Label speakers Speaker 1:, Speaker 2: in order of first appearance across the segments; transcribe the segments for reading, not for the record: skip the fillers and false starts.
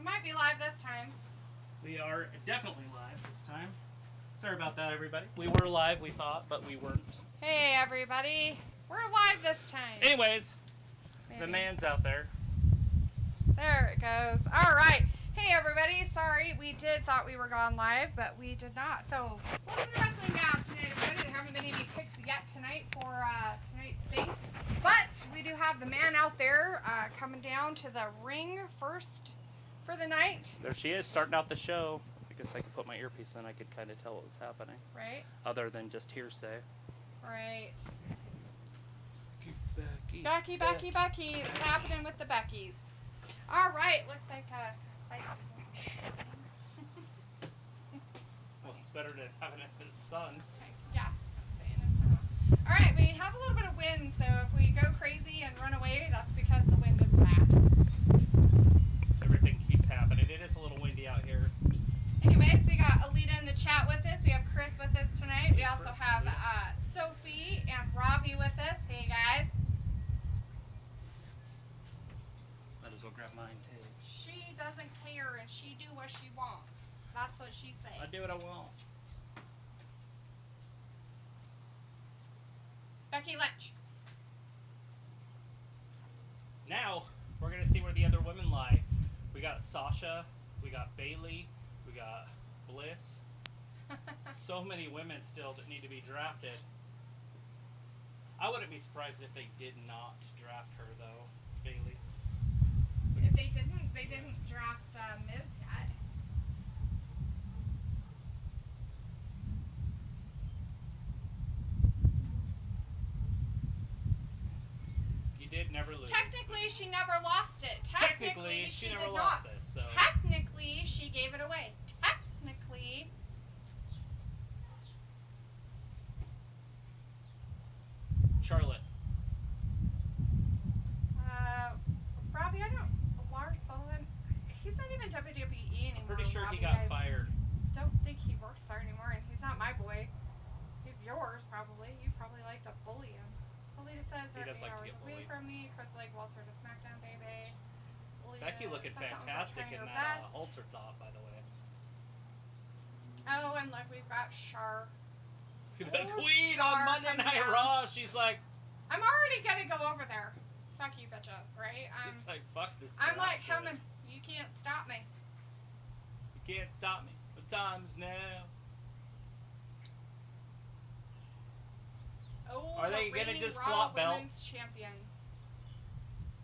Speaker 1: We might be live this time.
Speaker 2: We are definitely live this time. Sorry about that, everybody. We were live, we thought, but we weren't.
Speaker 1: Hey, everybody. We're live this time.
Speaker 2: Anyways,
Speaker 1: Maybe.
Speaker 2: The man's out there.
Speaker 1: There it goes. All right. Hey, everybody. Sorry, we thought we were gone live, but we did not. So, welcome to Wrestling Gab tonight, everybody. There haven't been any picks yet tonight for tonight's thing. But we do have the man out there coming down to the ring first for the night.
Speaker 2: There she is, starting out the show. I guess I could put my earpiece in, I could kind of tell what was happening.
Speaker 1: Right.
Speaker 2: Other than just hearsay.
Speaker 1: Right.
Speaker 2: Becky.
Speaker 1: Becky. It's happening with the Beckys. All right. Looks like
Speaker 2: Well, it's better than having it as sun.
Speaker 1: Yeah. I'm saying it. All right. We have a little bit of wind, so if we go crazy and run away, that's because the wind is bad.
Speaker 2: Everything keeps happening. It is a little windy out here.
Speaker 1: Anyways, we got Alita in the chat with us. We have Chris with us tonight. We also have Sophie and Ravi with us. Hey, guys.
Speaker 2: Might as well grab mine, too.
Speaker 1: She doesn't care, and she do what she wants. That's what she said.
Speaker 2: I do what I want.
Speaker 1: Becky Lynch.
Speaker 2: Now, we're going to see where the other women lie. We got Sasha. We got Bailey. We got Bliss. So many women still that need to be drafted. I wouldn't be surprised if they did not draft her, though, Bailey.
Speaker 1: If they didn't draft Miz yet.
Speaker 2: You did never lose.
Speaker 1: Technically, she never lost it.
Speaker 2: Technically she never
Speaker 1: did
Speaker 2: lost
Speaker 1: not.
Speaker 2: this. So.
Speaker 1: Technically, she gave it away. Technically.
Speaker 2: Charlotte.
Speaker 1: Robbie, I don't. Lars Sullivan, he's not even WWE anymore.
Speaker 2: I'm pretty sure
Speaker 1: Robbie.
Speaker 2: he got fired.
Speaker 1: I don't think he works there anymore, and he's not my boy. He's yours, probably. You probably like to bully him. Alita says they're 8 hours away from me. Chris like Walter to SmackDown, baby. Alita
Speaker 2: Becky looking fantastic in that halter top, by the way.
Speaker 1: Oh, and look, we've got Char.
Speaker 2: The Queen on Monday Night Raw. She's like,
Speaker 1: I'm already gonna go over there. Fuck you, bitches, right?
Speaker 2: She's like, fuck this.
Speaker 1: I'm like, coming. You can't stop me.
Speaker 2: You can't stop me. The time's now.
Speaker 1: Oh,
Speaker 2: are they gonna just flop belts?
Speaker 1: Champion.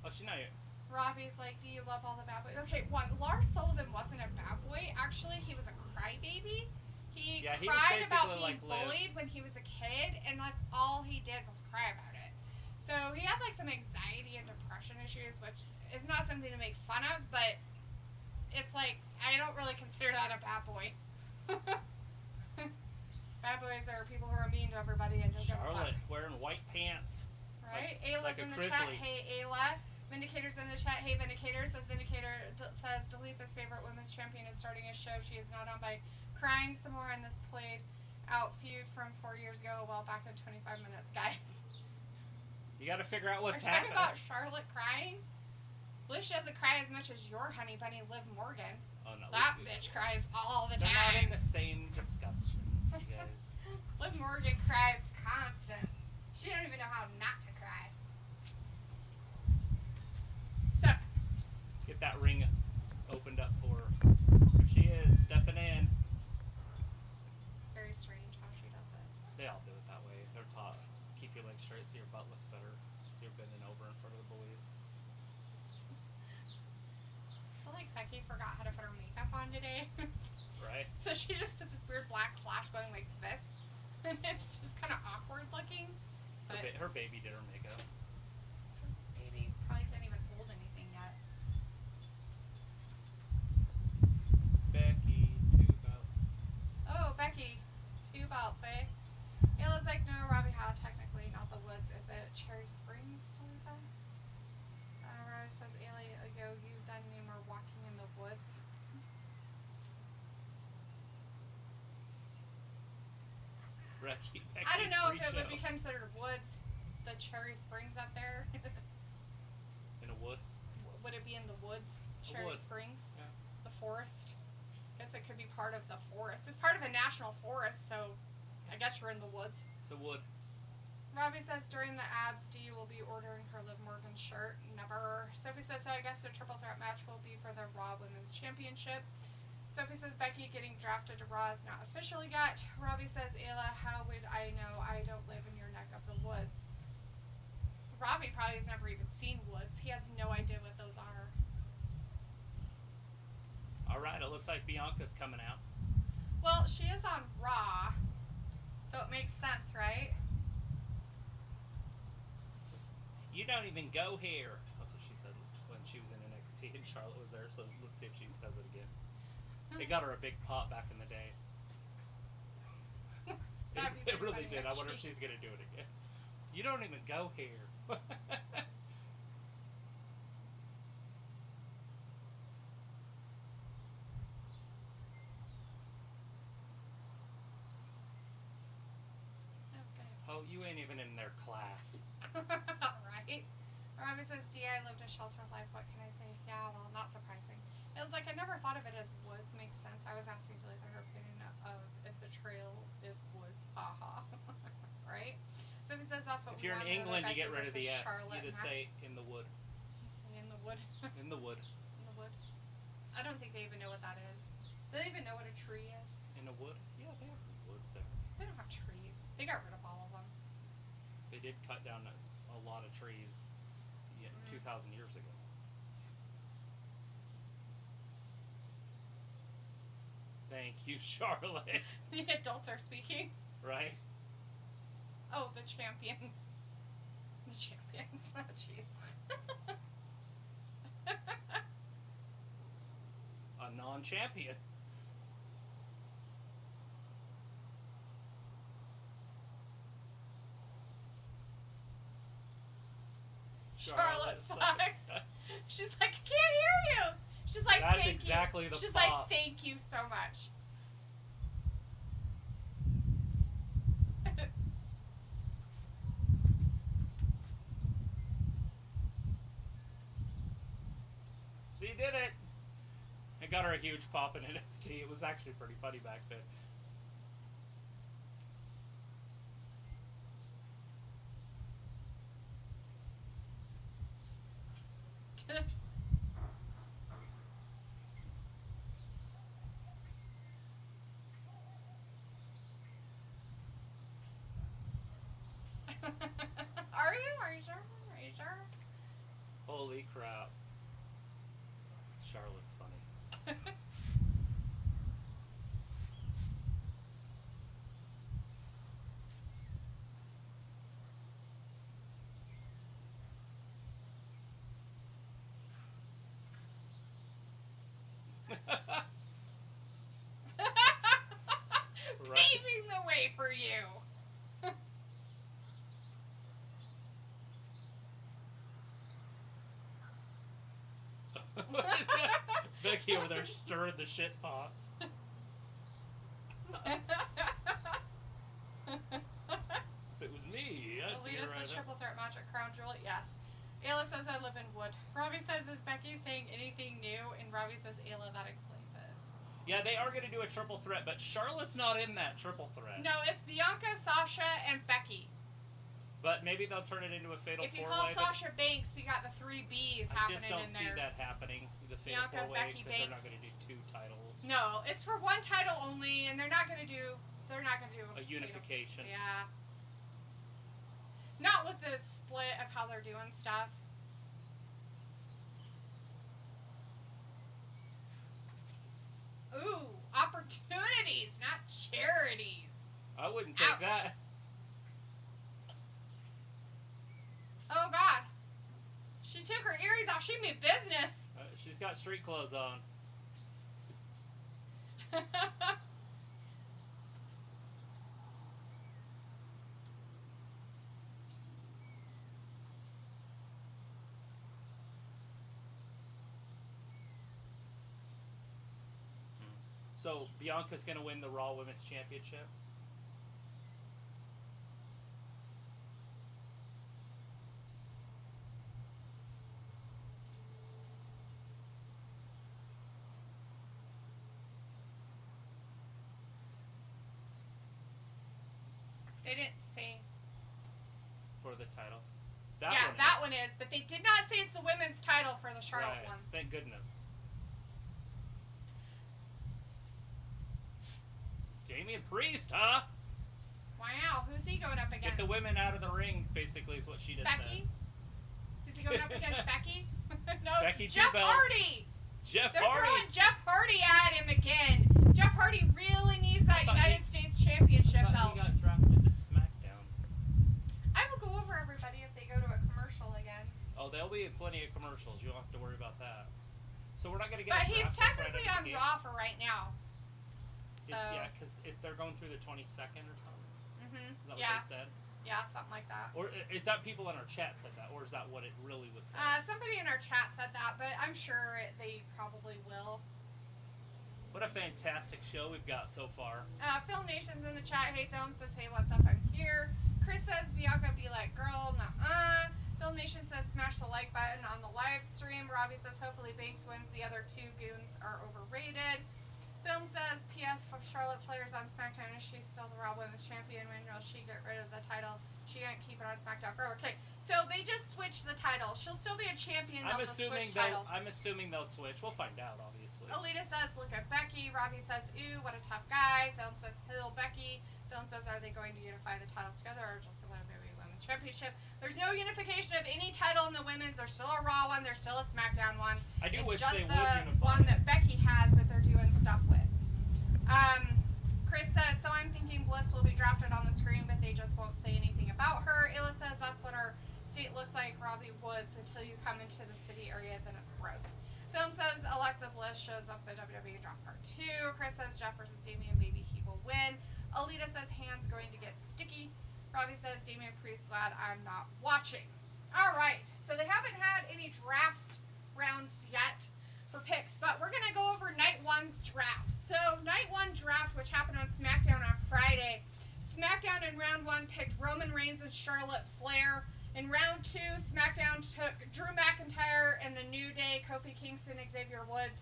Speaker 2: Oh, she's not here.
Speaker 1: Ravi's like, do you love all the bad boys? Okay, Lars Sullivan wasn't a bad boy. Actually, he was a crybaby. He cried about being
Speaker 2: like
Speaker 1: bullied when he was a kid, and that's all he did was cry about it. So he had like some anxiety and depression issues, which is not something to make fun of, but it's like, I don't really consider that a bad boy. Bad boys are people who are mean to everybody and don't give a fuck.
Speaker 2: Charlotte wearing white pants.
Speaker 1: Right? Ayla's
Speaker 2: like
Speaker 1: in the
Speaker 2: Chrisley.
Speaker 1: chat. Hey, Ayla. Vindicator's in the chat. Hey, Vindicator. Says Dalethea favorite women's champion is starting a show. She is not on by crying some more in this played out feud from 4 years ago. Well, back in 25 minutes, guys.
Speaker 2: You got to figure out what's
Speaker 1: happening.
Speaker 2: happening.
Speaker 1: Talking about Charlotte crying? Bliss doesn't cry as much as your honey bunny, Liv Morgan.
Speaker 2: Oh, no.
Speaker 1: That bitch cries all the time.
Speaker 2: They're not in the same discussion, you guys.
Speaker 1: Liv Morgan cries constant. She don't even know how not to cry. So.
Speaker 2: Get that ring opened up for her. Here she is, stepping in.
Speaker 1: It's very strange how she does it.
Speaker 2: They all do it that way. They're taught. Keep your legs straight so your butt looks better. So you're bending over in front of the boys.
Speaker 1: I feel like Becky forgot how to put her makeup on today.
Speaker 2: Right.
Speaker 1: So she just put this weird black slash going like this. And it's just kind of awkward looking. But
Speaker 2: her baby did her makeup.
Speaker 1: Her baby probably can't even hold anything yet.
Speaker 2: Becky, 2 belts.
Speaker 1: Oh, Becky, 2 belts, eh? Ayla's like, no, Robbie Howe, technically, not the woods. Is it Cherry Springs, Dalethea? Rose says, Ayla, you've done any more walking in the woods?
Speaker 2: Becky,
Speaker 1: I don't know if it would be considered woods, the Cherry Springs up there.
Speaker 2: In a wood?
Speaker 1: Would it be in the woods? Cherry Springs?
Speaker 2: Yeah.
Speaker 1: forest. I guess it could be part of the forest. It's part of a national forest, so I guess you're in the woods.
Speaker 2: It's a wood.
Speaker 1: Robbie says during the ads, Dee will be ordering her Liv Morgan shirt. Never. Sophie says, so I guess the triple threat match will be for the Raw Women's Championship. Sophie says Becky getting drafted to Raw is not official yet. Robbie says, Ayla, how would I know? I don't live in your neck of the woods. Robbie probably has never even seen woods. He has no idea what those are.
Speaker 2: Alright, it looks like Bianca's coming out.
Speaker 1: Well, she is on Raw, so it makes sense, right?
Speaker 2: You don't even go here. That's what she said when she was in NXT and Charlotte was there, so let's see if she says it again. It got her a big pop back in the day. It really did. I wonder if she's going to do it again. You don't even go here. Oh, you ain't even in their class.
Speaker 1: Right? Robbie says, I lived a sheltered life. What can I say? Yeah, well, not surprising. It was like I never thought of it as woods. Makes sense. I was asking Dalethea her opinion of if the trail is woods. Haha. Right? So he says that's what
Speaker 2: if you're in England, you get rid of the S. You just say in the wood.
Speaker 1: You say in the wood.
Speaker 2: In the wood.
Speaker 1: In the wood. I don't think they even know what that is. Do they even know what a tree is?
Speaker 2: In the wood? Yeah, they have woods there.
Speaker 1: They don't have trees. They got rid of all of them.
Speaker 2: They did cut down a lot of trees 2,000 years ago. Thank you, Charlotte.
Speaker 1: The adults are speaking.
Speaker 2: Right?
Speaker 1: Oh, the champions. The champions. Oh, jeez.
Speaker 2: A non-champion.
Speaker 1: Charlotte sucks. She's like, I can't hear you. She's like,
Speaker 2: that's
Speaker 1: thank
Speaker 2: exactly
Speaker 1: you.
Speaker 2: the
Speaker 1: She's
Speaker 2: pop.
Speaker 1: like, thank you so much.
Speaker 2: She did it. It got her a huge pop in NXT. It was actually pretty funny back then.
Speaker 1: Are you? Are you sure? Are you sure?
Speaker 2: Holy crap. Charlotte's funny. Right.
Speaker 1: Paving the way for you.
Speaker 2: Becky over there stirring the shit pot. If it was me, I'd be
Speaker 1: Alita
Speaker 2: right
Speaker 1: says
Speaker 2: up.
Speaker 1: triple threat match at Crown Jewel. Yes. Ayla says I live in Wood. Robbie says is Becky saying anything new? And Robbie says Ayla, that explains it.
Speaker 2: Yeah, they are going to do a triple threat, but Charlotte's not in that triple threat.
Speaker 1: No, it's Bianca, Sasha, and Becky.
Speaker 2: But maybe they'll turn it into a fatal
Speaker 1: If you
Speaker 2: four-way.
Speaker 1: call Sasha Banks, you got the 3 Bs
Speaker 2: I
Speaker 1: happening
Speaker 2: just don't
Speaker 1: in
Speaker 2: see
Speaker 1: there.
Speaker 2: that happening. The fatal
Speaker 1: Bianca,
Speaker 2: four-way,
Speaker 1: Becky,
Speaker 2: because they're not
Speaker 1: Banks.
Speaker 2: going to do 2 titles.
Speaker 1: No, it's for 1 title only, and they're not gonna do
Speaker 2: A unification.
Speaker 1: Yeah. Not with the split of how they're doing stuff. Ooh, opportunities, not charities.
Speaker 2: I wouldn't take
Speaker 1: Ouch.
Speaker 2: that.
Speaker 1: Oh God. She took her earrings off. She mean business.
Speaker 2: She's got street clothes on. So Bianca's going to win the Raw Women's Championship?
Speaker 1: They didn't say.
Speaker 2: For the title.
Speaker 1: That one is, but they did not say it's the women's title for the Charlotte one.
Speaker 2: Thank goodness. Damian Priest, huh?
Speaker 1: Wow, who's he going up against?
Speaker 2: Get the women out of the ring, basically, is what she just
Speaker 1: Becky?
Speaker 2: said.
Speaker 1: Is he going up against Becky? No,
Speaker 2: Becky
Speaker 1: Jeff
Speaker 2: T-Belts.
Speaker 1: Hardy!
Speaker 2: They're
Speaker 1: throwing Jeff Hardy at him again. Jeff Hardy really needs that United States Championship belt.
Speaker 2: He got drafted to SmackDown.
Speaker 1: I will go over everybody if they go to a commercial again.
Speaker 2: Oh, there'll be plenty of commercials. You don't have to worry about that. So we're not going to get.
Speaker 1: But he's technically on Raw for right now. So.
Speaker 2: Yeah, because they're going through the 22nd or something.
Speaker 1: Mm-hmm.
Speaker 2: Is that what they said?
Speaker 1: Yeah, something like that.
Speaker 2: Or is that people in our chat said that, or is that what it really was said?
Speaker 1: Somebody in our chat said that, but I'm sure they probably will.
Speaker 2: What a fantastic show we've got so far.
Speaker 1: Film Nation's in the chat. Hey, Film says, hey, what's up? I'm here. Chris says, Bianca be like, girl, nuh-uh. Film Nation says, smash the like button on the live stream. Robbie says, hopefully Banks wins. The other two goons are overrated. Film says, P.S. for Charlotte Flair's on SmackDown. Is she still the Raw Women's Champion? When will she get rid of the title? She can't keep it on SmackDown forever. Okay, so they just switched the title. She'll still be a champion.
Speaker 2: I'm assuming they'll switch. We'll find out, obviously.
Speaker 1: Alita says, look at Becky. Robbie says, ooh, what a tough guy. Film says, hail Becky. Film says, are they going to unify the titles together or just the WWE Women's Championship? There's no unification of any title in the women's. There's still a Raw one. There's still a SmackDown one.
Speaker 2: I do wish
Speaker 1: It's
Speaker 2: they would
Speaker 1: just the
Speaker 2: unify
Speaker 1: one that Becky has that they're doing stuff with. Chris says, so I'm thinking Bliss will be drafted on the screen, but they just won't say anything about her. Illa says, that's what our state looks like, Robbie Woods, until you come into the city area, then it's gross. Film says, Alexa Bliss shows up at WWE Draft Part 2. Chris says, Jeff versus Damian, maybe he will win. Alita says, hands going to get sticky. Robbie says, Damian Priest, glad I'm not watching. Alright, so they haven't had any draft rounds yet for picks, but we're going to go over Night 1's draft. So, Night 1 draft, which happened on SmackDown on Friday. SmackDown in Round 1 picked Roman Reigns and Charlotte Flair. In Round 2, SmackDown took Drew McIntyre and the New Day, Kofi Kingston, Xavier Woods.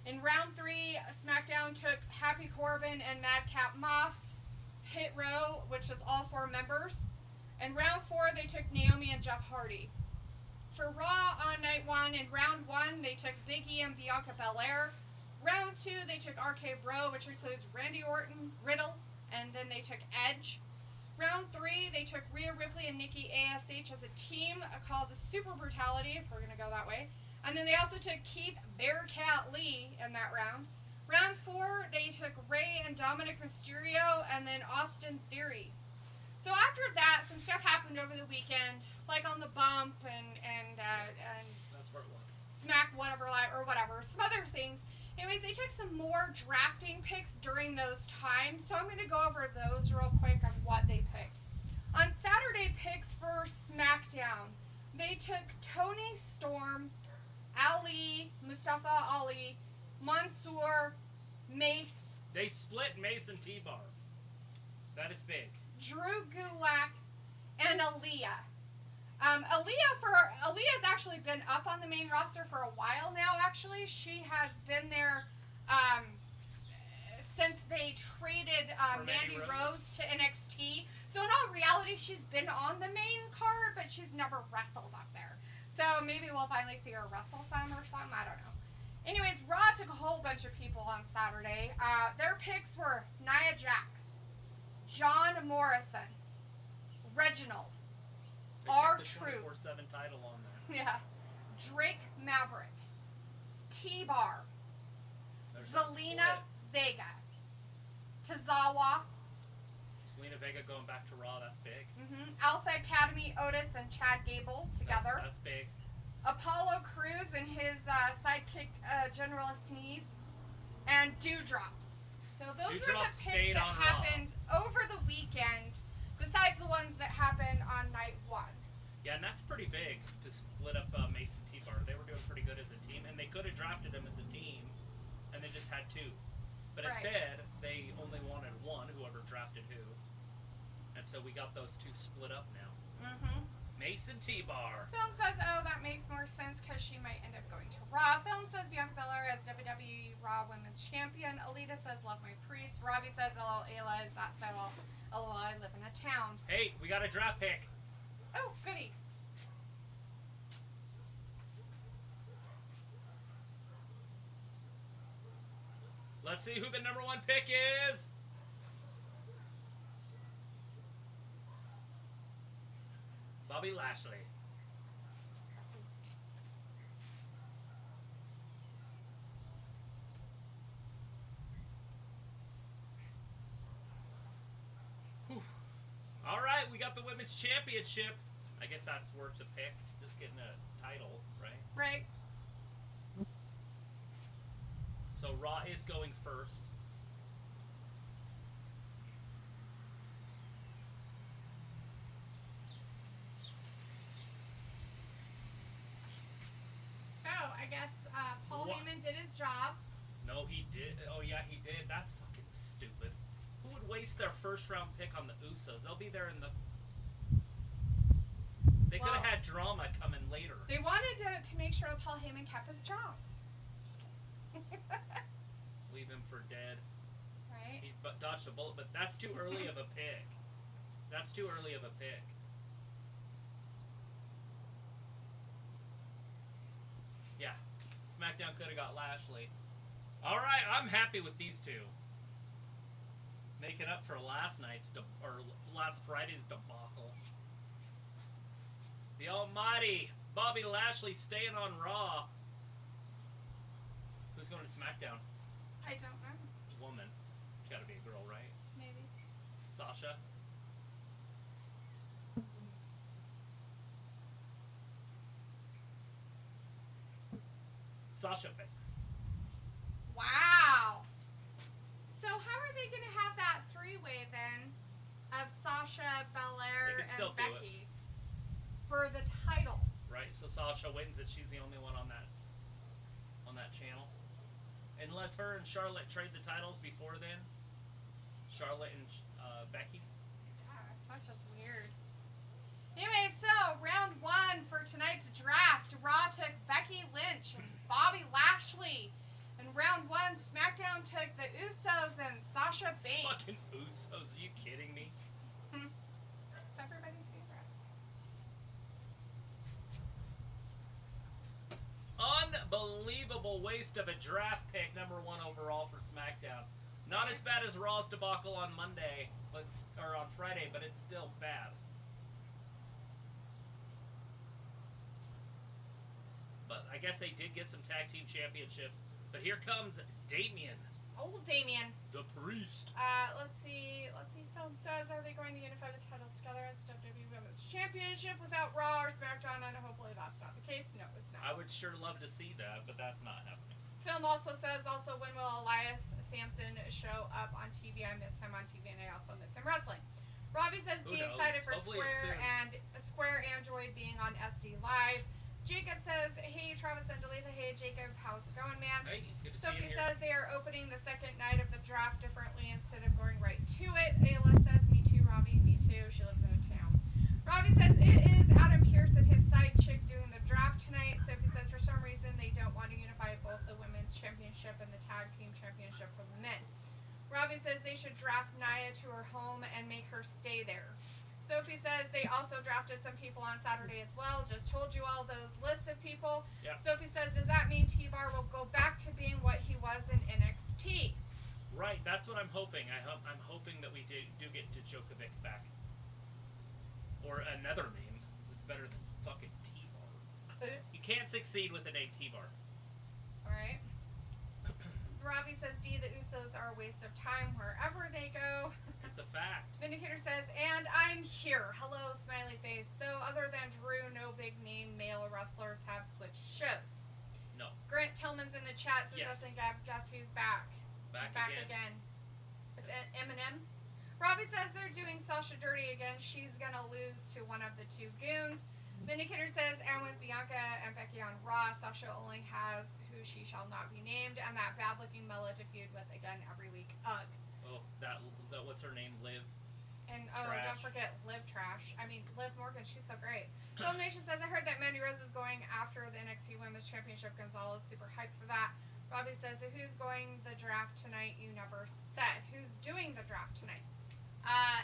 Speaker 1: In Round 3, SmackDown took Happy Corbin and Madcap Moss. Hit Row, which is all 4 members. In Round 4, they took Naomi and Jeff Hardy. For Raw on Night 1, in Round 1, they took Big E and Bianca Belair. Round 2, they took RK Bro, which includes Randy Orton, Riddle, and then they took Edge. Round 3, they took Rhea Ripley and Nikki ASH as a team called the Super Brutality, if we're going to go that way. And then they also took Keith Bearcat Lee in that round. Round 4, they took Rey and Dominic Mysterio, and then Austin Theory. So after that, some stuff happened over the weekend, like on the bump and
Speaker 2: That's where it was.
Speaker 1: Smack whatever, or whatever, some other things. Anyways, they took some more drafting picks during those times, so I'm going to go over those real quick of what they picked. On Saturday picks for SmackDown, they took Tony Storm, Ali, Mustafa Ali, Mansoor, Mace.
Speaker 2: They split Mace and T-Bar. That is big.
Speaker 1: Drew Gulak, and Aaliyah. Aaliyah's actually been up on the main roster for a while now, actually. She has been there since they traded Mandy Rose to NXT. So in all reality, she's been on the main card, but she's never wrestled up there. So maybe we'll finally see her wrestle some or something. I don't know. Anyways, Raw took a whole bunch of people on Saturday. Their picks were Nia Jax, John Morrison, Reginald, R-Truth,
Speaker 2: 24/7 title on there.
Speaker 1: yeah, Drake Maverick, T-Bar, Zelina Vega, Tozawa,
Speaker 2: Zelina Vega going back to Raw, that's big.
Speaker 1: Alpha Academy Otis and Chad Gable together.
Speaker 2: That's big.
Speaker 1: Apollo Crews and his sidekick General Sneeze, and Dewdrop. So those were the picks that happened over the weekend, besides the ones that happened on Night 1.
Speaker 2: Yeah, and that's pretty big to split up Mace and T-Bar. They were doing pretty good as a team, and they could have drafted them as a team, and they just had 2. But instead, they only wanted 1, whoever drafted who. And so we got those 2 split up now. Mace and T-Bar. Film
Speaker 1: says, oh, that makes more sense because she might end up going to Raw. Film says Bianca Belair as WWE Raw Women's Champion. Alita says, love my priest. Robbie says, LL Ayla, is that so? LOL, I live in a town.
Speaker 2: Hey, we got a draft pick.
Speaker 1: Oh, goody.
Speaker 2: Let's see who the number 1 pick is. Bobby Lashley. Whew. All right, we got the women's championship. I guess that's worth the pick. Just getting a title, right?
Speaker 1: Right.
Speaker 2: So Raw is going first.
Speaker 1: So, I guess Paul Heyman did his job.
Speaker 2: No, he did. Oh, yeah, he did. That's fucking stupid. Who would waste their first round pick on the Usos? They'll be there in the... They could have had drama coming later.
Speaker 1: They wanted to make sure Paul Heyman kept his job.
Speaker 2: Leave him for dead.
Speaker 1: Right?
Speaker 2: He dodged a bullet, but that's too early of a pick. That's too early of a pick. Yeah. SmackDown could have got Lashley. Alright, I'm happy with these two. Making up for last Friday's debacle. The almighty Bobby Lashley staying on Raw. Who's going to SmackDown?
Speaker 1: I don't know.
Speaker 2: Woman. It's got to be a girl, right?
Speaker 1: Maybe.
Speaker 2: Sasha. Sasha Banks.
Speaker 1: Wow. So how are they going to have that three-way then of Sasha, Belair, and Becky for the title?
Speaker 2: Right. So Sasha wins it. She's the only one on that channel. Unless her and Charlotte trade the titles before then. Charlotte and Becky.
Speaker 1: Yes, that's just weird. Anyway, so round 1 for tonight's draft. Raw took Becky Lynch and Bobby Lashley. In round 1, SmackDown took the Usos and Sasha Banks.
Speaker 2: Fucking Usos. Are you kidding me?
Speaker 1: It's everybody's favorite.
Speaker 2: Unbelievable waste of a draft pick, number 1 overall for SmackDown. Not as bad as Raw's debacle on Monday, or on Friday, but it's still bad. But I guess they did get some tag team championships. But here comes Damien.
Speaker 1: Old Damien.
Speaker 2: The Priest.
Speaker 1: Let's see. Film says, are they going to unify the titles together as WWE Women's Championship without Raw or SmackDown? And hopefully that's not the case. No, it's not.
Speaker 2: I would sure love to see that, but that's not happening.
Speaker 1: Film also says, when will Elias Sampson show up on TV? I miss him on TV, and I also miss him wrestling. Robbie says,
Speaker 2: Who knows?
Speaker 1: excited for
Speaker 2: Hopefully
Speaker 1: Square Android being on SD Live. Jacob says, hey, Travis and Dalethea. Hey, Jacob, how's it going, man?
Speaker 2: Hey, good to see
Speaker 1: Sophie
Speaker 2: you here.
Speaker 1: says they are opening the second night of the draft differently instead of going right to it. Ayla says, me too, Robbie, me too. She lives in a town. Robbie says, it is Adam Pearce and his side chick doing the draft tonight. Sophie says, for some reason, they don't want to unify both the women's championship and the tag team championship for the men. Robbie says they should draft Nia to her home and make her stay there. Sophie says they also drafted some people on Saturday as well. Just told you all those lists of people.
Speaker 2: Yep.
Speaker 1: Sophie says, does that mean T-Bar will go back to being what he was in NXT?
Speaker 2: Right, that's what I'm hoping. I'm hoping that we do get Djokovic back. Or another name that's better than fucking T-Bar. You can't succeed with the name T-Bar.
Speaker 1: Alright. Robbie says, the Usos are a waste of time wherever they go.
Speaker 2: It's a fact.
Speaker 1: Vindicator says, and I'm here. Hello, smiley face. So other than Drew, no big name male wrestlers have switched shows.
Speaker 2: No.
Speaker 1: Grant Tillman's in the chat says,
Speaker 2: Yes.
Speaker 1: Wrestling Gab, guess who's back?
Speaker 2: Back
Speaker 1: again. It's Eminem. Robbie says they're doing Sasha dirty again. She's gonna lose to one of the two goons. Vindicator says, and with Bianca and Becky on Raw, Sasha only has who she shall not be named, and that bad-looking Mella to feud with again every week. Ugh.
Speaker 2: Oh, that what's her name? Liv.
Speaker 1: And
Speaker 2: Trash.
Speaker 1: don't forget Liv Trash. I mean, Liv Morgan, she's so great. Film Nation says, I heard that Mandy Rose is going after the NXT Women's Championship. Gonzalez, super hyped for that. Robbie says, so who's going the draft tonight? You never said. Who's doing the draft tonight?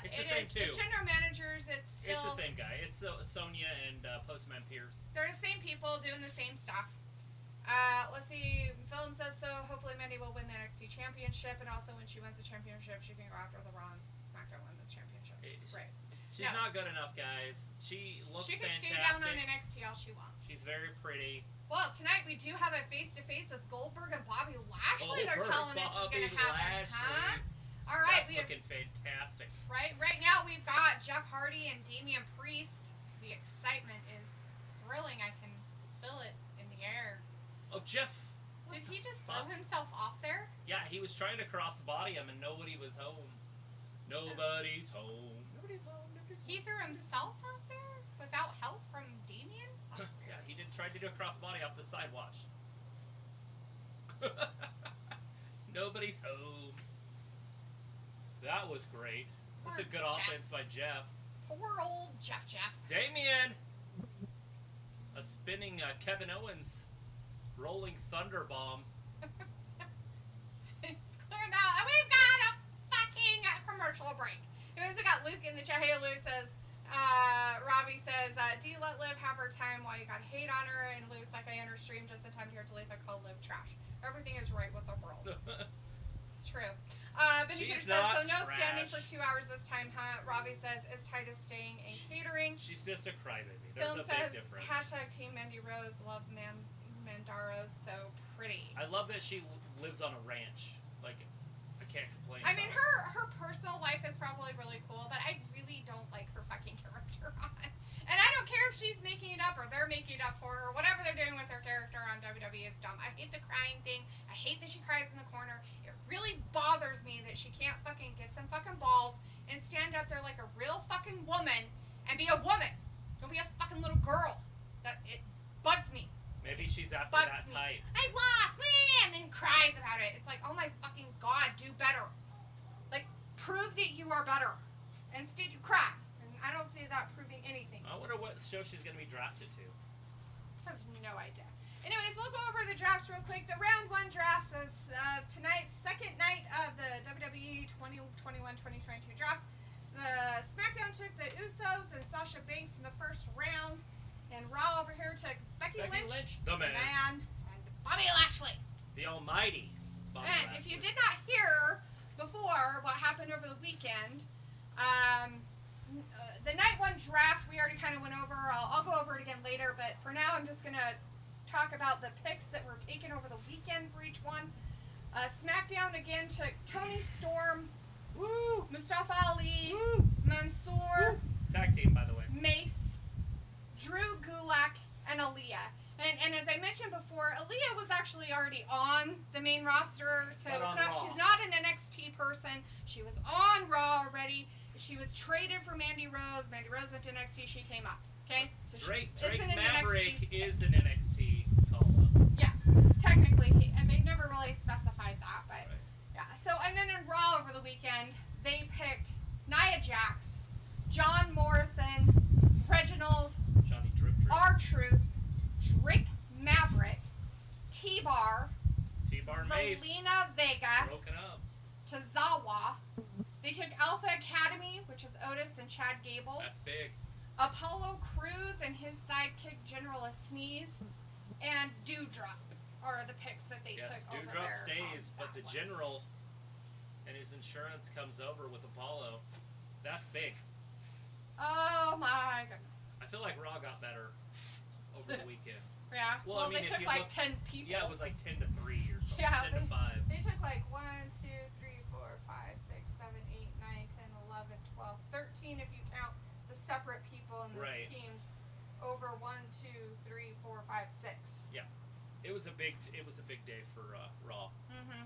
Speaker 2: It's the same too.
Speaker 1: The general managers, it's still...
Speaker 2: It's the same guy. It's Sonya and Postman Pierce.
Speaker 1: They're the same people doing the same stuff. Let's see. Film says so. Hopefully Mandy will win the NXT Championship, and also when she wins the championship, she can go after the Raw and SmackDown Women's Championships. Right.
Speaker 2: She's not good enough, guys. She looks fantastic.
Speaker 1: She can stay down on NXT all she wants.
Speaker 2: She's very pretty.
Speaker 1: Well, tonight we do have a face-to-face with Goldberg and Bobby Lashley. They're telling us it's going to happen, huh? All right.
Speaker 2: That's looking fantastic.
Speaker 1: Right now we've got Jeff Hardy and Damian Priest. The excitement is thrilling. I can feel it in the air.
Speaker 2: Oh, Jeff.
Speaker 1: Did he just throw himself off there?
Speaker 2: Yeah, he was trying to cross-body him, and nobody was home. Nobody's home. Nobody's home.
Speaker 1: He threw himself out there without help from Damian?
Speaker 2: Yeah, he tried to do a crossbody off the side. Watch. Nobody's home. That was great. That's a good offense by Jeff.
Speaker 1: Poor old Jeff.
Speaker 2: Damian! A spinning Kevin Owens rolling thunder bomb.
Speaker 1: It's clear now. And we've got a fucking commercial break. Anyways, we got Luke in the chat. Hey, Luke says, Robbie says, do you let Liv have her time while you got hate on her? And Luke's like, I enter stream just in time to hear Dalethea call Liv trash. Everything is right with the world. It's true. Vindicator says, so no
Speaker 2: trash.
Speaker 1: Standing for 2 hours this time, huh? Robbie says, as tight as staying and catering.
Speaker 2: She's just a crybaby. There's
Speaker 1: Phil
Speaker 2: a
Speaker 1: says,
Speaker 2: big difference.
Speaker 1: hashtag Team Mandy Rose, love Mandaro, so pretty.
Speaker 2: I love that she lives on a ranch. Like, I can't complain.
Speaker 1: I mean, her personal life is probably really cool, but I really don't like her fucking character on. And I don't care if she's making it up or they're making it up for her. Whatever they're doing with her character on WWE is dumb. I hate the crying thing. I hate that she cries in the corner. It really bothers me that she can't fucking get some fucking balls and stand up there like a real fucking woman and be a woman. Don't be a fucking little girl. It bugs me.
Speaker 2: Maybe she's after that type.
Speaker 1: I lost, and then cries about it. It's like, oh my fucking god, do better. Like, prove that you are better. Instead, you cry. And I don't see that proving anything.
Speaker 2: I wonder what show she's going to be drafted to.
Speaker 1: I have no idea. Anyways, we'll go over the drafts real quick. The round one drafts of tonight's second night of the WWE 2021-2022 draft. The SmackDown took the Usos and Sasha Banks in the first round. And Raw over here took Becky Lynch,
Speaker 2: the man,
Speaker 1: and Bobby Lashley.
Speaker 2: The almighty Bobby Lashley.
Speaker 1: If you did not hear before what happened over the weekend, the night one draft we already kind of went over. I'll go over it again later, but for now I'm just going to talk about the picks that were taken over the weekend for each one. SmackDown again took Tony Storm,
Speaker 2: Woo!
Speaker 1: Mustafa Ali,
Speaker 2: Woo!
Speaker 1: Mansoor,
Speaker 2: Tag team, by the way.
Speaker 1: Mace, Drew Gulak, and Aaliyah. And as I mentioned before, Aaliyah was actually already on the main roster, so she's not an NXT person. She was on Raw already. She was traded for Mandy Rose. Mandy Rose went to NXT. She came up. Okay, so
Speaker 2: Drake
Speaker 1: isn't an
Speaker 2: Maverick
Speaker 1: NXT.
Speaker 2: is an NXT call-up.
Speaker 1: Yeah, technically, and they never really specified that, but
Speaker 2: Right.
Speaker 1: yeah. So and then in Raw over the weekend, they picked Nia Jax, John Morrison, Reginald,
Speaker 2: Johnny Drip Drip.
Speaker 1: R-Truth, Drake Maverick, T-Bar,
Speaker 2: Mace.
Speaker 1: Zelina Vega,
Speaker 2: Broken up.
Speaker 1: Tozawa. They took Alpha Academy, which is Otis and Chad Gable.
Speaker 2: That's big.
Speaker 1: Apollo Crews and his sidekick General Sneeze, and Doudrop are the picks that they took over there.
Speaker 2: Doudrop stays, but the General and his insurance comes over with Apollo. That's big.
Speaker 1: Oh my goodness.
Speaker 2: I feel like Raw got better over the weekend.
Speaker 1: Yeah.
Speaker 2: Well, I mean,
Speaker 1: they
Speaker 2: if
Speaker 1: took
Speaker 2: you
Speaker 1: like
Speaker 2: look,
Speaker 1: 10 people.
Speaker 2: Yeah, it was like 10 to 3 or something.
Speaker 1: Yeah,
Speaker 2: 10 to 5.
Speaker 1: They took like 1, 2, 3, 4, 5, 6, 7, 8, 9, 10, 11, 12, 13 if you count the separate people and the
Speaker 2: Right.
Speaker 1: teams over 1, 2, 3, 4, 5, 6.
Speaker 2: Yeah. It was a big day for Raw.
Speaker 1: Mm-hmm.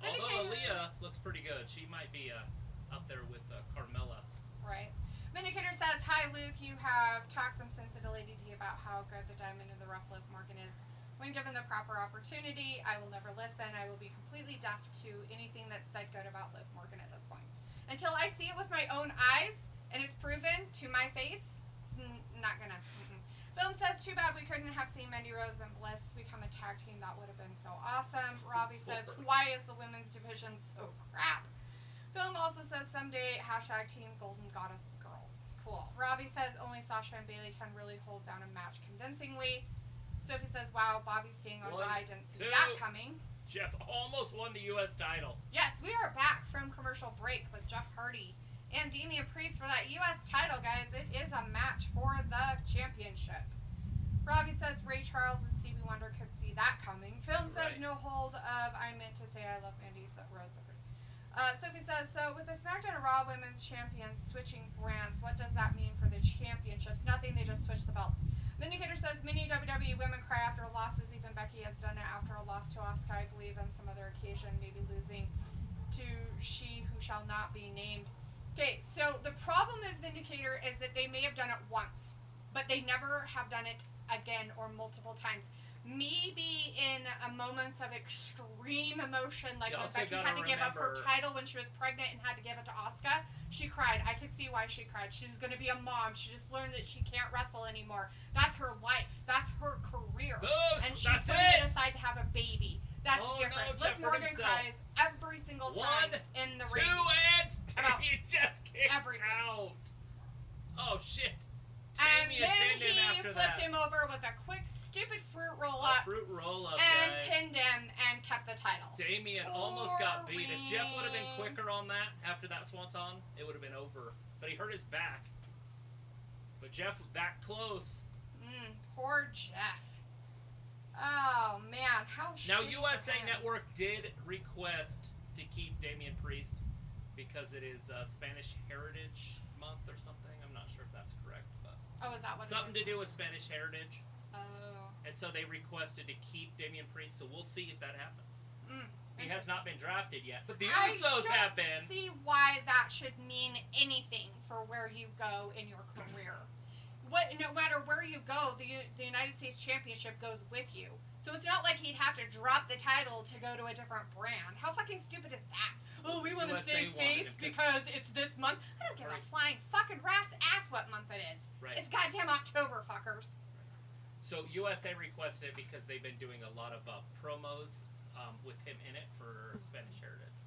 Speaker 2: Although Aaliyah looks pretty good. She might be up there with Carmella.
Speaker 1: Right. Vindicator says, hi Luke, you have talked some sense into Lady D about how good the Diamond in the Rough Liv Morgan is. When given the proper opportunity, I will never listen. I will be completely deaf to anything that's said good about Liv Morgan at this point. Until I see it with my own eyes, and it's proven to my face, it's not gonna. Film says, too bad we couldn't have seen Mandy Rose and Bliss become a tag team. That would have been so awesome. Robbie says, why is the women's division so crap? Film also says someday hashtag Team Golden Goddess Girls. Cool. Robbie says only Sasha and Bailey can really hold down a match convincingly. Sophie says, wow, Bobby staying on Raw. I didn't see that coming.
Speaker 2: Jeff almost won the U.S. title.
Speaker 1: Yes, we are back from commercial break with Jeff Hardy and Damian Priest for that U.S. title, guys. It is a match for the championship. Robbie says Ray Charles and Stevie Wonder could see that coming. Film says no hold of I meant to say I love Mandy Rose. Sophie says, so with the SmackDown and Raw Women's Champions switching brands, what does that mean for the championships? Nothing, they just switched the belts. Vindicator says many WWE women cry after losses. Even Becky has done it after a loss to Asuka, I believe, on some other occasion, maybe losing to she who shall not be named. Okay, so the problem is, Vindicator, is that they may have done it once, but they never have done it again or multiple times. Maybe in moments of extreme emotion, like when Becky had to give up her title when she was pregnant and had to give it to Asuka, she cried. I could see why she cried. She's going to be a mom. She just learned that she can't wrestle anymore. That's her life. That's her career. And she's going to decide to have a baby. That's different. Liv Morgan cries every single time in the ring.
Speaker 2: 1, 2, and he just kicks out. Oh, shit.
Speaker 1: And then he flipped him over with a quick, stupid fruit roll-up. And pinned him and kept the title.
Speaker 2: Damien almost got beat. If Jeff would have been quicker on that after that swanton, it would have been over. But he hurt his back. But Jeff, that close.
Speaker 1: Poor Jeff. Oh, man. How
Speaker 2: Now, USA Network did request to keep Damian Priest because it is Spanish Heritage Month or something. I'm not sure if that's correct.
Speaker 1: Oh, is that what
Speaker 2: something to do with Spanish heritage?
Speaker 1: Oh.
Speaker 2: And so they requested to keep Damian Priest, so we'll see if that happens. He has not been drafted yet, but the Usos have been.
Speaker 1: I don't see why that should mean anything for where you go in your career. No matter where you go, the United States Championship goes with you. So it's not like he'd have to drop the title to go to a different brand. How fucking stupid is that? Oh, we want to stay face because it's this month. I don't give a flying fucking rat's ass what month it is.
Speaker 2: Right.
Speaker 1: It's goddamn October, fuckers.
Speaker 2: So USA requested because they've been doing a lot of promos with him in it for Spanish Heritage.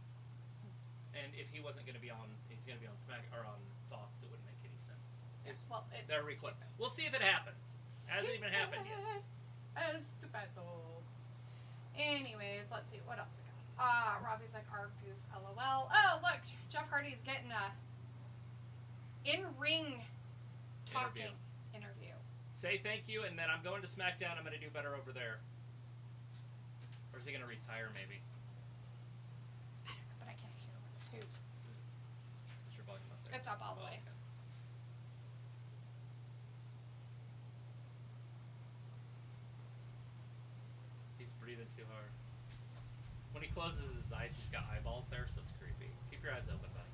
Speaker 2: And if he wasn't going to be on, he's going to be on on Fox. It wouldn't make any sense.
Speaker 1: Yes, well, it's
Speaker 2: their request. Stupid. We'll see if it happens. Hasn't even happened yet.
Speaker 1: Estupendo. Anyways, let's see what else we got. Robbie's like, our goof, LOL. Oh, look, Jeff Hardy's getting a in-ring talking interview.
Speaker 2: Say thank you, and then I'm going to SmackDown. I'm going to do better over there. Or is he going to retire, maybe?
Speaker 1: I don't know, but I can't hear with the poop.
Speaker 2: Is your volume up there?
Speaker 1: It's up all the way.
Speaker 2: Okay. He's breathing too hard. When he closes his eyes, he's got eyeballs there, so it's creepy. Keep your eyes open, buddy.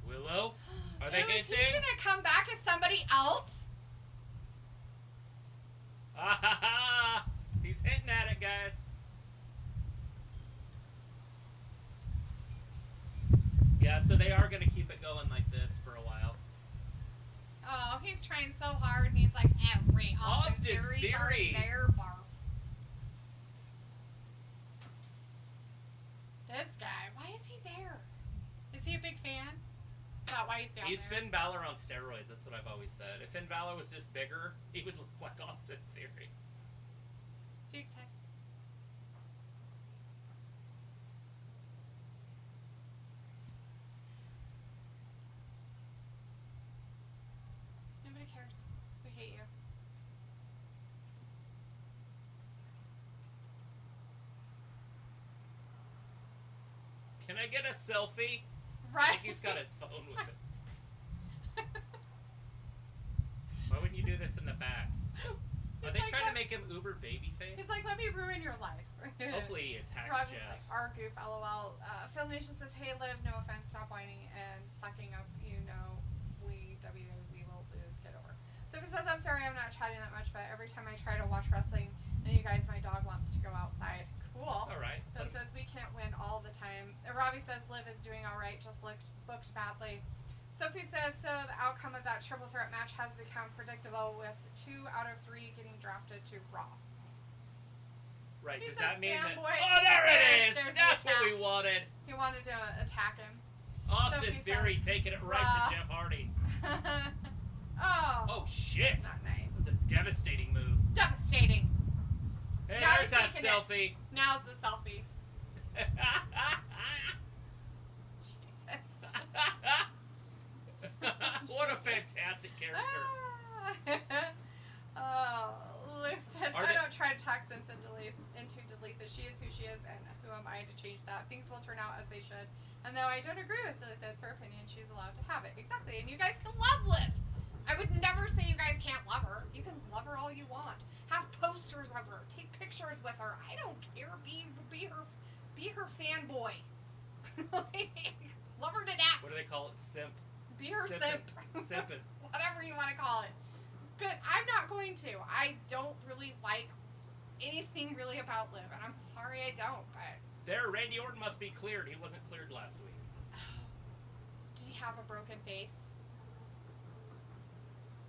Speaker 2: Willow? Are they getting?
Speaker 1: Is he gonna come back as somebody else?
Speaker 2: Ah ha ha! He's hinting at it, guys. Yeah, so they are gonna keep it going like this for a while.
Speaker 1: Oh, he's trying so hard, and he's like, every Austin Theory's already there, barf. This guy, why is he there? Is he a big fan? Not why he's down
Speaker 2: He's
Speaker 1: there.
Speaker 2: Finn Balor on steroids, that's what I've always said. If Finn Balor was just bigger, he would look like Austin Theory.
Speaker 1: Is he excited? Nobody cares. We hate you.
Speaker 2: Can I get a selfie?
Speaker 1: Right.
Speaker 2: I think he's got his phone with it. Why wouldn't you do this in the back? Are they trying to make him uber babyface?
Speaker 1: He's like, let me ruin your life.
Speaker 2: Hopefully he attacks
Speaker 1: Robbie's
Speaker 2: Jeff.
Speaker 1: like, our goof, LOL. Phil Nation says, hey, Liv, no offense, stop whining and sucking up. You know, we will lose. Get over. So he says, I'm sorry, I'm not chatting that much, but every time I try to watch wrestling, and you guys, my dog wants to go outside. Cool.
Speaker 2: That's all right.
Speaker 1: Phil says, we can't win all the time. Robbie says, Liv is doing all right, just booked badly. Sophie says, so the outcome of that triple threat match has become predictable with 2 out of 3 getting drafted to Raw.
Speaker 2: Right,
Speaker 1: He
Speaker 2: does
Speaker 1: said
Speaker 2: that mean that...
Speaker 1: fanboy.
Speaker 2: Oh, there it is!
Speaker 1: There's the
Speaker 2: That's what
Speaker 1: attack.
Speaker 2: we wanted.
Speaker 1: He wanted to attack him.
Speaker 2: Austin
Speaker 1: Sophie
Speaker 2: Theory
Speaker 1: says,
Speaker 2: taking it right
Speaker 1: "Raw."
Speaker 2: to Jeff Hardy.
Speaker 1: Oh.
Speaker 2: Oh, shit.
Speaker 1: That's not nice.
Speaker 2: That's a devastating move.
Speaker 1: Devastating.
Speaker 2: Hey,
Speaker 1: Now
Speaker 2: there's
Speaker 1: he's
Speaker 2: that
Speaker 1: taking
Speaker 2: selfie.
Speaker 1: Now's the selfie. Jesus.
Speaker 2: What a fantastic character.
Speaker 1: Oh, Luke says,
Speaker 2: Are
Speaker 1: I
Speaker 2: they-
Speaker 1: don't try to talk sense into Dalethea. She is who she is, and who am I to change that? Things will turn out as they should. And though I don't agree with Dalethea, it's her opinion. She's allowed to have it. Exactly. And you guys can love Liv. I would never say you guys can't love her. You can love her all you want. Have posters of her. Take pictures with her. I don't care. Be her fanboy. Love her to death.
Speaker 2: What do they call it? Simp.
Speaker 1: Be her
Speaker 2: Simpin'.
Speaker 1: simp.
Speaker 2: Simpin'.
Speaker 1: Whatever you want to call it. But I'm not going to. I don't really like anything really about Liv, and I'm sorry I don't, but...
Speaker 2: There, Randy Orton must be cleared. He wasn't cleared last week.
Speaker 1: Did he have a broken face?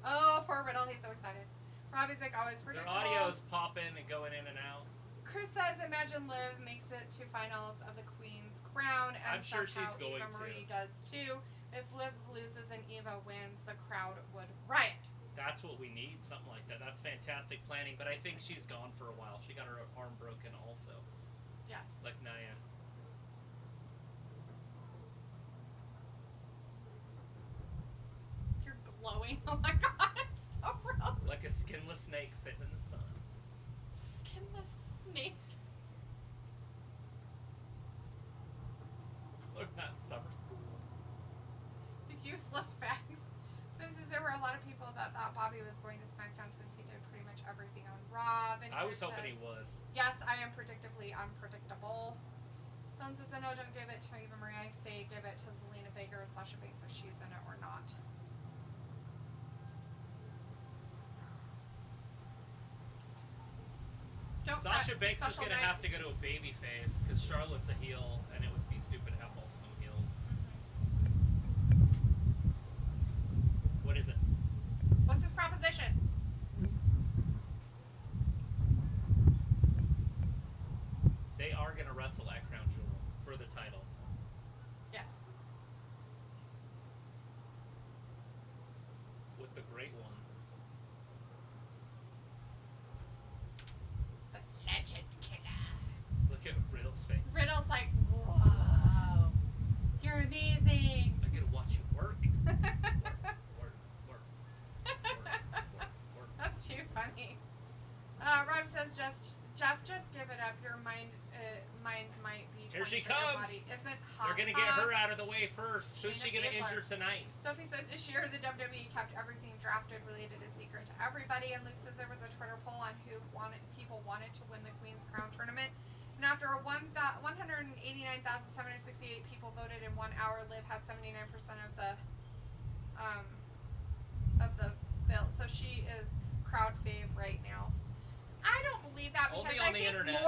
Speaker 1: Oh, poor Riddle. He's so excited. Robbie's like always
Speaker 2: Their
Speaker 1: predictable.
Speaker 2: audio's popping and going in and out.
Speaker 1: Chris says, imagine Liv makes it to finals of the Queen's Crown, and
Speaker 2: I'm sure
Speaker 1: somehow
Speaker 2: she's going
Speaker 1: Eva
Speaker 2: to.
Speaker 1: Marie does too. If Liv loses and Eva wins, the crowd would riot.
Speaker 2: That's what we need, something like that. That's fantastic planning, but I think she's gone for a while. She got her arm broken also,
Speaker 1: Yes.
Speaker 2: like Nia.
Speaker 1: You're glowing. Oh my god, it's so gross.
Speaker 2: Like a skinless snake sitting in the sun.
Speaker 1: Skinless snake.
Speaker 2: Look at that summer school.
Speaker 1: The useless facts. Since there were a lot of people that thought Bobby was going to SmackDown since he did pretty much everything on Raw. And
Speaker 2: I was hoping he would.
Speaker 1: Yes, I am predictably unpredictable. Film says, no, don't give it to Eva Marie. I say give it to Zelina Vega or Sasha Banks if she's in it or not. Don't
Speaker 2: Sasha
Speaker 1: fret,
Speaker 2: Banks is
Speaker 1: special
Speaker 2: going to
Speaker 1: night.
Speaker 2: have to go to a baby face because Charlotte's a heel, and it would be stupid to have both of them heels. What is it?
Speaker 1: What's his proposition?
Speaker 2: They are going to wrestle at Crown Jewel for the titles.
Speaker 1: Yes.
Speaker 2: With the Great One.
Speaker 1: The Legend Killer.
Speaker 2: Look at Riddle's face.
Speaker 1: Riddle's like, whoa, you're amazing.
Speaker 2: I get to watch you work. Work.
Speaker 1: That's too funny. Rob says, Jeff, just give it up. Your mind might be.
Speaker 2: Here she
Speaker 1: 20, but your
Speaker 2: comes.
Speaker 1: body isn't hot.
Speaker 2: They're going to get her out of the way first. Who's she going to
Speaker 1: Shayna
Speaker 2: injure
Speaker 1: Baszler.
Speaker 2: tonight?
Speaker 1: Sophie says, this year the WWE kept everything drafted related a secret to everybody. And Luke says there was a Twitter poll on who people wanted to win the Queen's Crown tournament. And after 189,768 people voted in 1 hour, Liv had 79% of the vote. So she is crowd fave right now. I don't believe that because
Speaker 2: Only on
Speaker 1: I
Speaker 2: the
Speaker 1: think
Speaker 2: internet.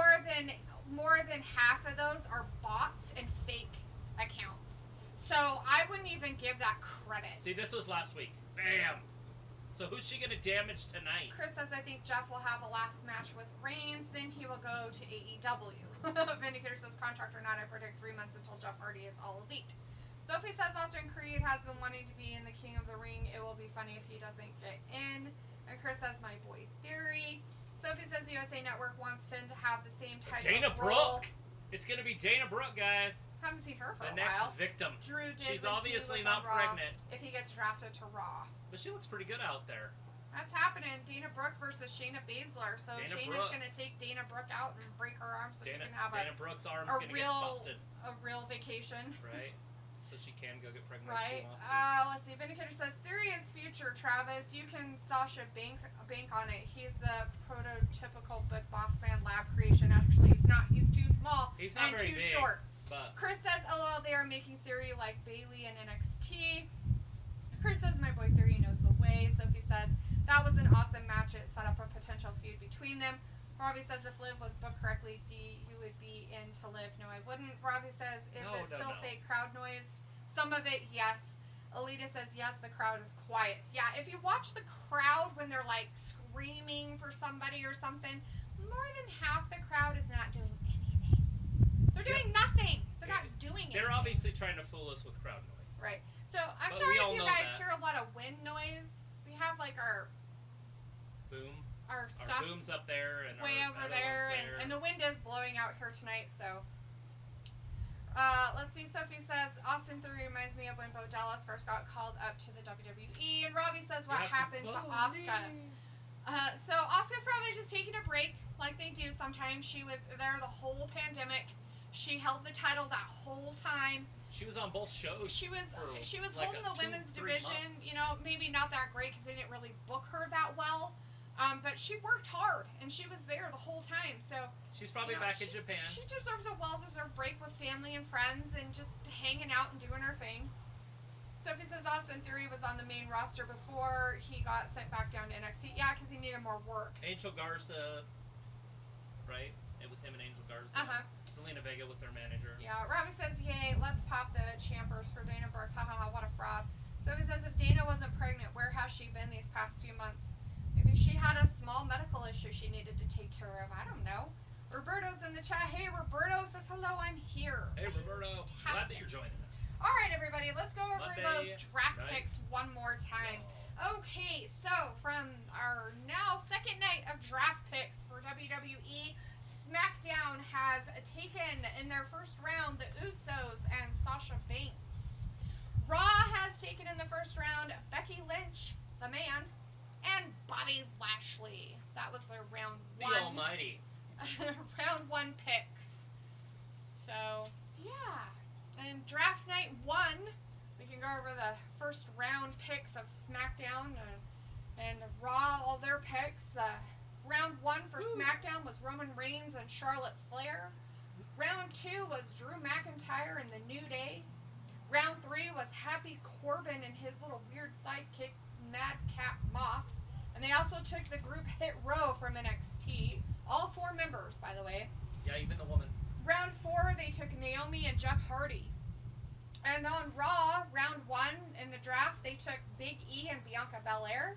Speaker 1: more than half of those are bots and fake accounts. So I wouldn't even give that credit.
Speaker 2: See, this was last week. Bam! So who's she going to damage tonight?
Speaker 1: Chris says, I think Jeff will have a last match with Reigns, then he will go to AEW. Vindicator says, contract or not, I predict 3 months until Jeff Hardy is all elite. Sophie says, Austin Creed has been wanting to be in the King of the Ring. It will be funny if he doesn't get in. And Chris says, my boy Theory. Sophie says, USA Network wants Finn to have the same type
Speaker 2: Dana
Speaker 1: of role.
Speaker 2: Brooke! It's going to be Dana Brooke, guys.
Speaker 1: Haven't seen her for
Speaker 2: The
Speaker 1: a
Speaker 2: next
Speaker 1: while.
Speaker 2: victim.
Speaker 1: Drew did
Speaker 2: She's
Speaker 1: when
Speaker 2: obviously
Speaker 1: he was on
Speaker 2: not
Speaker 1: Raw,
Speaker 2: pregnant.
Speaker 1: if he gets drafted to Raw.
Speaker 2: But she looks pretty good out there.
Speaker 1: That's happening. Dana Brooke versus Shayna Baszler. So
Speaker 2: Dana
Speaker 1: Shayna's
Speaker 2: Brooke.
Speaker 1: going to take Dana Brooke out and break her arm so
Speaker 2: Dana,
Speaker 1: she can have
Speaker 2: Dana Brooke's arm's
Speaker 1: a
Speaker 2: going to get busted.
Speaker 1: real vacation.
Speaker 2: Right? So she can go get pregnant
Speaker 1: Right.
Speaker 2: if she wants to.
Speaker 1: Let's see. Vindicator says, Theory is future, Travis. You can Sasha bank on it. He's the prototypical big boss man lab creation. Actually, he's not. He's too small
Speaker 2: He's not
Speaker 1: and
Speaker 2: very
Speaker 1: too
Speaker 2: big,
Speaker 1: short.
Speaker 2: But
Speaker 1: Chris says, LOL, they are making Theory like Bailey in NXT. Chris says, my boy Theory knows the way. Sophie says, that was an awesome match. It set up a potential feud between them. Robbie says, if Liv was booked correctly, D, you would be into Liv. No, I wouldn't. Robbie says, is it still fake crowd noise? Some of it, yes. Alita says, yes, the crowd is quiet. Yeah, if you watch the crowd when they're like screaming for somebody or something, more than half the crowd is not doing anything. They're doing nothing. They're not doing anything.
Speaker 2: They're obviously trying to fool us with crowd noise.
Speaker 1: Right. So I'm
Speaker 2: But
Speaker 1: sorry
Speaker 2: we all
Speaker 1: if you
Speaker 2: know
Speaker 1: guys
Speaker 2: that.
Speaker 1: hear a lot of wind noise. We have like our
Speaker 2: Boom.
Speaker 1: stuff
Speaker 2: Our boom's up there and
Speaker 1: way
Speaker 2: our
Speaker 1: over
Speaker 2: other
Speaker 1: there,
Speaker 2: one's there.
Speaker 1: and the wind is blowing out here tonight. So let's see. Sophie says Austin 3 reminds me of when Bo Dallas first got called up to the WWE, and Robbie says what happened to Asuka. So Asuka's probably just taking a break, like they do sometimes. She was there the whole pandemic. She held the title that whole time.
Speaker 2: She was on both shows.
Speaker 1: She was
Speaker 2: like
Speaker 1: holding the women's
Speaker 2: 2-3
Speaker 1: division.
Speaker 2: months.
Speaker 1: You know, maybe not that great because they didn't really book her that well. But she worked hard and she was there the whole time. So
Speaker 2: she's probably back in Japan.
Speaker 1: She deserves a well-deserved break with family and friends and just hanging out and doing her thing. Sophie says Austin Theory was on the main roster before he got sent back down to NXT. Yeah, because he needed more work.
Speaker 2: Angel Garza, right? It was him and Angel Garza. Zelina Vega was their manager.
Speaker 1: Yeah, Robbie says, yay, let's pop the champers for Dana Brooks. Ha ha ha, what a fraud. Sophie says, if Dana wasn't pregnant, where has she been these past few months? Maybe she had a small medical issue she needed to take care of. I don't know. Roberto's in the chat. Hey, Roberto says, hello, I'm here.
Speaker 2: Hey, Roberto.
Speaker 1: Fantastic.
Speaker 2: Glad that you're joining us.
Speaker 1: All right, everybody, let's go over
Speaker 2: Monday
Speaker 1: those draft
Speaker 2: night.
Speaker 1: picks one more time. Okay, so from our now second night of draft picks for WWE, SmackDown has taken in their first round the Usos and Sasha Banks. Raw has taken in the first round Becky Lynch, the man, and Bobby Lashley. That was their round
Speaker 2: The
Speaker 1: one.
Speaker 2: Almighty.
Speaker 1: Round one picks. So, yeah. And draft night one, we can go over the first round picks of SmackDown and Raw, all their picks. Round one for SmackDown was Roman Reigns and Charlotte Flair. Round two was Drew McIntyre and the New Day. Round three was Happy Corbin and his little weird sidekick, Madcap Moss. And they also took the group Hit Row from NXT. All 4 members, by the way.
Speaker 2: Yeah, even the woman.
Speaker 1: Round 4, they took Naomi and Jeff Hardy. And on Raw, round 1 in the draft, they took Big E and Bianca Belair.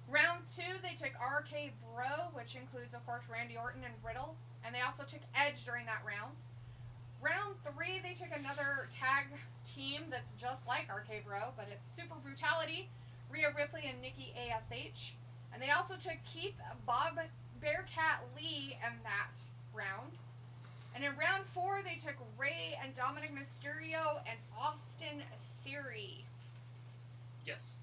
Speaker 1: Round 2, they took RK Bro, which includes, of course, Randy Orton and Riddle. And they also took Edge during that round. Round 3, they took another tag team that's just like RK Bro, but it's Super Brutality, Rhea Ripley and Nikki ASH. And they also took Keith Bob Bearcat Lee in that round. And in round 4, they took Rey and Dominic Mysterio and Austin Theory.
Speaker 2: Yes.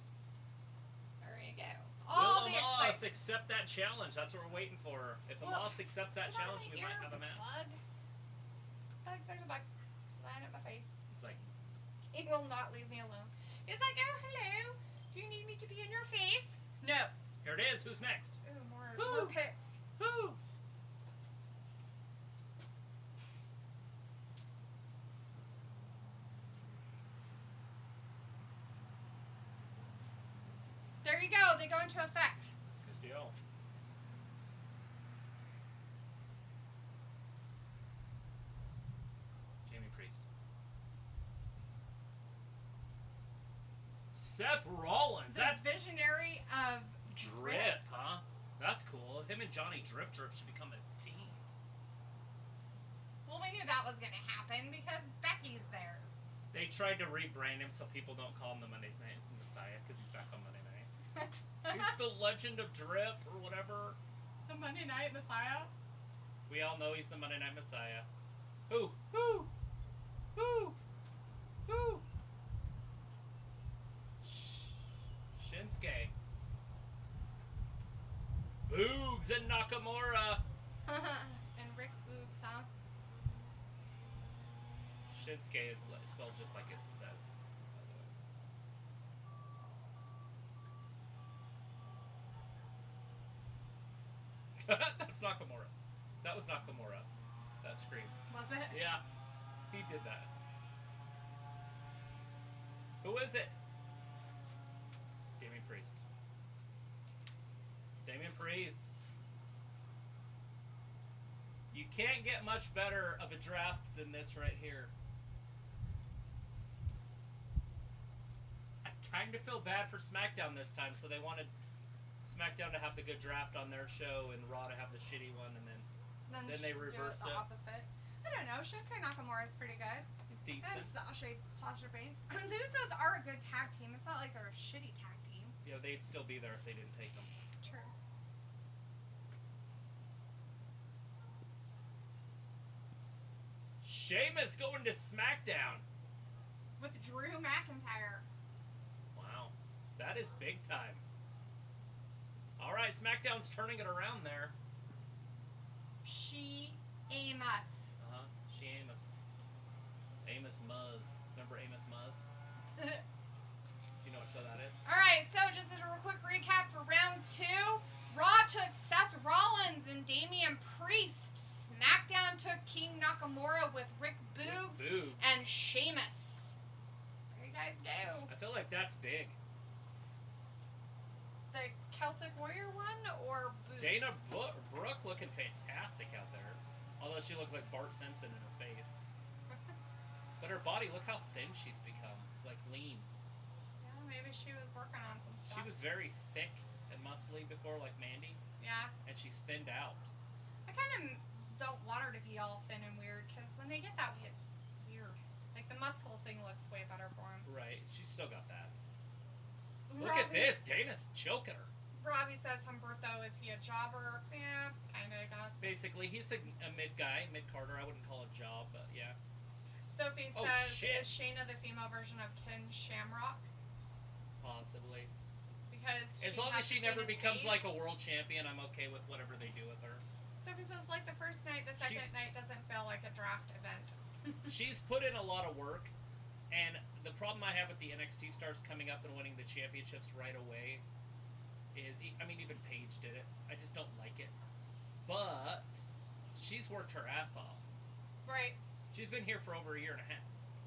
Speaker 1: There you go.
Speaker 2: Will Amos accept that challenge? That's what we're waiting for. If Amos accepts that challenge, we might have a match.
Speaker 1: Bug, there's a bug. Lying at my face.
Speaker 2: It's like,
Speaker 1: He will not leave me alone. He's like, oh, hello. Do you need me to be in your face? No.
Speaker 2: here it is. Who's next?
Speaker 1: Ooh, more picks.
Speaker 2: Who?
Speaker 1: There you go. They go into effect.
Speaker 2: Good deal. Jamie Priest. Seth Rollins.
Speaker 1: The
Speaker 2: That's
Speaker 1: visionary of
Speaker 2: Drip, huh? That's cool. Him and Johnny Drip should become a team.
Speaker 1: Well, we knew that was going to happen because Becky's there.
Speaker 2: They tried to rebrand him so people don't call him the Monday Night Messiah because he's back on Monday Night. He's the Legend of Drip or whatever.
Speaker 1: The Monday Night Messiah?
Speaker 2: We all know he's the Monday Night Messiah. Who? Who? Who? Who? Shinsuke. Boogs and Nakamura.
Speaker 1: And Rick Boogs, huh?
Speaker 2: Shinsuke is spelled just like it says. That's Nakamura. That was Nakamura. That scream.
Speaker 1: Was it?
Speaker 2: Yeah, he did that. Who is it? Damian Priest. Damian Priest. You can't get much better of a draft than this right here. I kind of feel bad for SmackDown this time, so they wanted SmackDown to have the good draft on their show and Raw to have the shitty one, and then they reverse
Speaker 1: do
Speaker 2: it.
Speaker 1: the opposite. I don't know. Shinsuke Nakamura is pretty good.
Speaker 2: He's decent.
Speaker 1: And Sasha Banks. The Usos are a good tag team. It's not like they're a shitty tag team.
Speaker 2: Yeah, they'd still be there if they didn't take them.
Speaker 1: True.
Speaker 2: Sheamus going to SmackDown.
Speaker 1: With Drew McIntyre.
Speaker 2: Wow. That is big time. Alright, SmackDown's turning it around there.
Speaker 1: She-Amos.
Speaker 2: Sheamus. Amos Muzz. Remember Amos Muzz? You know what show that is?
Speaker 1: Alright, so just as a real quick recap for round 2, Raw took Seth Rollins and Damian Priest. SmackDown took King Nakamura with Rick Boogs and Sheamus. There you guys go.
Speaker 2: I feel like that's big.
Speaker 1: The Celtic Warrior one or Boogs?
Speaker 2: Dana Brooke looking fantastic out there. Although she looks like Bart Simpson in her face. But her body, look how thin she's become. Like lean.
Speaker 1: Yeah, maybe she was working on some stuff.
Speaker 2: She was very thick and muscly before, like Mandy.
Speaker 1: Yeah.
Speaker 2: And she's thinned out.
Speaker 1: I kind of don't want her to be all thin and weird, because when they get that way, it's weird. Like, the muscle thing looks way better for him.
Speaker 2: Right. She's still got that. Look at this. Dana's choking her.
Speaker 1: Robbie says Humberto, is he a jobber? Yeah, kind of, I guess.
Speaker 2: Basically, he's a mid guy, mid-carder. I wouldn't call it a job, but yeah.
Speaker 1: Sophie says, is Shayna the female version of Ken Shamrock?
Speaker 2: Possibly.
Speaker 1: Because
Speaker 2: as long as she never becomes like a world champion, I'm okay with whatever they do with her.
Speaker 1: Sophie says, like the first night, the second night doesn't feel like a draft event.
Speaker 2: She's put in a lot of work, and the problem I have with the NXT stars coming up and winning the championships right away is, I mean, even Paige did it. I just don't like it. But she's worked her ass off.
Speaker 1: Right.
Speaker 2: She's been here for over a year and a half.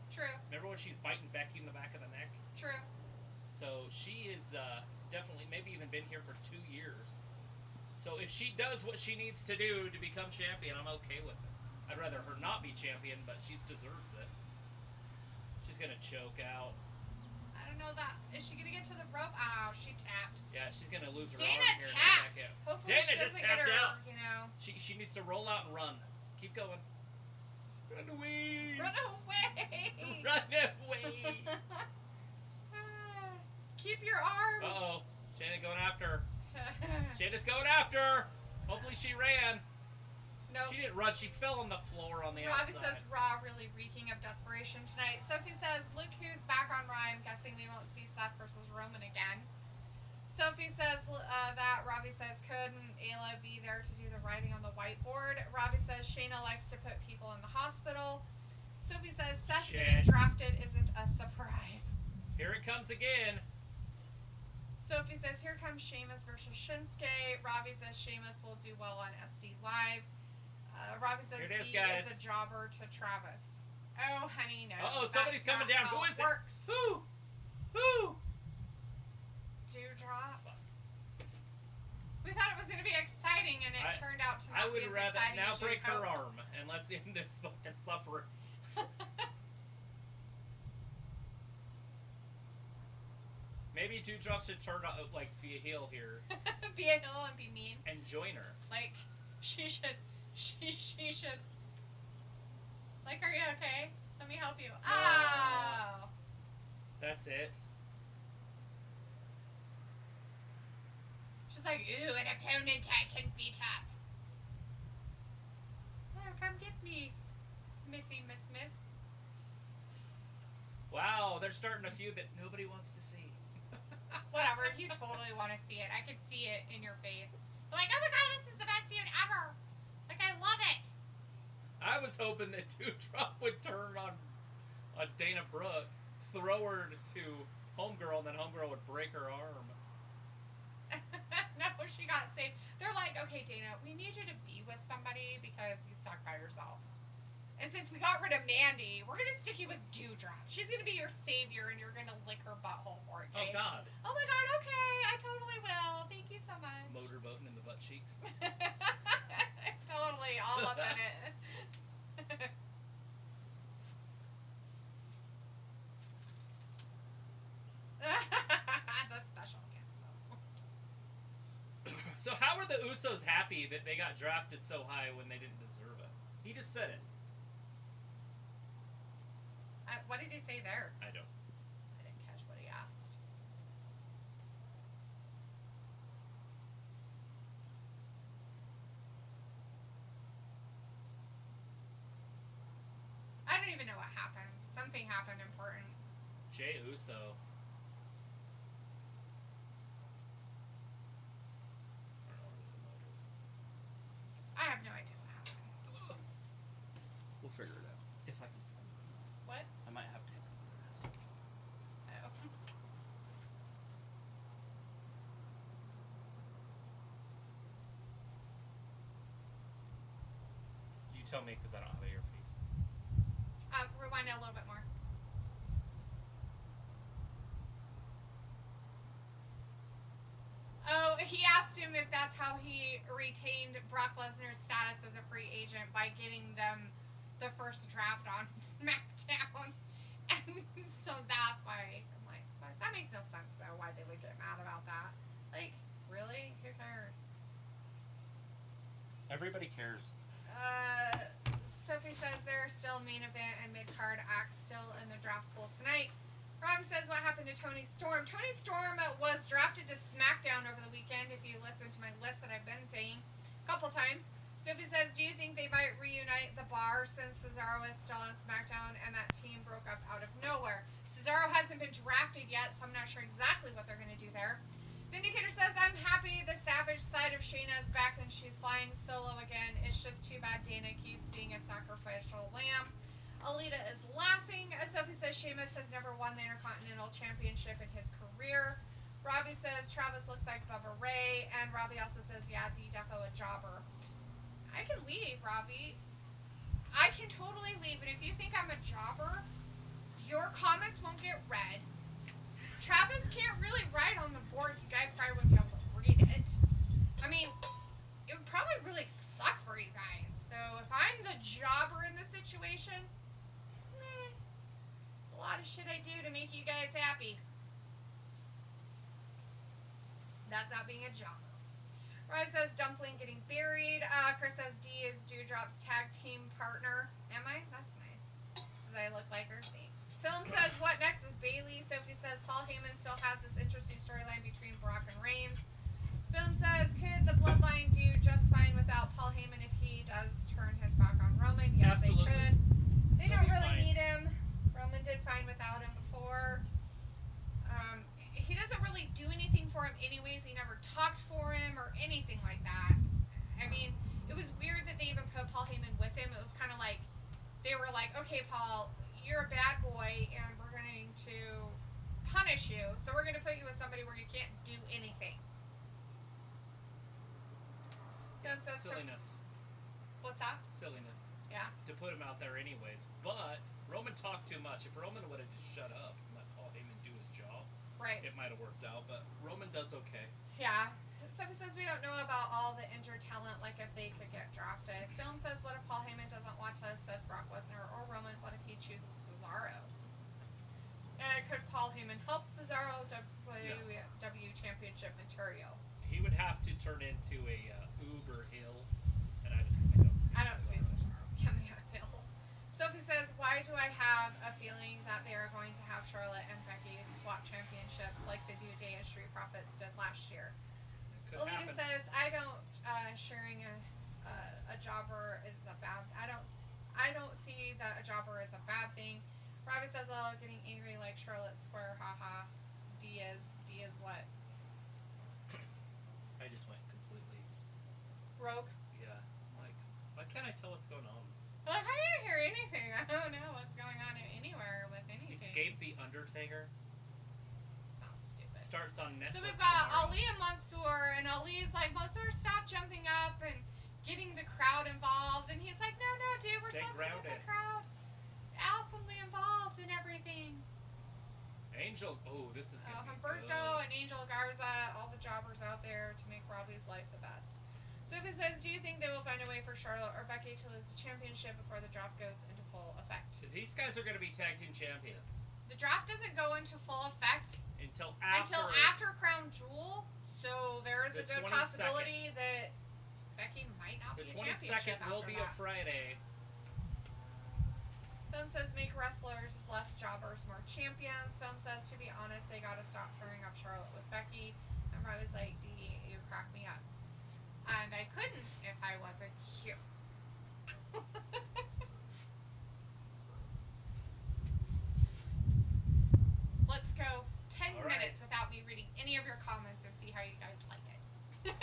Speaker 1: True.
Speaker 2: Remember when she's biting Becky in the back of the neck?
Speaker 1: True.
Speaker 2: So she is definitely, maybe even been here for 2 years. So if she does what she needs to do to become champion, I'm okay with it. I'd rather her not be champion, but she deserves it. She's going to choke out.
Speaker 1: I don't know that. Is she going to get to the rope? Oh, she tapped.
Speaker 2: Yeah, she's going to lose her
Speaker 1: Dana
Speaker 2: arm here
Speaker 1: tapped.
Speaker 2: in a second.
Speaker 1: Hopefully
Speaker 2: Dana
Speaker 1: she
Speaker 2: just
Speaker 1: doesn't
Speaker 2: tapped
Speaker 1: get her,
Speaker 2: out.
Speaker 1: you know.
Speaker 2: She needs to roll out and run. Keep going. Run away.
Speaker 1: Run away.
Speaker 2: Run away.
Speaker 1: Keep your arms.
Speaker 2: Uh-oh. Shayna going after her. Shayna's going after her. Hopefully she ran.
Speaker 1: Nope.
Speaker 2: She didn't run. She fell on the floor on the
Speaker 1: Robbie
Speaker 2: outside.
Speaker 1: says Raw really reeking of desperation tonight. Sophie says, look who's back on Raw. I'm guessing we won't see Seth versus Roman again. Sophie says that. Robbie says, couldn't Ayla be there to do the writing on the whiteboard? Robbie says Shayna likes to put people in the hospital. Sophie says Seth getting drafted isn't a surprise.
Speaker 2: Here it comes again.
Speaker 1: Sophie says, here comes Sheamus versus Shinsuke. Robbie says Sheamus will do well on SD Live. Robbie says D is a jobber to Travis. Oh, honey, no.
Speaker 2: Uh-oh, somebody's coming down. Who is it?
Speaker 1: Works.
Speaker 2: Who? Who?
Speaker 1: Dewdrop. We thought it was going to be exciting, and it turned out to not be as exciting.
Speaker 2: I would rather now break her
Speaker 1: hoped.
Speaker 2: arm, and let's end this fucking suffering. Maybe Dewdrop should turn out, like, be a heel here.
Speaker 1: Be a heel and be mean.
Speaker 2: And join her.
Speaker 1: Like, she should. Like, are you okay? Let me help you.
Speaker 2: No.
Speaker 1: Oh!
Speaker 2: That's it.
Speaker 1: She's like, ooh, an opponent I can beat up. Oh, come get me, Missy Miss.
Speaker 2: Wow, they're starting a feud that nobody wants to see.
Speaker 1: Whatever, you totally want to see it. I can see it in your face. You're like, oh my god, this is the best feud ever. Like, I love it.
Speaker 2: I was hoping that Dewdrop would turn on Dana Brooke, throw her to Homegirl, and then Homegirl would break her arm.
Speaker 1: No, she got saved. They're like, okay, Dana, we need you to be with somebody because you suck by yourself. And since we got rid of Mandy, we're going to stick you with Dewdrop. She's going to be your savior, and you're going to lick her butthole for it, okay?
Speaker 2: Oh, God.
Speaker 1: Oh, my God, okay. I totally will. Thank you so much.
Speaker 2: Motorboating in the butt cheeks.
Speaker 1: Totally. All up in it. The special cancel.
Speaker 2: So how are the Usos happy that they got drafted so high when they didn't deserve it? He just said it.
Speaker 1: What did he say there?
Speaker 2: I don't.
Speaker 1: I didn't catch what he asked. I don't even know what happened. Something happened important.
Speaker 2: Jey Uso.
Speaker 1: I have no idea what happened.
Speaker 2: We'll figure it out. If I can find it.
Speaker 1: What?
Speaker 2: I might have to.
Speaker 1: Oh.
Speaker 2: You tell me because I don't have an earpiece.
Speaker 1: Rewind it a little bit more. Oh, he asked him if that's how he retained Brock Lesnar's status as a free agent by getting them the first draft on SmackDown. And so that's why I'm like, that makes no sense though, why they would get mad about that. Like, really? Who cares?
Speaker 2: Everybody cares.
Speaker 1: Sophie says there are still main event and mid-card acts still in the draft pool tonight. Rob says what happened to Tony Storm. Tony Storm was drafted to SmackDown over the weekend, if you listen to my list that I've been saying a couple times. Sophie says, do you think they might reunite the Bar since Cesaro is still on SmackDown and that team broke up out of nowhere? Cesaro hasn't been drafted yet, so I'm not sure exactly what they're going to do there. Vindicator says, I'm happy the savage side of Shayna is back and she's flying solo again. It's just too bad Dana keeps being a sacrificial lamb. Alita is laughing. Sophie says Sheamus has never won the Intercontinental Championship in his career. Robbie says Travis looks like Bubba Ray. And Robbie also says, yeah, D defo a jobber. I can leave, Robbie. I can totally leave. And if you think I'm a jobber, your comments won't get read. Travis can't really write on the board. You guys probably wouldn't be able to read it. I mean, it would probably really suck for you guys. So if I'm the jobber in this situation, it's a lot of shit I do to make you guys happy. That's not being a jobber. Roy says Dumpling getting buried. Chris says D is Dewdrop's tag team partner. Am I? That's nice. Because I look like her. Thanks. Film says what next with Bailey. Sophie says Paul Heyman still has this interesting storyline between Brock and Reigns. Film says could the Bloodline do just fine without Paul Heyman if he does turn his back on Roman? Yes,
Speaker 2: absolutely.
Speaker 1: They could. They
Speaker 2: They'll
Speaker 1: don't
Speaker 2: be
Speaker 1: really
Speaker 2: fine.
Speaker 1: need him. Roman did fine without him before. He doesn't really do anything for him anyways. He never talked for him or anything like that. I mean, it was weird that they even put Paul Heyman with him. It was kind of like they were like, okay, Paul, you're a bad boy and we're going to punish you. So we're going to put you with somebody where you can't do anything. Film says
Speaker 2: Silliness.
Speaker 1: What's that?
Speaker 2: Silliness.
Speaker 1: Yeah.
Speaker 2: To put him out there anyways. But Roman talked too much. If Roman would have just shut up and let Paul Heyman do his job,
Speaker 1: Right.
Speaker 2: it might have worked out. But Roman does okay.
Speaker 1: Yeah. Sophie says we don't know about all the injured talent, like if they could get drafted. Film says what if Paul Heyman doesn't want to assess Brock Lesnar or Roman? What if he chooses Cesaro? And could Paul Heyman help Cesaro WWE Championship material?
Speaker 2: He would have to turn into a Uber Hill, and I don't see
Speaker 1: Cesaro coming uphill. Sophie says, why do I have a feeling that they are going to have Charlotte and Becky swap championships like the New Day and Street Profits did last year? Alita says, I don't sharing a jobber is a bad. I don't see that a jobber is a bad thing. Robbie says, oh, getting angry like Charlotte Square, haha. D is what?
Speaker 2: I just went completely
Speaker 1: Rogue.
Speaker 2: Yeah. Like, why can't I tell what's going on?
Speaker 1: Like, I didn't hear anything. I don't know what's going on anywhere with anything.
Speaker 2: Escape the Undertaker.
Speaker 1: Sounds stupid.
Speaker 2: Starts on Netflix.
Speaker 1: So we've got
Speaker 2: tomorrow.
Speaker 1: Ali and Mansoor, and Ali's like, Mansoor, stop jumping up and getting the crowd involved. And he's like, no, dude, we're
Speaker 2: Stay
Speaker 1: supposed to
Speaker 2: grounded.
Speaker 1: get the crowd awesomely involved in everything.
Speaker 2: Angel. Oh, this is gonna be
Speaker 1: Humberto
Speaker 2: good.
Speaker 1: and Angel Garza, all the jobbers out there to make Robbie's life the best. Sophie says, do you think they will find a way for Charlotte or Becky to lose the championship before the draft goes into full effect?
Speaker 2: These guys are going to be tag team champions
Speaker 1: The draft doesn't go into full effect
Speaker 2: until
Speaker 1: until
Speaker 2: after
Speaker 1: after Crown Jewel, so there is there's
Speaker 2: The
Speaker 1: a good
Speaker 2: 22nd.
Speaker 1: possibility that Becky might not
Speaker 2: The
Speaker 1: be a championship
Speaker 2: 22nd will
Speaker 1: after
Speaker 2: be
Speaker 1: that.
Speaker 2: a Friday.
Speaker 1: Film says make wrestlers less jobbers, more champions. Film says, to be honest, they gotta stop pairing up Charlotte with Becky. And I was like, D, you crack me up. And I couldn't if I wasn't here. Let's go 10
Speaker 2: All
Speaker 1: minutes
Speaker 2: right.
Speaker 1: without me reading any of your comments and see how you guys like it.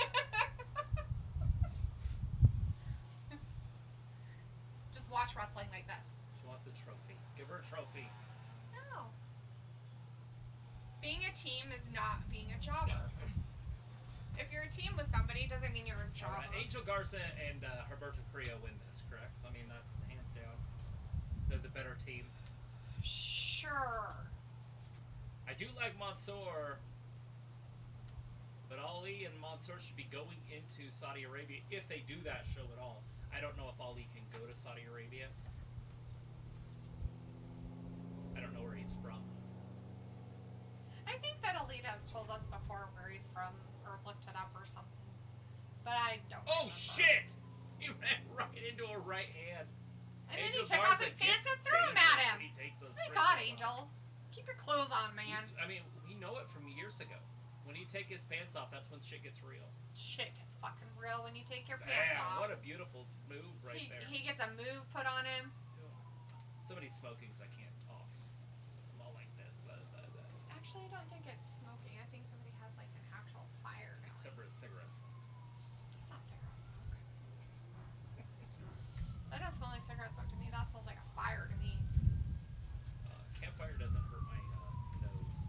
Speaker 1: Just watch wrestling like this.
Speaker 2: She wants a trophy. Give her a trophy.
Speaker 1: No. Being a team is not being a jobber. If you're a team with somebody, doesn't mean you're a jobber.
Speaker 2: All right. Angel Garza and Humberto Carrillo win this, correct? I mean, that's hands down. They're the better team.
Speaker 1: Sure.
Speaker 2: I do like Mansoor, but Ali and Mansoor should be going into Saudi Arabia if they do that show at all. I don't know if Ali can go to Saudi Arabia. I don't know where he's from.
Speaker 1: I think that Alita has told us before where he's from, or looked it up or something. But I don't
Speaker 2: Oh,
Speaker 1: remember.
Speaker 2: shit! He ran right into a right hand.
Speaker 1: And then
Speaker 2: Angel
Speaker 1: he took off
Speaker 2: Garza
Speaker 1: his pants
Speaker 2: gets
Speaker 1: and threw him at him.
Speaker 2: He takes those
Speaker 1: Thank
Speaker 2: breakers
Speaker 1: God,
Speaker 2: off.
Speaker 1: Angel. Keep your clothes on, man.
Speaker 2: I mean, we know it from years ago. When you take his pants off, that's when shit gets real.
Speaker 1: Shit gets fucking real when you take your pants
Speaker 2: Damn,
Speaker 1: off.
Speaker 2: what a beautiful move right there.
Speaker 1: He gets a move put on him.
Speaker 2: Somebody's smoking, so I can't talk. I'm all like this. Blah, blah, blah.
Speaker 1: Actually, I don't think it's smoking. I think somebody has like an actual fire going.
Speaker 2: Except for cigarettes.
Speaker 1: It's not cigarette smoke. That don't smell like cigarette smoke to me. That smells like a fire to me.
Speaker 2: Campfire doesn't hurt my nose.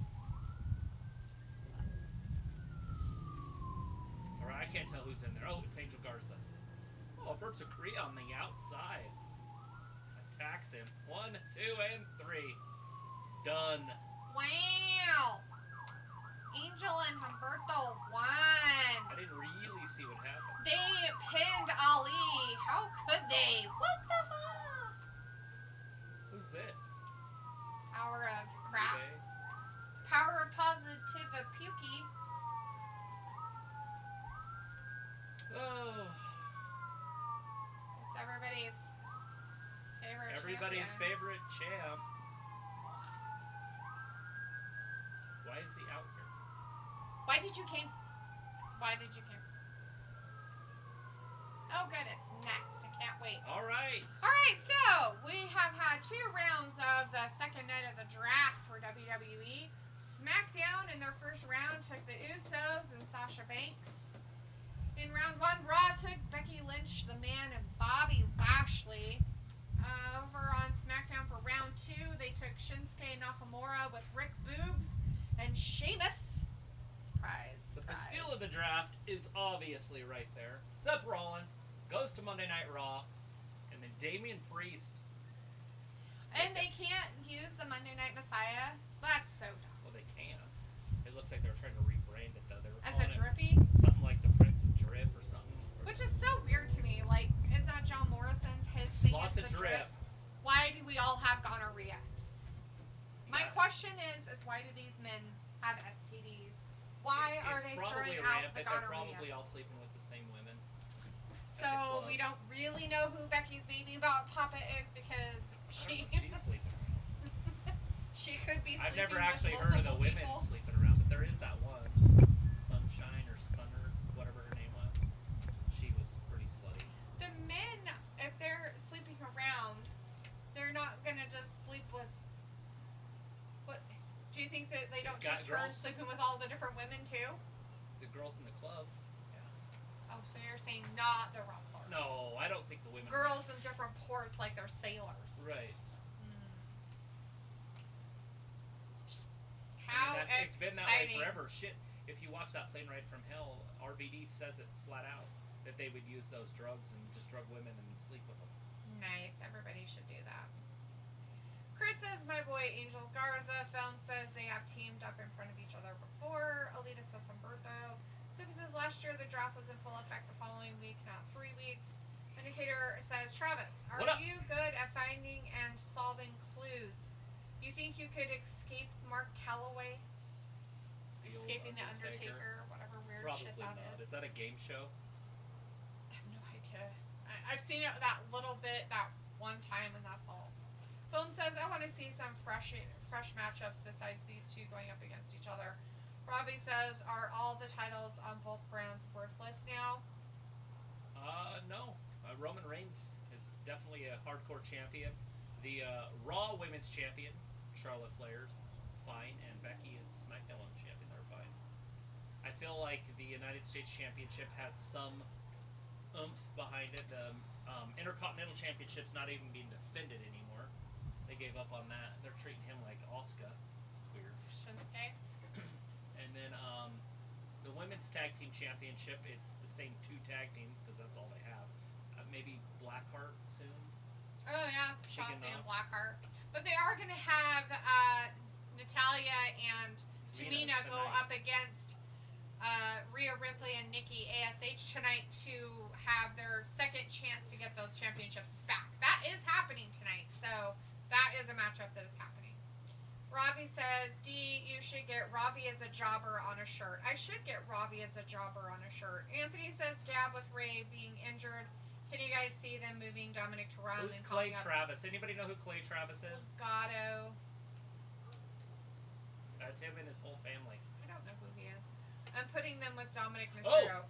Speaker 2: Alright, I can't tell who's in there. Oh, it's Angel Garza. Oh, Alberto Carrillo on the outside. Attacks him. 1, 2, and 3. Done.
Speaker 1: Wow. Angel and Humberto won.
Speaker 2: I didn't really see what happened.
Speaker 1: They pinned Ali. How could they? What the fuck?
Speaker 2: Who's this?
Speaker 1: Power of crap.
Speaker 2: eBay?
Speaker 1: Power of positive of pukey.
Speaker 2: Oh.
Speaker 1: It's everybody's favorite
Speaker 2: Everybody's
Speaker 1: champion.
Speaker 2: favorite champ. Why is he out here?
Speaker 1: Why did you came? Why did you came? Oh, good. It's next. I can't wait.
Speaker 2: All right.
Speaker 1: All right, so we have had 2 rounds of the second night of the draft for WWE. SmackDown in their first round took the Usos and Sasha Banks. In round 1, Raw took Becky Lynch, the Man, and Bobby Lashley. Over on SmackDown for round 2, they took Shinsuke Nakamura with Rick Boogs and Sheamus. Surprise.
Speaker 2: But the
Speaker 1: surprise.
Speaker 2: steal of the draft is obviously right there. Seth Rollins goes to Monday Night Raw, and then Damian Priest.
Speaker 1: And they can't use the Monday Night Messiah. That's so dumb.
Speaker 2: Well, they can. It looks like they're trying to rebrand it, though. They were
Speaker 1: As a
Speaker 2: calling it
Speaker 1: drippy?
Speaker 2: something like the Prince of Drip or something.
Speaker 1: Which is so weird to me. Like, is that John Morrison's? His thing
Speaker 2: Lots
Speaker 1: is
Speaker 2: of
Speaker 1: the
Speaker 2: drip.
Speaker 1: Why do we all have gonorrhea? My
Speaker 2: Yeah.
Speaker 1: question is why do these men have STDs? Why are
Speaker 2: It's
Speaker 1: they
Speaker 2: probably
Speaker 1: throwing out
Speaker 2: rampant.
Speaker 1: the
Speaker 2: They're
Speaker 1: gonorrhea?
Speaker 2: probably all sleeping with the same women.
Speaker 1: So we
Speaker 2: clubs.
Speaker 1: don't really know who Becky's baby papa is because
Speaker 2: I
Speaker 1: she
Speaker 2: don't know if she's sleeping.
Speaker 1: she could be sleeping
Speaker 2: I've never
Speaker 1: with
Speaker 2: actually heard of the
Speaker 1: multiple
Speaker 2: women
Speaker 1: people.
Speaker 2: sleeping around, but there is that one. Sunshine or Sunner, whatever her name was. She was pretty slutty.
Speaker 1: The men, if they're sleeping around, they're not gonna just sleep with. What? Do you think that they
Speaker 2: Just
Speaker 1: don't
Speaker 2: got
Speaker 1: take turns
Speaker 2: girls.
Speaker 1: sleeping with all the different women too?
Speaker 2: The girls in the clubs. Yeah.
Speaker 1: Oh, so you're saying not the wrestlers?
Speaker 2: No, I don't think the women.
Speaker 1: Girls in different ports like they're sailors.
Speaker 2: Right.
Speaker 1: How
Speaker 2: I mean, it's been that way
Speaker 1: exciting.
Speaker 2: forever. Shit. If you watch that Plane Ride from Hell, RVD says it flat out that they would use those drugs and just drug women and sleep with them.
Speaker 1: Nice. Everybody should do that. Chris says, my boy Angel Garza. Film says they have teamed up in front of each other before. Alita says Humberto. Suki says last year the draft was in full effect the following week, not 3 weeks. Indicator says, Travis, are
Speaker 2: What up?
Speaker 1: you good at finding and solving clues? You think you could escape Mark Calloway?
Speaker 2: The old
Speaker 1: Escaping the
Speaker 2: Undertaker.
Speaker 1: Undertaker, whatever weird weird
Speaker 2: Probably
Speaker 1: shit that
Speaker 2: not.
Speaker 1: is.
Speaker 2: Is that a game show?
Speaker 1: I have no idea. I've seen it that little bit that one time, and that's all. Film says, I want to see some fresh matchups besides these two going up against each other. Robbie says, are all the titles on both brands worthless now?
Speaker 2: No. Roman Reigns is definitely a hardcore champion. The Raw Women's Champion, Charlotte Flair's fine, and Becky is the SmackDown Women's Champion. They're fine. I feel like the United States Championship has some oomph behind it. The Intercontinental Championship's not even being defended anymore. They gave up on that. They're treating him like Asuka. It's weird.
Speaker 1: Shinsuke.
Speaker 2: And then the Women's Tag Team Championship, it's the same two tag teams because that's all they have. Maybe Blackheart soon.
Speaker 1: Oh yeah,
Speaker 2: Chicken
Speaker 1: Shotzi and
Speaker 2: Knox.
Speaker 1: Blackheart. But they are going to have Natalia and Tamina go
Speaker 2: tonight.
Speaker 1: up against Rhea Ripley and Nikki ASH tonight to have their second chance to get those championships back. That is happening tonight, so that is a matchup that is happening. Ravi says, D, you should get Ravi as a jobber on a shirt. I should get Ravi as a jobber on a shirt. Anthony says, Gab with Ray being injured. Can you guys see them moving Dominic to Raw?
Speaker 2: Who's Clay Travis? Anybody know who Clay Travis is?
Speaker 1: Gatto.
Speaker 2: That's him and his whole family.
Speaker 1: I don't know who he is. I'm putting them with Dominic Mysterio.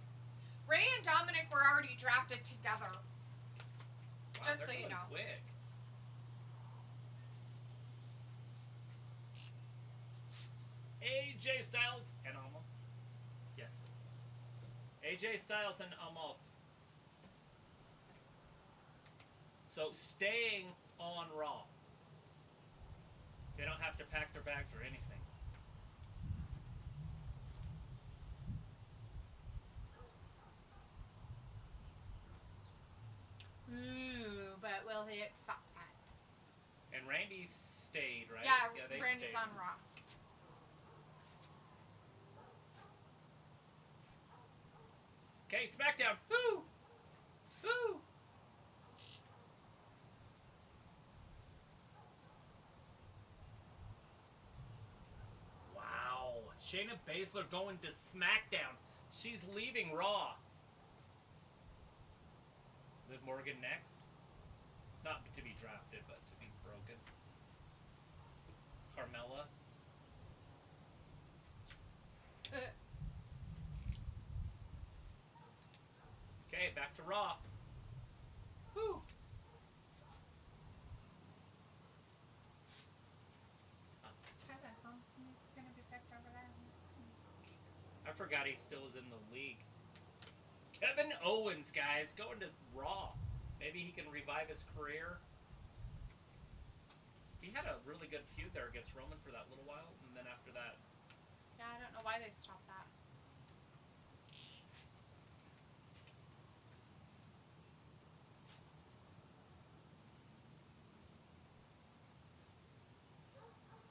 Speaker 1: Ray and Dominic were already drafted together.
Speaker 2: Wow,
Speaker 1: Just so
Speaker 2: they're
Speaker 1: you
Speaker 2: going
Speaker 1: know.
Speaker 2: quick. AJ Styles and Almost. Yes. AJ Styles and Almost. So staying on Raw. They don't have to pack their bags or anything.
Speaker 1: Ooh, but will he get fat?
Speaker 2: And Randy stayed, right?
Speaker 1: Yeah,
Speaker 2: they
Speaker 1: Randy's
Speaker 2: stayed.
Speaker 1: on Raw.
Speaker 2: Okay, SmackDown. Woo! Woo! Wow. Shayna Baszler going to SmackDown. She's leaving Raw. Liv Morgan next. Not to be drafted, but to be broken. Carmella. Okay, back to Raw. Woo! I forgot he still is in the league. Kevin Owens, guys, going to Raw. Maybe he can revive his career. He had a really good feud there against Roman for that little while, and then after that...
Speaker 1: Yeah, I don't know why they stopped that.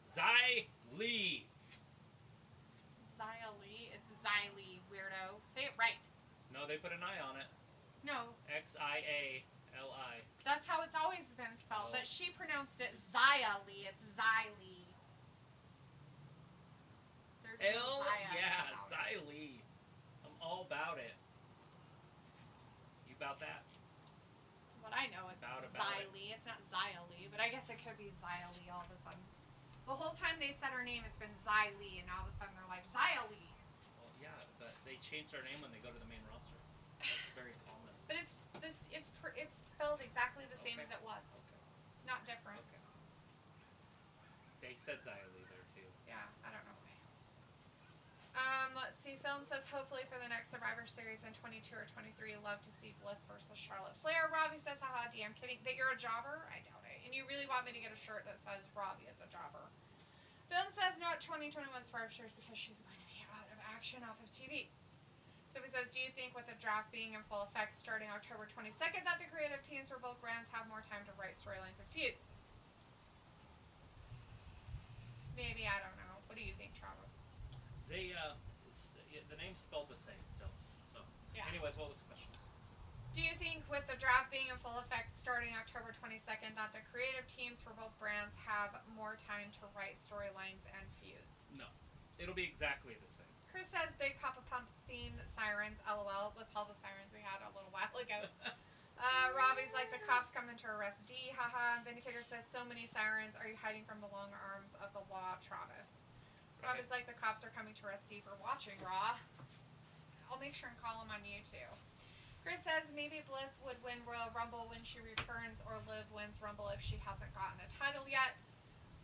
Speaker 2: Xia Li.
Speaker 1: Xia Li? It's Xia Li, weirdo. Say it right.
Speaker 2: No, they put an I on it.
Speaker 1: No,
Speaker 2: Xia-Li.
Speaker 1: that's how it's always been spelled,
Speaker 2: Oh.
Speaker 1: but she pronounced it Xia Li. It's Xia Li. There's no Xia
Speaker 2: Yeah,
Speaker 1: about it.
Speaker 2: Xia Li. I'm all about it. You about that?
Speaker 1: What I know, it's
Speaker 2: About
Speaker 1: Xia
Speaker 2: it.
Speaker 1: Li. It's not Xia Li, but I guess it could be Xia Li all of a sudden. The whole time they said her name, it's been Xia Li, and all of a sudden they're like, Xia Li.
Speaker 2: Well, yeah, but they change their name when they go to the main roster. That's very common.
Speaker 1: But it's spelled exactly the same
Speaker 2: Okay.
Speaker 1: as it was.
Speaker 2: Okay.
Speaker 1: It's not different.
Speaker 2: Okay. They said Xia Li there too.
Speaker 1: Yeah, I don't know why. Let's see. Film says hopefully for the next Survivor Series in 22 or 23, love to see Bliss versus Charlotte Flair. Robbie says, haha, D, I'm kidding. That you're a jobber? I doubt it. And you really want me to get a shirt that says Robbie is a jobber. Film says not 2021 Survivor Series because she's going to be out of action off of TV. So he says, do you think with the draft being in full effect starting October 22nd that the creative teams for both brands have more time to write storylines and feuds? Maybe, I don't know. What do you think, Travis?
Speaker 2: They the name's spelled the same still. So
Speaker 1: Yeah.
Speaker 2: anyways, what was the question?
Speaker 1: Do you think with the draft being in full effect starting October 22nd that the creative teams for both brands have more time to write storylines and feuds?
Speaker 2: No. It'll be exactly the same.
Speaker 1: Chris says Big Papa Pump theme with all the sirens we had a little while ago. Robbie's like, the cops coming to arrest D, haha. And Vindicator says, so many sirens. Are you hiding from the long arms of the law, Travis?
Speaker 2: Right.
Speaker 1: Robbie's like, the cops are coming to arrest D for watching Raw. I'll make sure and call him on YouTube. Chris says, maybe Bliss would win Royal Rumble when she returns, or Liv wins Rumble if she hasn't gotten a title yet.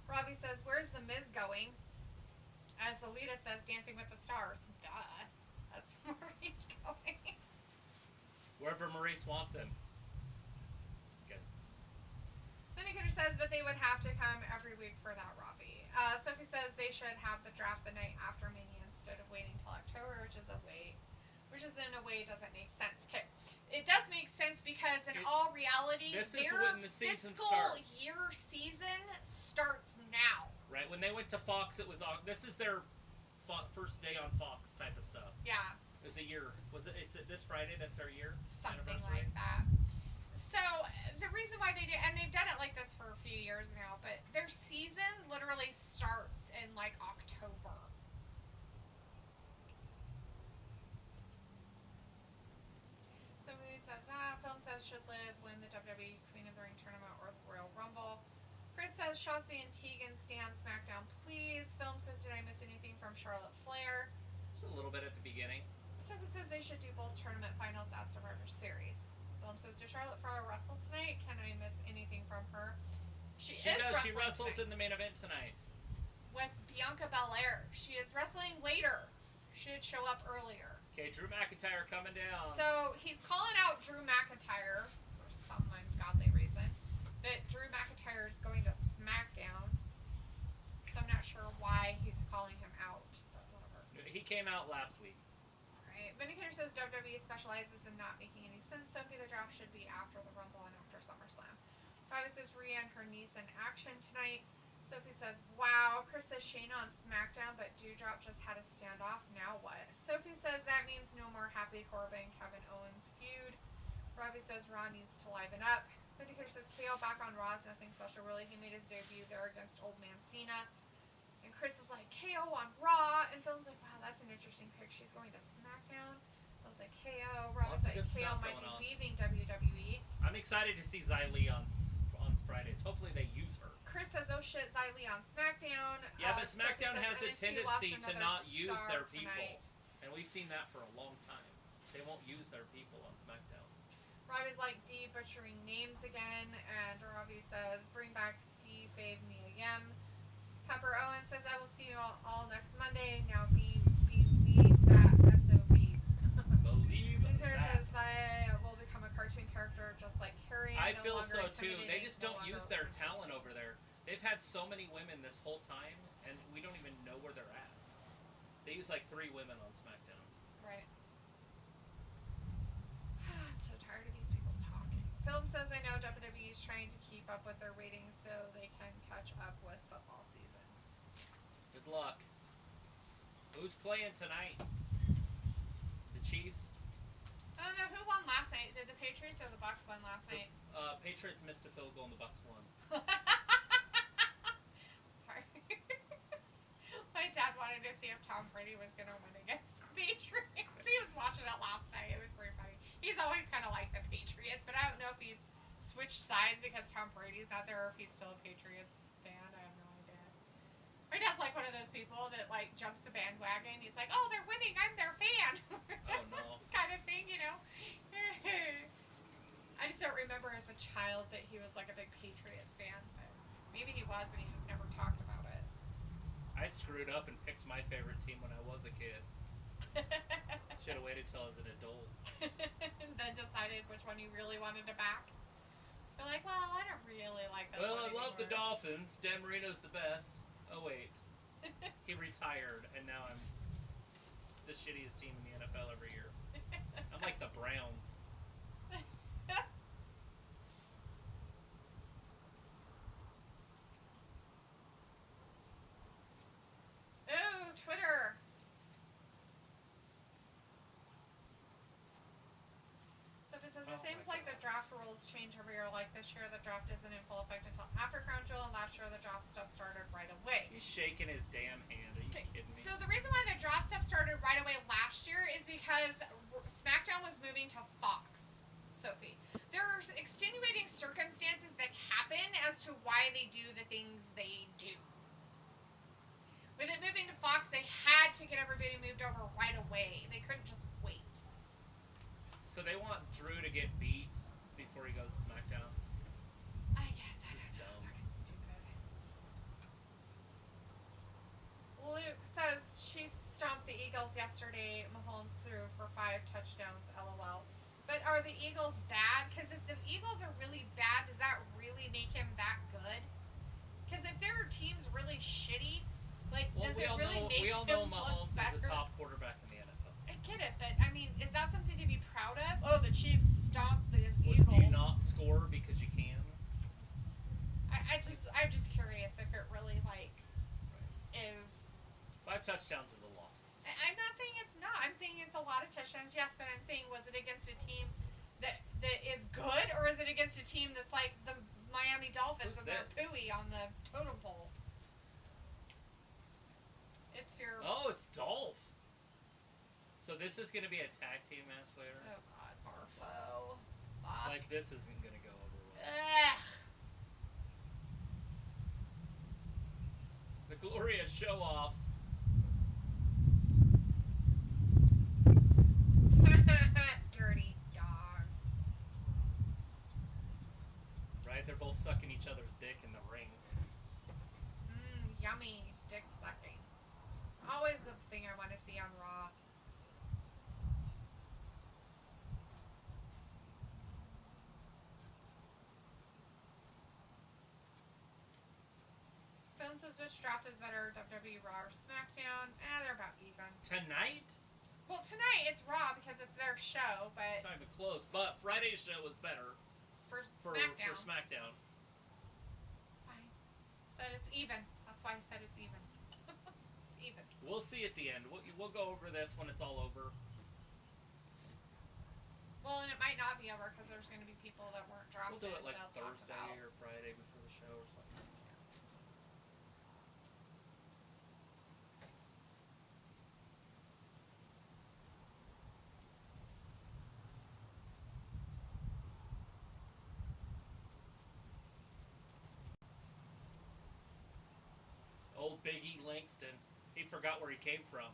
Speaker 1: Robbie says, where's the Miz going? As Alita says, Dancing with the Stars. Duh. That's where he's going.
Speaker 2: Wherever Maurice wants him. It's good.
Speaker 1: Vindicator says, but they would have to come every week for that, Robbie. Sophie says they should have the draft the night after Mania instead of waiting till October, which in a way doesn't make sense. Okay. It does make sense because in all reality,
Speaker 2: this is
Speaker 1: their
Speaker 2: when the season
Speaker 1: fiscal
Speaker 2: starts.
Speaker 1: year season starts now.
Speaker 2: Right, when they went to Fox, it was this is their first day on Fox type of stuff.
Speaker 1: Yeah.
Speaker 2: It was a year. Is it this Friday? That's our year
Speaker 1: Something
Speaker 2: anniversary?
Speaker 1: like that. So the reason why they do, and they've done it like this for a few years now, but their season literally starts in like October. So movie says that. Film says should Liv win the WWE Queen of the Ring tournament or the Royal Rumble. Chris says Shotzi and Tegan stay on SmackDown, please. Film says, did I miss anything from Charlotte Flair?
Speaker 2: Just a little bit at the beginning.
Speaker 1: Sophie says they should do both tournament finals at Survivor Series. Film says, does Charlotte Flair wrestle tonight? Can I miss anything from her? She is
Speaker 2: does. She
Speaker 1: wrestling
Speaker 2: wrestles
Speaker 1: tonight
Speaker 2: in the main event tonight.
Speaker 1: with Bianca Belair. She is wrestling later. She did show up earlier.
Speaker 2: Okay, Drew McIntyre coming down.
Speaker 1: So he's calling out Drew McIntyre for some ungodly reason. But Drew McIntyre is going to SmackDown. So I'm not sure why he's calling him out. But whatever.
Speaker 2: He came out last week.
Speaker 1: Alright. Vindicator says WWE specializes in not making any sense. Sophie, the draft should be after the Rumble and after SummerSlam. Travis says Rhea and her niece in action tonight. Sophie says, wow. Chris says Shayna on SmackDown, but Dewdrop just had a standoff. Now what? Sophie says that means no more Happy Corbin, Kevin Owens feud. Robbie says Raw needs to liven up. Vindicator says KO back on Raw is nothing special really. He made his debut there against Old Man Cena. And Chris is like, KO on Raw. And Phil's like, wow, that's an interesting pick. She's going to SmackDown. Phil's like, KO. Robbie's like, KO might be leaving WWE.
Speaker 2: I'm excited to see Xia Li on Fridays. Hopefully they use her.
Speaker 1: Chris says, oh shit, Xia Li on SmackDown.
Speaker 2: Yeah, but SmackDown has a
Speaker 1: NXT
Speaker 2: tendency to not use their people.
Speaker 1: tonight.
Speaker 2: And we've seen that for a long time. They won't use their people on SmackDown.
Speaker 1: Robbie's like, D butchering names again. And Robbie says, bring back D, Fave, Mia Yim. Pepper Owen says, I will see you all next Monday. Now believe that SOBs.
Speaker 2: Believe
Speaker 1: Vindicator
Speaker 2: that.
Speaker 1: says, I will become a cartoon character just like Harry.
Speaker 2: I
Speaker 1: no
Speaker 2: feel
Speaker 1: longer
Speaker 2: so too. They
Speaker 1: intimidating,
Speaker 2: just
Speaker 1: no
Speaker 2: don't use
Speaker 1: longer
Speaker 2: their talent
Speaker 1: interesting.
Speaker 2: over there. They've had so many women this whole time, and we don't even know where they're at. They use like 3 women on SmackDown.
Speaker 1: Right. I'm so tired of these people talking. Film says, I know WWE is trying to keep up with their ratings so they can catch up with football season.
Speaker 2: Good luck. Who's playing tonight? The Chiefs?
Speaker 1: I don't know who won last night. Did the Patriots or the Bucks win last night?
Speaker 2: Patriots missed a field goal and the Bucks won.
Speaker 1: Sorry. My dad wanted to see if Tom Brady was going to win against the Patriots. He was watching it last night. It was pretty funny. He's always kind of like the Patriots, but I don't know if he's switched sides because Tom Brady's out there or if he's still a Patriots fan. I have no idea. My dad's like one of those people that like jumps the bandwagon. He's like, oh, they're winning. I'm their fan.
Speaker 2: Oh, no.
Speaker 1: Kind of thing, you know. I just don't remember as a child that he was like a big Patriots fan. But maybe he was and he just never talked about it.
Speaker 2: I screwed up and picked my favorite team when I was a kid. Should have waited till I was an adult.
Speaker 1: And then decided which one you really wanted to back. You're like, well, I don't really like that.
Speaker 2: Well, I love the Dolphins. Dan Marino's the best. Oh, wait. He retired, and now I'm the shittiest team in the NFL every year. I'm like the Browns.
Speaker 1: Ooh, Twitter. So it says, it seems like the draft rules change every year. Like this year, the draft isn't in full effect until after Crown Jewel, and last year the draft stuff started right away.
Speaker 2: He's shaking his damn hand. Are you kidding me?
Speaker 1: So the reason why the draft stuff started right away last year is because SmackDown to Fox, Sophie. There are extenuating circumstances that happen as to why they do the things they do. With it moving to Fox, they had to get everybody moved over right away. They couldn't just wait.
Speaker 2: So they want Drew to get beat before he goes to SmackDown?
Speaker 1: I guess. I
Speaker 2: Just
Speaker 1: don't know.
Speaker 2: dumb.
Speaker 1: Fucking stupid. Luke says Chiefs stomped the Eagles yesterday. Mahomes threw for 5 touchdowns. LOL. But are the Eagles bad? Because if the Eagles are really bad, does that really make him that good? Because if their team's really shitty, like, does it really make
Speaker 2: we all
Speaker 1: him
Speaker 2: know Mahomes
Speaker 1: look better?
Speaker 2: is the top quarterback in the NFL.
Speaker 1: I get it, but I mean, is that something to be proud of? Oh, the Chiefs stomped the
Speaker 2: Well,
Speaker 1: Eagles.
Speaker 2: do you not score because you can?
Speaker 1: I'm just curious if it really like is.
Speaker 2: 5 touchdowns is a lot.
Speaker 1: I'm not saying it's not. I'm saying it's a lot of touchdowns, yes, but I'm saying, was it against a team that is good, or is it against a team that's like the Miami Dolphins
Speaker 2: Who's
Speaker 1: and they're
Speaker 2: this?
Speaker 1: pooey on the totem pole? It's your.
Speaker 2: Oh, it's Dolph. So this is going to be a tag team match later?
Speaker 1: Oh God, Barfo.
Speaker 2: Like, this isn't going to go over well.
Speaker 1: Ugh.
Speaker 2: The glorious show-offs.
Speaker 1: Dirty dogs.
Speaker 2: Right? They're both sucking each other's dick in the ring.
Speaker 1: Yummy dick sucking. Always the thing I want to see on Raw. Film says which draft is better, WWE Raw or SmackDown? They're about even.
Speaker 2: Tonight?
Speaker 1: Well, tonight it's Raw because it's their show, but
Speaker 2: It's not even close. But Friday's show was better
Speaker 1: for
Speaker 2: for
Speaker 1: SmackDown,
Speaker 2: SmackDown.
Speaker 1: it's fine. Said it's even. That's why I said it's even. It's even.
Speaker 2: We'll see at the end. We'll go over this when it's all over.
Speaker 1: Well, and it might not be over because there's going to be people that weren't drafted.
Speaker 2: We'll do it like
Speaker 1: they'll talk
Speaker 2: Thursday
Speaker 1: about.
Speaker 2: or Friday before the show or something. Old Big E Langston. He forgot where he came from.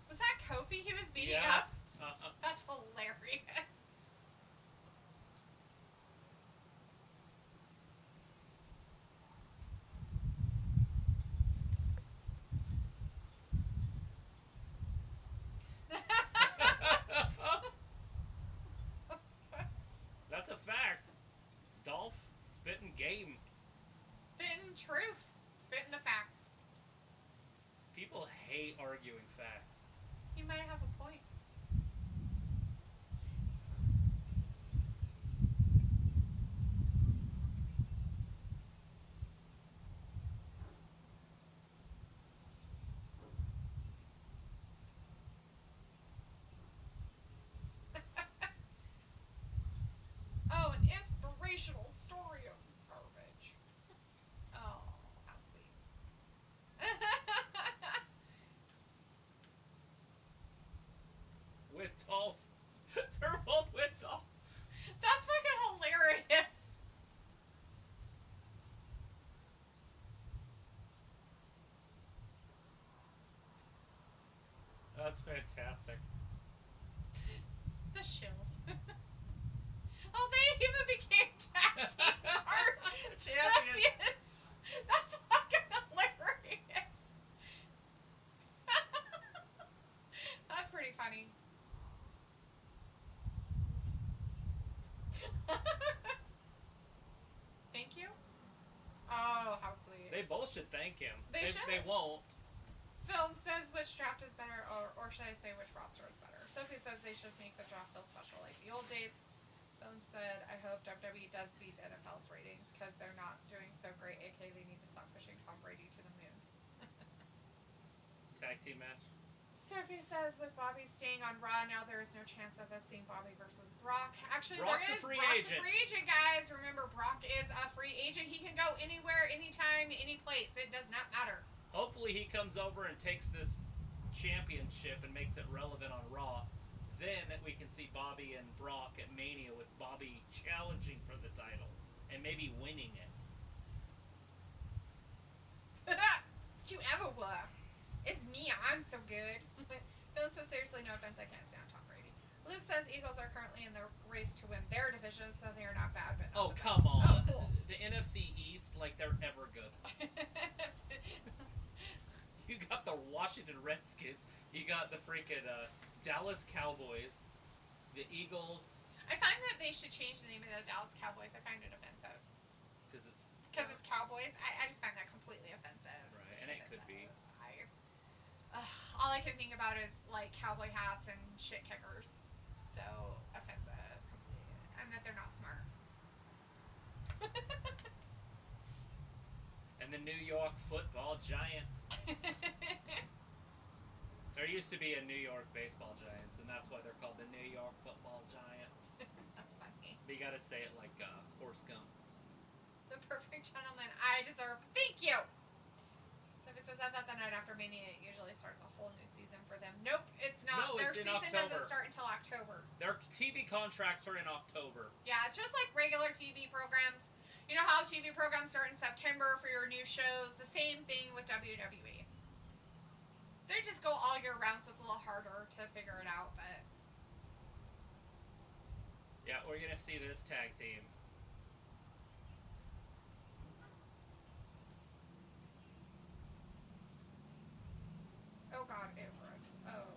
Speaker 1: Was that Kofi he was beating
Speaker 2: Yeah.
Speaker 1: up? That's hilarious.
Speaker 2: That's a fact. Dolph spitting game.
Speaker 1: Spitting truth. Spitting the facts.
Speaker 2: People hate arguing facts.
Speaker 1: You might have a point. Oh, an inspirational story of garbage. Oh, how sweet.
Speaker 2: With Dolph. They're both with Dolph.
Speaker 1: That's fucking hilarious.
Speaker 2: That's fantastic.
Speaker 1: The shield. Oh, they even became tag team champions. That's fucking hilarious. That's pretty funny. Thank you. Oh, how sweet.
Speaker 2: They both should thank him.
Speaker 1: They should.
Speaker 2: They won't.
Speaker 1: Film says which draft is better, or should I say which roster is better? Sophie says they should make the draft feel special like the old days. Film said, I hope WWE does beat the NFL's ratings because they're not doing so great, aka they need to stop pushing Tom Brady to the moon.
Speaker 2: Tag team match.
Speaker 1: Sophie says with Bobby staying on Raw now, there is no chance of us seeing Bobby versus Brock. Actually,
Speaker 2: Brock's
Speaker 1: there is.
Speaker 2: a free
Speaker 1: Brock's
Speaker 2: agent.
Speaker 1: a free agent, guys. Remember, Brock is a free agent. He can go anywhere, anytime, any place. It does not matter.
Speaker 2: Hopefully he comes over and takes this championship and makes it relevant on Raw. Then we can see Bobby and Brock at Mania with Bobby challenging for the title and maybe winning it.
Speaker 1: Did you ever were? It's me. I'm so good. Phil says, seriously, no offense, I can't stand Tom Brady. Luke says Eagles are currently in the race to win their division, so they are not bad, but not the
Speaker 2: come
Speaker 1: best.
Speaker 2: on.
Speaker 1: Oh, cool.
Speaker 2: The NFC East, like they're ever good. You got the Washington Redskins. You got the freaking Dallas Cowboys. The Eagles.
Speaker 1: I find that they should change the name of the Dallas Cowboys. I find it offensive.
Speaker 2: Because it's
Speaker 1: Cowboys. I just find that completely offensive.
Speaker 2: Right, and it could be.
Speaker 1: All I can think about is like cowboy hats and shit kickers. So offensive, completely, and that they're not smart.
Speaker 2: And the New York Football Giants. There used to be a New York Baseball Giants, and that's why they're called the New York Football Giants.
Speaker 1: That's funny.
Speaker 2: But you gotta say it like Forrest Gump.
Speaker 1: The perfect gentleman I deserve. Thank you. So it says I thought the night after Mania it usually starts a whole new season for them. Nope, it's not.
Speaker 2: No,
Speaker 1: Their
Speaker 2: it's in
Speaker 1: season
Speaker 2: October.
Speaker 1: doesn't start until October.
Speaker 2: Their TV contracts are in October.
Speaker 1: Yeah, just like regular TV programs. You know how TV programs start in September for your new shows? The same thing with WWE. They just go all year round, so it's a little harder to figure it out, but...
Speaker 2: Yeah, we're gonna see this tag team.
Speaker 1: Oh god, it was. Oh.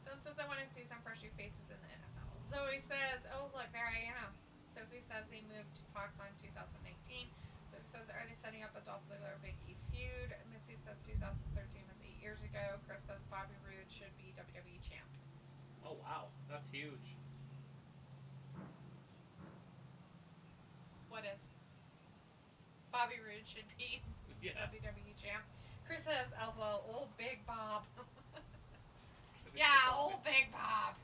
Speaker 1: Philip says, I want to see some fresh new faces in the NFL. Zoe says, oh look, there I am. Sophie says they moved to Fox on 2019. Zoe says, are they setting up a Dolph Ziggler Big E feud? Mitzi says 2013 was 8 years ago. Chris says Bobby Roode should be WWE champ.
Speaker 2: Oh wow, that's huge.
Speaker 1: What is? Bobby Roode should be WWE champ. Chris says, elbow, old Big Bob. Yeah, old Big Bob.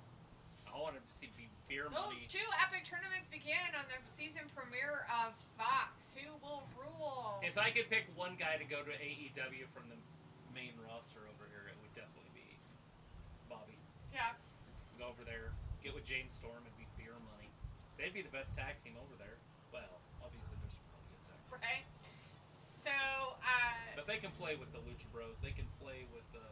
Speaker 2: I want to see beer money.
Speaker 1: Those 2 epic tournaments begin on the season premiere of Fox. Who will rule?
Speaker 2: If I could pick one guy to go to AEW from the main roster over here, it would definitely be Bobby.
Speaker 1: Yeah.
Speaker 2: Go over there, get with James Storm, and be beer money. They'd be the best tag team over there. Well, obviously there's probably good tag team.
Speaker 1: Right. So,
Speaker 2: But they can play with the Lucha Bros. They can play with the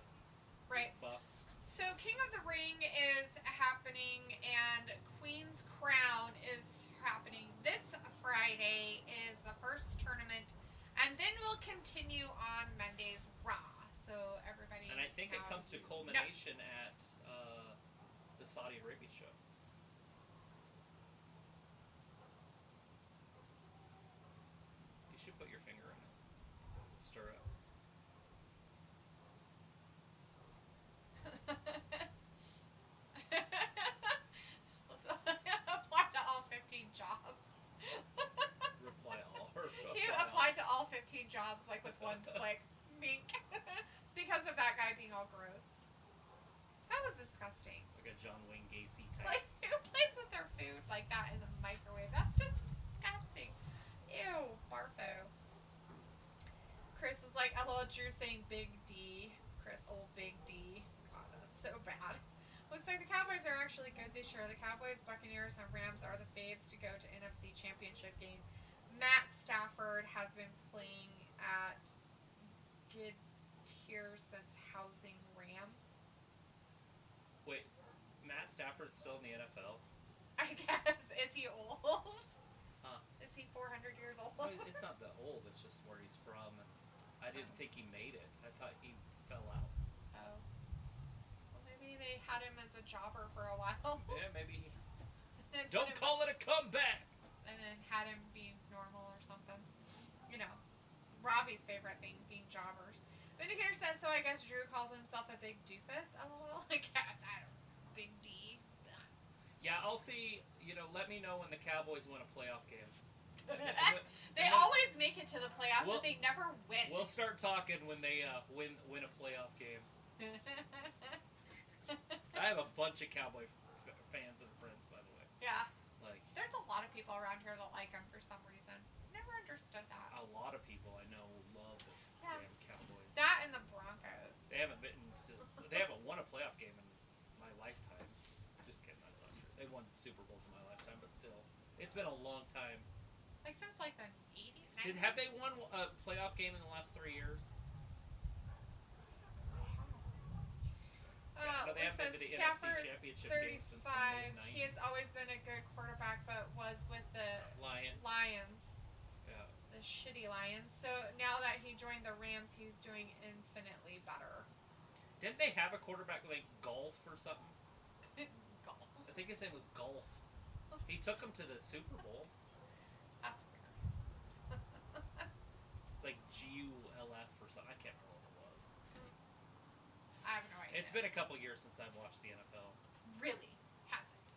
Speaker 2: Bucks.
Speaker 1: So King of the Ring is happening, and Queen's Crown is happening this Friday. Is the first tournament, and then we'll continue on Monday's Raw. So everybody.
Speaker 2: And I think it comes to culmination at the Saudi Arabia show. You should put your finger in it. Stir it.
Speaker 1: Let's apply to all 15 jobs.
Speaker 2: Reply all.
Speaker 1: He applied to all 15 jobs like with one click. Mink. Because of that guy being all gross. That was disgusting.
Speaker 2: Like a John Wayne Gacy type.
Speaker 1: Like, who plays with their food like that in the microwave? That's disgusting. Ew, barfo. Chris is like, hello, Drew saying Big D. Chris, old Big D. God, that's so bad. Looks like the Cowboys are actually good this year. The Cowboys, Buccaneers, and Rams are the faves to go to NFC Championship game. Matt Stafford has been playing at good tier since housing Rams.
Speaker 2: Wait, Matt Stafford's still in the NFL?
Speaker 1: I guess. Is he old?
Speaker 2: Huh.
Speaker 1: Is he 400 years old?
Speaker 2: Well, it's not that old. It's just where he's from. And I didn't think he made it. I thought he fell out.
Speaker 1: Oh. Well, maybe they had him as a jobber for a while.
Speaker 2: Yeah, maybe he...
Speaker 1: And
Speaker 2: Don't
Speaker 1: put him-
Speaker 2: call it a comeback!
Speaker 1: And then had him be normal or something. You know, Ravi's favorite thing, being jobbers. Vindicator says, so I guess Drew calls himself a big doofus? LOL. I guess. I don't know. Big D. Ugh.
Speaker 2: Yeah, I'll see, let me know when the Cowboys win a playoff game.
Speaker 1: They always make it to the playoffs, but they never win.
Speaker 2: We'll start talking when they win a playoff game. I have a bunch of Cowboy fans and friends, by the way.
Speaker 1: Yeah.
Speaker 2: Like,
Speaker 1: there's a lot of people around here that like them for some reason. Never understood that.
Speaker 2: A lot of people I know love the damn Cowboys.
Speaker 1: That and the Broncos.
Speaker 2: They haven't won a playoff game in my lifetime. Just kidding, that's not true. They won Super Bowls in my lifetime, but still, it's been a long time.
Speaker 1: Like since like the 80s.
Speaker 2: Have they won a playoff game in the last 3 years?
Speaker 1: But
Speaker 2: they haven't been to the
Speaker 1: Stafford,
Speaker 2: NFC Championship game since the mid-90s.
Speaker 1: He has always been a good quarterback, but was with the Lions.
Speaker 2: Yeah.
Speaker 1: The shitty Lions. So now that he joined the Rams, he's doing infinitely better.
Speaker 2: Didn't they have a quarterback like Golf or something?
Speaker 1: Golf.
Speaker 2: I think his name was Golf. He took him to the Super Bowl.
Speaker 1: That's weird.
Speaker 2: It's like GULF or something. I can't remember what it was.
Speaker 1: I have no idea.
Speaker 2: It's been a couple years since I've watched the NFL.
Speaker 1: Really? Hasn't.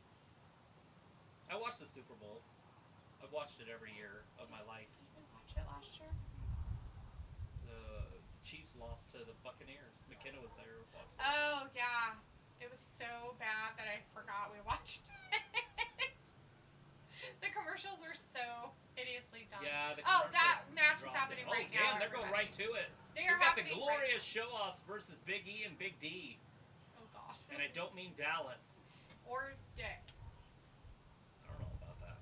Speaker 2: I watched the Super Bowl. I've watched it every year of my life.
Speaker 1: Did you watch it last year?
Speaker 2: The Chiefs lost to the Buccaneers. McKenna was there watching.
Speaker 1: Oh, yeah. It was so bad that I forgot we watched it. The commercials were so hideously done.
Speaker 2: Yeah, the
Speaker 1: that match is happening right now.
Speaker 2: Oh, damn, they're going right to it.
Speaker 1: They are
Speaker 2: got the
Speaker 1: happening
Speaker 2: glorious show-offs versus Big E and Big D.
Speaker 1: Oh, gosh.
Speaker 2: And I don't mean Dallas.
Speaker 1: Or Dick.
Speaker 2: I don't know about that.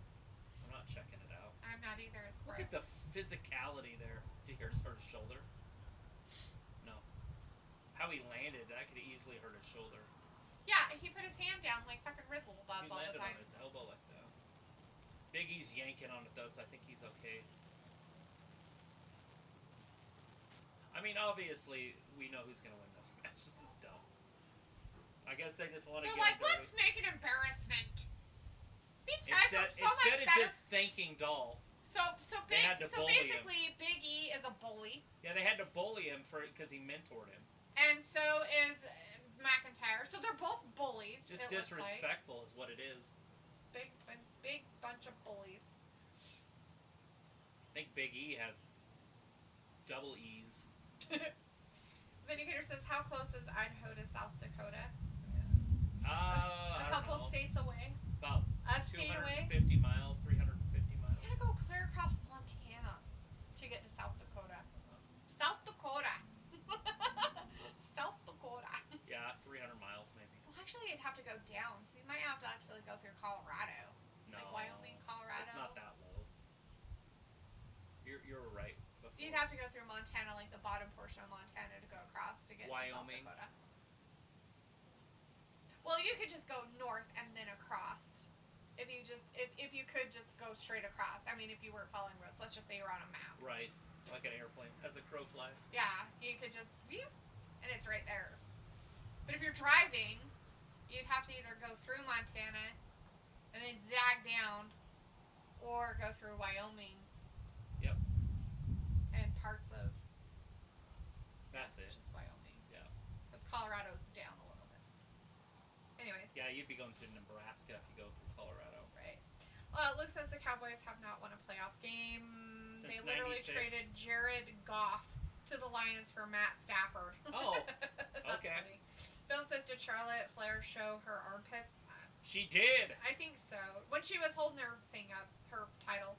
Speaker 2: I'm not checking it out.
Speaker 1: I'm not either. It's
Speaker 2: Look
Speaker 1: gross.
Speaker 2: at the physicality there. Did you hear his shoulder? No. How he landed, that could have easily hurt his shoulder.
Speaker 1: Yeah, he put his hand down like fucking Riddle does all the
Speaker 2: He landed
Speaker 1: time.
Speaker 2: on his elbow like that. Big E's yanking on it though, so I think he's okay. I mean, obviously, we know who's going to win this match. This is dumb. I guess they just want to
Speaker 1: They're
Speaker 2: get
Speaker 1: like, let's make an embarrassment. These guys are so much
Speaker 2: instead of
Speaker 1: better.
Speaker 2: just thanking Dolph.
Speaker 1: So
Speaker 2: had to bully
Speaker 1: basically, Big E is a bully.
Speaker 2: Yeah, they had to bully him because he mentored him.
Speaker 1: And so is McIntyre. So they're both bullies.
Speaker 2: Just disrespectful is what it is.
Speaker 1: Big bunch of bullies.
Speaker 2: I think Big E has double E's.
Speaker 1: Vindicator says, how close is Idaho to South Dakota?
Speaker 2: A
Speaker 1: couple states away.
Speaker 2: About
Speaker 1: a state away.
Speaker 2: 250 miles, 350 miles.
Speaker 1: You gotta go clear across Montana to get to South Dakota. South Dakota. South Dakota.
Speaker 2: Yeah, 300 miles maybe.
Speaker 1: Well, actually, you'd have to go down. So you might have to actually go through Colorado.
Speaker 2: No.
Speaker 1: Like Wyoming, Colorado.
Speaker 2: It's not that low. You're right.
Speaker 1: So you'd have to go through Montana, like the bottom portion of Montana, to go across to get
Speaker 2: Wyoming.
Speaker 1: to South Dakota. Well, you could just go north and then across. If you could just go straight across. I mean, if you weren't following roads, let's just say you're on a map.
Speaker 2: Right, like an airplane, as the crow flies.
Speaker 1: Yeah, you could just and it's right there. But if you're driving, you'd have to either go through Montana and then zag down, or go through Wyoming.
Speaker 2: Yep.
Speaker 1: And parts of.
Speaker 2: That's it.
Speaker 1: Just Wyoming.
Speaker 2: Yeah.
Speaker 1: Because Colorado's down a little bit. Anyways.
Speaker 2: Yeah, you'd be going through Nebraska if you go through Colorado.
Speaker 1: Right. Well, it looks as the Cowboys have not won a playoff game.
Speaker 2: Since
Speaker 1: they literally
Speaker 2: 96.
Speaker 1: traded Jared Goff to the Lions for Matt Stafford.
Speaker 2: Oh.
Speaker 1: That's
Speaker 2: okay.
Speaker 1: funny. Film says, did Charlotte Flair show her armpits?
Speaker 2: She did.
Speaker 1: I think so. When she was holding her thing up, her title.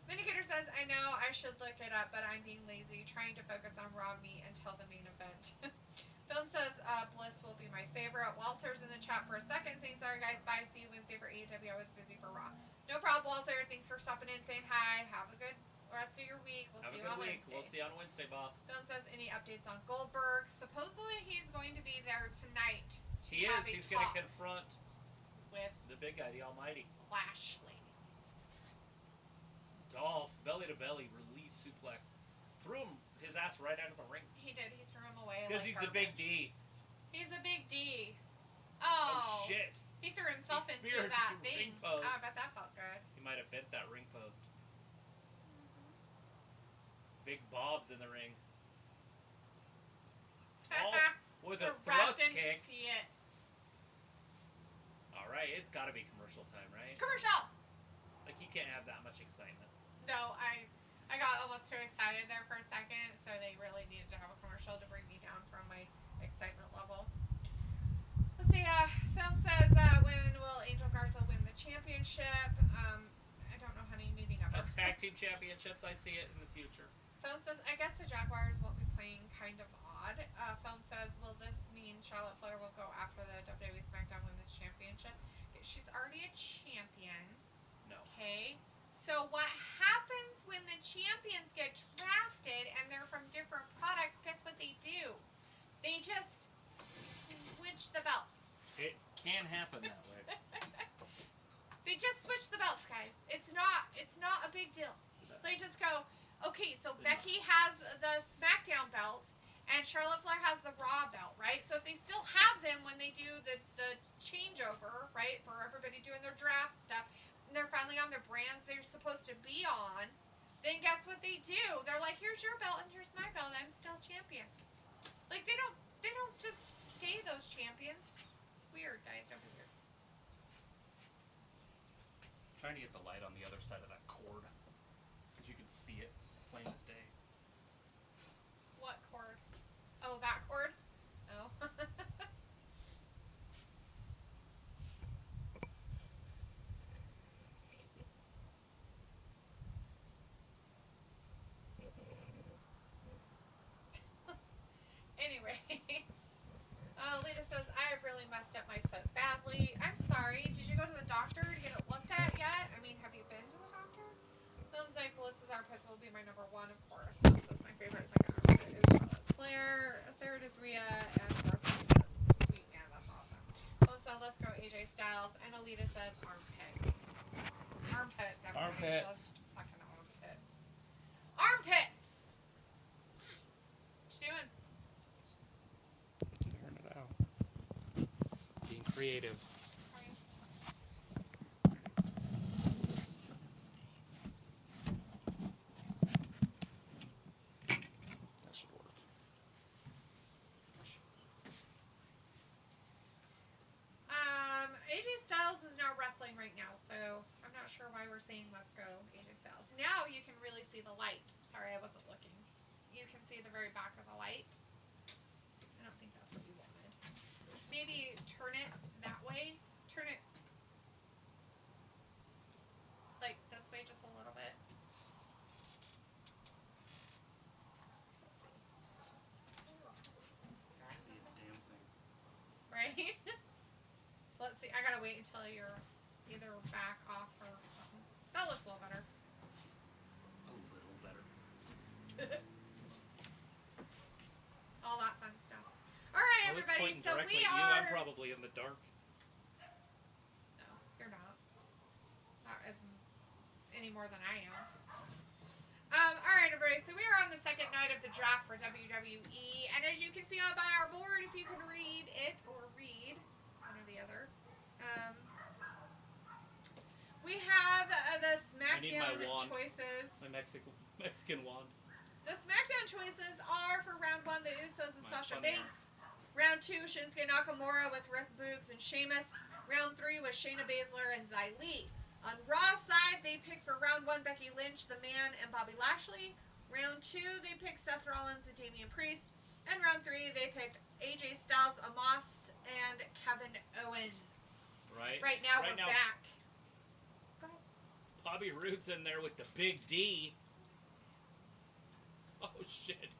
Speaker 1: Vindicator says, I know I should look it up, but I'm being lazy, trying to focus on Raw meat until the main event. Film says, Bliss will be my favorite. Walter's in the chat for a second, saying, sorry guys, bye, see you Wednesday for AEW. I was busy for Raw. No problem, Walter. Thanks for stopping in, saying hi. Have a good rest of your week. We'll see you on Wednesday.
Speaker 2: We'll see you on Wednesday, boss.
Speaker 1: Film says, any updates on Goldberg? Supposedly he's going to be there tonight.
Speaker 2: He is. He's going to confront
Speaker 1: with
Speaker 2: the big guy, the Almighty.
Speaker 1: Lashley.
Speaker 2: Dolph, belly to belly, release suplex. Threw his ass right out of the ring.
Speaker 1: He did. He threw him away.
Speaker 2: Because he's a big D.
Speaker 1: He's a big D.
Speaker 2: Oh shit.
Speaker 1: He threw himself into that thing. Oh, I bet that felt good.
Speaker 2: He might have bent that ring post. Big Bob's in the ring. With a thrust kick.
Speaker 1: See it.
Speaker 2: Alright, it's gotta be commercial time, right?
Speaker 1: Commercial!
Speaker 2: Like, you can't have that much excitement.
Speaker 1: No, I got almost too excited there for a second, so they really needed to have a commercial to bring me down from my excitement level. Let's see, Film says, when will Angel Garza win the championship? I don't know, honey, maybe never.
Speaker 2: Tag team championships, I see it in the future.
Speaker 1: Film says, I guess the Jaguars won't be playing kind of odd. Film says, will this mean Charlotte Flair will go after the WWE SmackDown Women's Championship? Okay, she's already a champion.
Speaker 2: No.
Speaker 1: Okay. So what happens when the champions get drafted and they're from different products? Guess what they do? They just switch the belts.
Speaker 2: It can happen that way.
Speaker 1: They just switch the belts, guys. It's not a big deal. They just go, okay, so Becky has the SmackDown belt and Charlotte Flair has the Raw belt, right? So if they still have them when they do the changeover, right, for everybody doing their draft stuff, and they're finally on their brands they're supposed to be on, then guess what they do? They're like, here's your belt and here's my belt, I'm still champion. Like, they don't just stay those champions. It's weird, guys. Don't be weird.
Speaker 2: Trying to get the light on the other side of that cord, because you can see it plain as day.
Speaker 1: What cord? Oh, that cord? Oh. Anyways. Lita says, I have really messed up my foot badly. I'm sorry. Did you go to the doctor to get it looked at yet? I mean, have you been to the doctor? Film's like, Melissa's armpits will be my number one, of course. Film says, my favorite second armpit is Charlotte Flair. A third is Rhea, and fourth is Sweet Man. That's awesome. Film says, let's go AJ Styles. And Alita says, armpits. Armpits, everybody.
Speaker 2: Armpits.
Speaker 1: Just fucking armpits. Armpits! What you doing?
Speaker 2: Figuring it out. Being creative. That should work.
Speaker 1: AJ Styles is not wrestling right now, so I'm not sure why we're saying let's go AJ Styles. Now you can really see the light. Sorry, I wasn't looking. You can see the very back of the light. I don't think that's what you wanted. Maybe turn it that way. Turn it like this way just a little bit. Let's see.
Speaker 2: See a damn thing.
Speaker 1: Right? Let's see. I gotta wait until you're either back off or something. That looks a little better.
Speaker 2: A little better.
Speaker 1: All that fun stuff. All right,
Speaker 2: Well, it's
Speaker 1: everybody.
Speaker 2: pointing
Speaker 1: So
Speaker 2: directly
Speaker 1: we
Speaker 2: at you.
Speaker 1: are.
Speaker 2: I'm probably in the dark.
Speaker 1: No, you're not. Not as any more than I am. All right, everybody. So we are on the second night of the draft for WWE, and as you can see on by our board, if you can read it or read one or the other, we have the SmackDown
Speaker 2: wand.
Speaker 1: choices.
Speaker 2: My Mexican wand.
Speaker 1: The SmackDown choices are for round 1, the Usos and
Speaker 2: Mine's
Speaker 1: Sasha
Speaker 2: funnier.
Speaker 1: Banks. Round 2, Shinsuke Nakamura with Rick Boogs and Sheamus. Round 3 was Shayna Baszler and Xia Li. On Raw side, they picked for round 1 Becky Lynch, The Man, and Bobby Lashley. Round 2, they picked Seth Rollins and Damian Priest. And round 3, they picked AJ Styles, Omos, and Kevin Owens.
Speaker 2: Right.
Speaker 1: Right now,
Speaker 2: Right
Speaker 1: we're
Speaker 2: now-
Speaker 1: back. Go ahead.
Speaker 2: Bobby Roode's in there with the big D. Oh shit.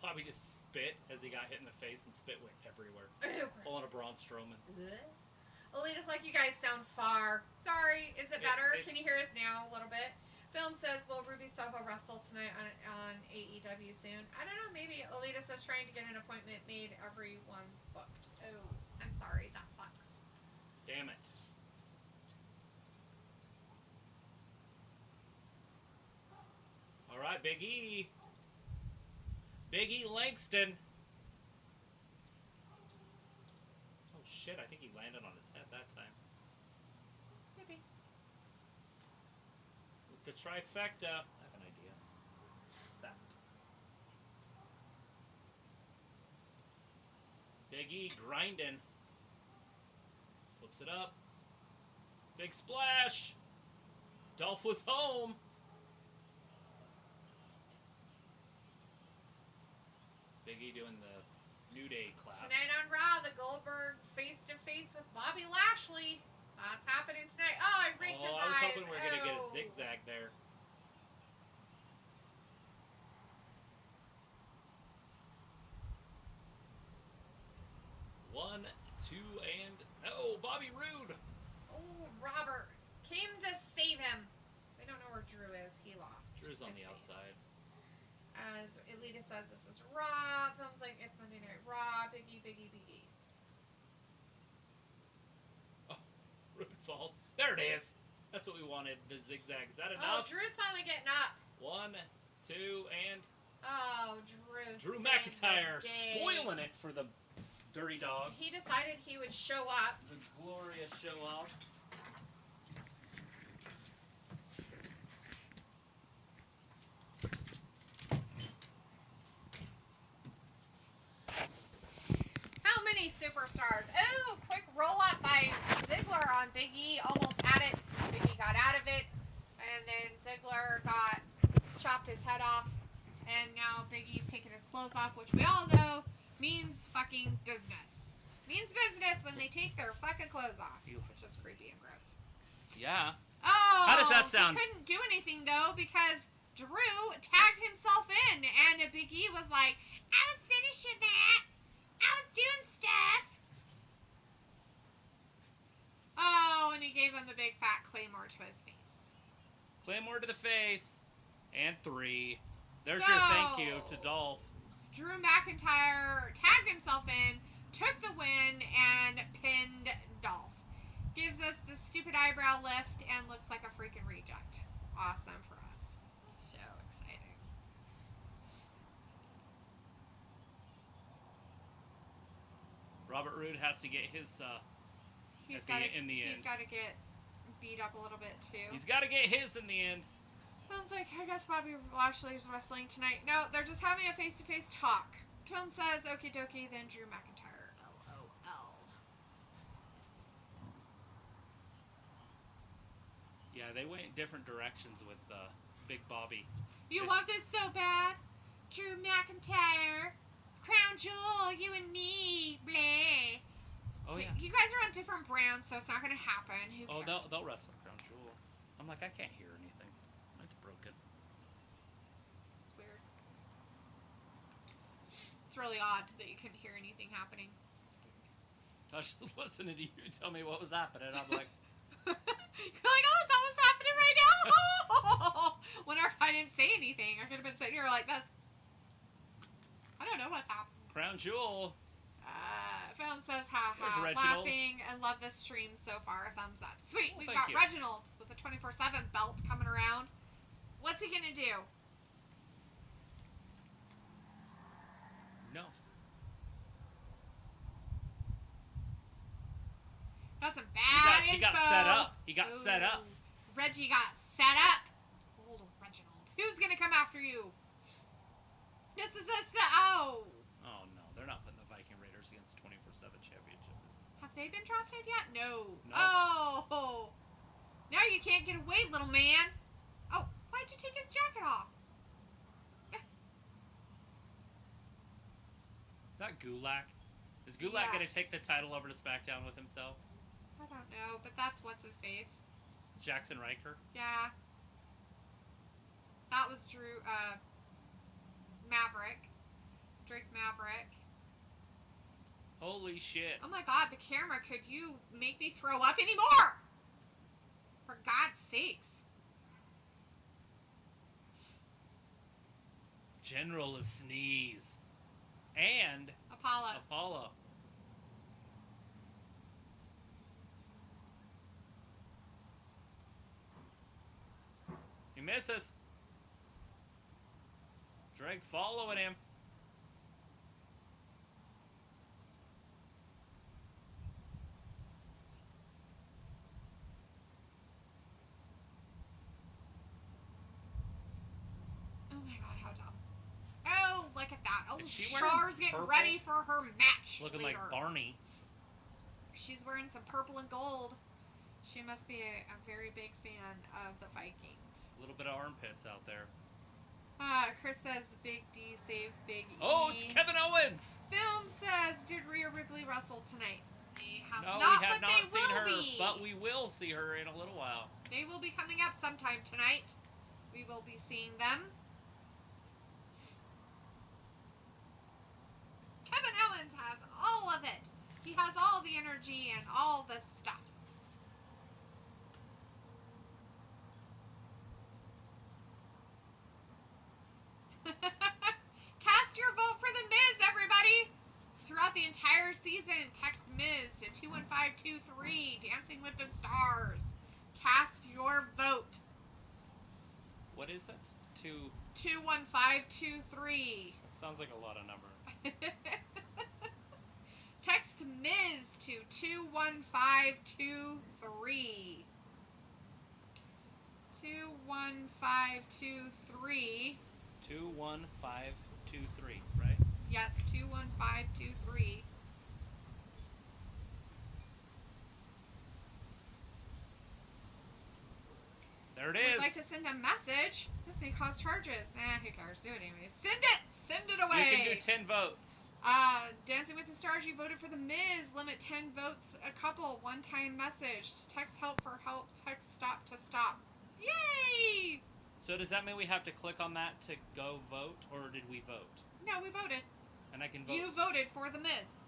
Speaker 2: Bobby just spit as he got hit in the face and spit went everywhere.
Speaker 1: Ew,
Speaker 2: Pulling a
Speaker 1: gross.
Speaker 2: Braun Strowman.
Speaker 1: Alita's like, you guys sound far. Sorry, is it better?
Speaker 2: it's-
Speaker 1: Can you hear us now a little bit? Film says, will Ruby Soho wrestle tonight on AEW soon? I don't know, maybe. Alita says trying to get an appointment made, everyone's booked. Oh, I'm sorry, that sucks.
Speaker 2: Damn it. Alright, Big E. Big E Langston. Oh shit, I think he landed on his head that time.
Speaker 1: Maybe.
Speaker 2: With the trifecta. I have an idea. That. Big E grinding. Flips it up. Big splash. Dolph was home. Big E doing the New Day clap.
Speaker 1: Tonight on Raw, the Goldberg face-to-face with Bobby Lashley. That's happening tonight. Oh, I raked his eyes.
Speaker 2: I was hoping we were going to get a zigzag there. One, two, and... Oh, Bobby Roode!
Speaker 1: Oh, Robert came to save him. We don't know where Drew is. He lost.
Speaker 2: Drew's on the outside.
Speaker 1: As Elita says, this is Raw. Thumbs like it's Monday Night Raw. Big E, Big E, Big E.
Speaker 2: Oh, Roode falls. There it is. That's what we wanted. The zigzag. Is that
Speaker 1: Oh,
Speaker 2: enough?
Speaker 1: Drew's finally getting up.
Speaker 2: One, two, and...
Speaker 1: Oh, Drew.
Speaker 2: Drew McIntyre spoiling it for the Dirty Dog.
Speaker 1: He decided he would show up.
Speaker 2: The glorious show-offs.
Speaker 1: How many superstars? Oh, quick roll-up by Ziggler on Big E. Almost had it. Big E got out of it. And then Ziggler got chopped his head off. And now Big E's taking his clothes off, which we all know means fucking business. Means business when they take their fucking clothes off. Which is creepy and gross.
Speaker 2: Yeah.
Speaker 1: Oh!
Speaker 2: How does that sound?
Speaker 1: He couldn't do anything, though, because Drew tagged himself in. And Big E was like, I was finishing that. I was doing stuff. Oh, and he gave him the big fat claymore to his face.
Speaker 2: Claymore to the face. And 3. There's your thank you to Dolph.
Speaker 1: Drew McIntyre tagged himself in, took the win, and pinned Dolph. Gives us the stupid eyebrow lift and looks like a freaking reject. Awesome for us. So exciting.
Speaker 2: Robert Roode has to get his in the end.
Speaker 1: He's got to get beat up a little bit, too.
Speaker 2: He's got to get his in the end.
Speaker 1: I was like, I guess Bobby Lashley's wrestling tonight. No, they're just having a face-to-face talk. Phil says, okie dokie, then Drew McIntyre. LOL.
Speaker 2: Yeah, they went in different directions with Big Bobby.
Speaker 1: You want this so bad? Drew McIntyre. Crown Jewel, you and me. Bleh.
Speaker 2: Oh, yeah.
Speaker 1: You guys are on different brands, so it's not going to happen. Who cares?
Speaker 2: Oh, they'll wrestle Crown Jewel. I'm like, I can't hear anything. It's broken.
Speaker 1: It's weird. It's really odd that you couldn't hear anything happening.
Speaker 2: I was just listening to you tell me what was happening. I'm like...
Speaker 1: You're like, oh, is that what's happening right now? Wonder if I didn't say anything. I could have been sitting here like this. I don't know what's happening.
Speaker 2: Crown Jewel.
Speaker 1: Film says, ha ha, laughing and love this stream so far. Thumbs up. Sweet, we've got Reginald with the 24/7 belt coming around. What's he gonna do?
Speaker 2: No.
Speaker 1: Got some bad info.
Speaker 2: He got set up. He got set up.
Speaker 1: Reggie got set up. Old Reginald. Who's gonna come after you? This is a oh.
Speaker 2: Oh no, they're not putting the Viking Raiders against the 24/7 championship.
Speaker 1: Have they been drafted yet? No.
Speaker 2: No.
Speaker 1: Oh. Now you can't get away, little man. Oh, why'd you take his jacket off?
Speaker 2: Is that Gulak? Is Gulak going to take the title over to SmackDown with himself?
Speaker 1: I don't know, but that's what's his face.
Speaker 2: Jackson Riker?
Speaker 1: Yeah. That was Drew, Maverick. Drake Maverick.
Speaker 2: Holy shit.
Speaker 1: Oh my god, the camera, could you make me throw up anymore? For God's sakes.
Speaker 2: General is Sneeze. And
Speaker 1: Apollo.
Speaker 2: He misses. Drake following him.
Speaker 1: Oh my god, how dumb. Oh, look at that. Oh,
Speaker 2: Is she wearing
Speaker 1: Char's getting
Speaker 2: purple?
Speaker 1: ready for her match.
Speaker 2: Looking
Speaker 1: later.
Speaker 2: like Barney.
Speaker 1: She's wearing some purple and gold. She must be a very big fan of the Vikings.
Speaker 2: A little bit of armpits out there.
Speaker 1: Chris says Big D saves Big E.
Speaker 2: Oh, it's Kevin Owens!
Speaker 1: Film says, did Rhea Ripley wrestle tonight? They have
Speaker 2: No,
Speaker 1: not,
Speaker 2: we have
Speaker 1: but
Speaker 2: not
Speaker 1: they
Speaker 2: seen
Speaker 1: will
Speaker 2: her,
Speaker 1: be.
Speaker 2: but we will see her in a little while.
Speaker 1: They will be coming up sometime tonight. We will be seeing them. Kevin Owens has all of it. He has all the energy and all the stuff. Cast your vote for The Miz, everybody! Throughout the entire season, text Miz to 21523, Dancing with the Stars. Cast your vote.
Speaker 2: What is it?
Speaker 1: 21523.
Speaker 2: That sounds like a lot of numbers.
Speaker 1: Text Miz to 21523. 21523.
Speaker 2: 21523, right?
Speaker 1: Yes, 21523.
Speaker 2: There it
Speaker 1: If
Speaker 2: is.
Speaker 1: you'd like to send a message, this may cause charges. Who cares? Do it anyways. Send it! Send it away!
Speaker 2: You can do 10 votes.
Speaker 1: Dancing with the Stars, you voted for The Miz. Limit 10 votes a couple. One-time message. Text help for help. Text stop to stop. Yay!
Speaker 2: So does that mean we have to click on that to go vote, or did we vote?
Speaker 1: No, we voted.
Speaker 2: And I can vote.
Speaker 1: You voted for The Miz.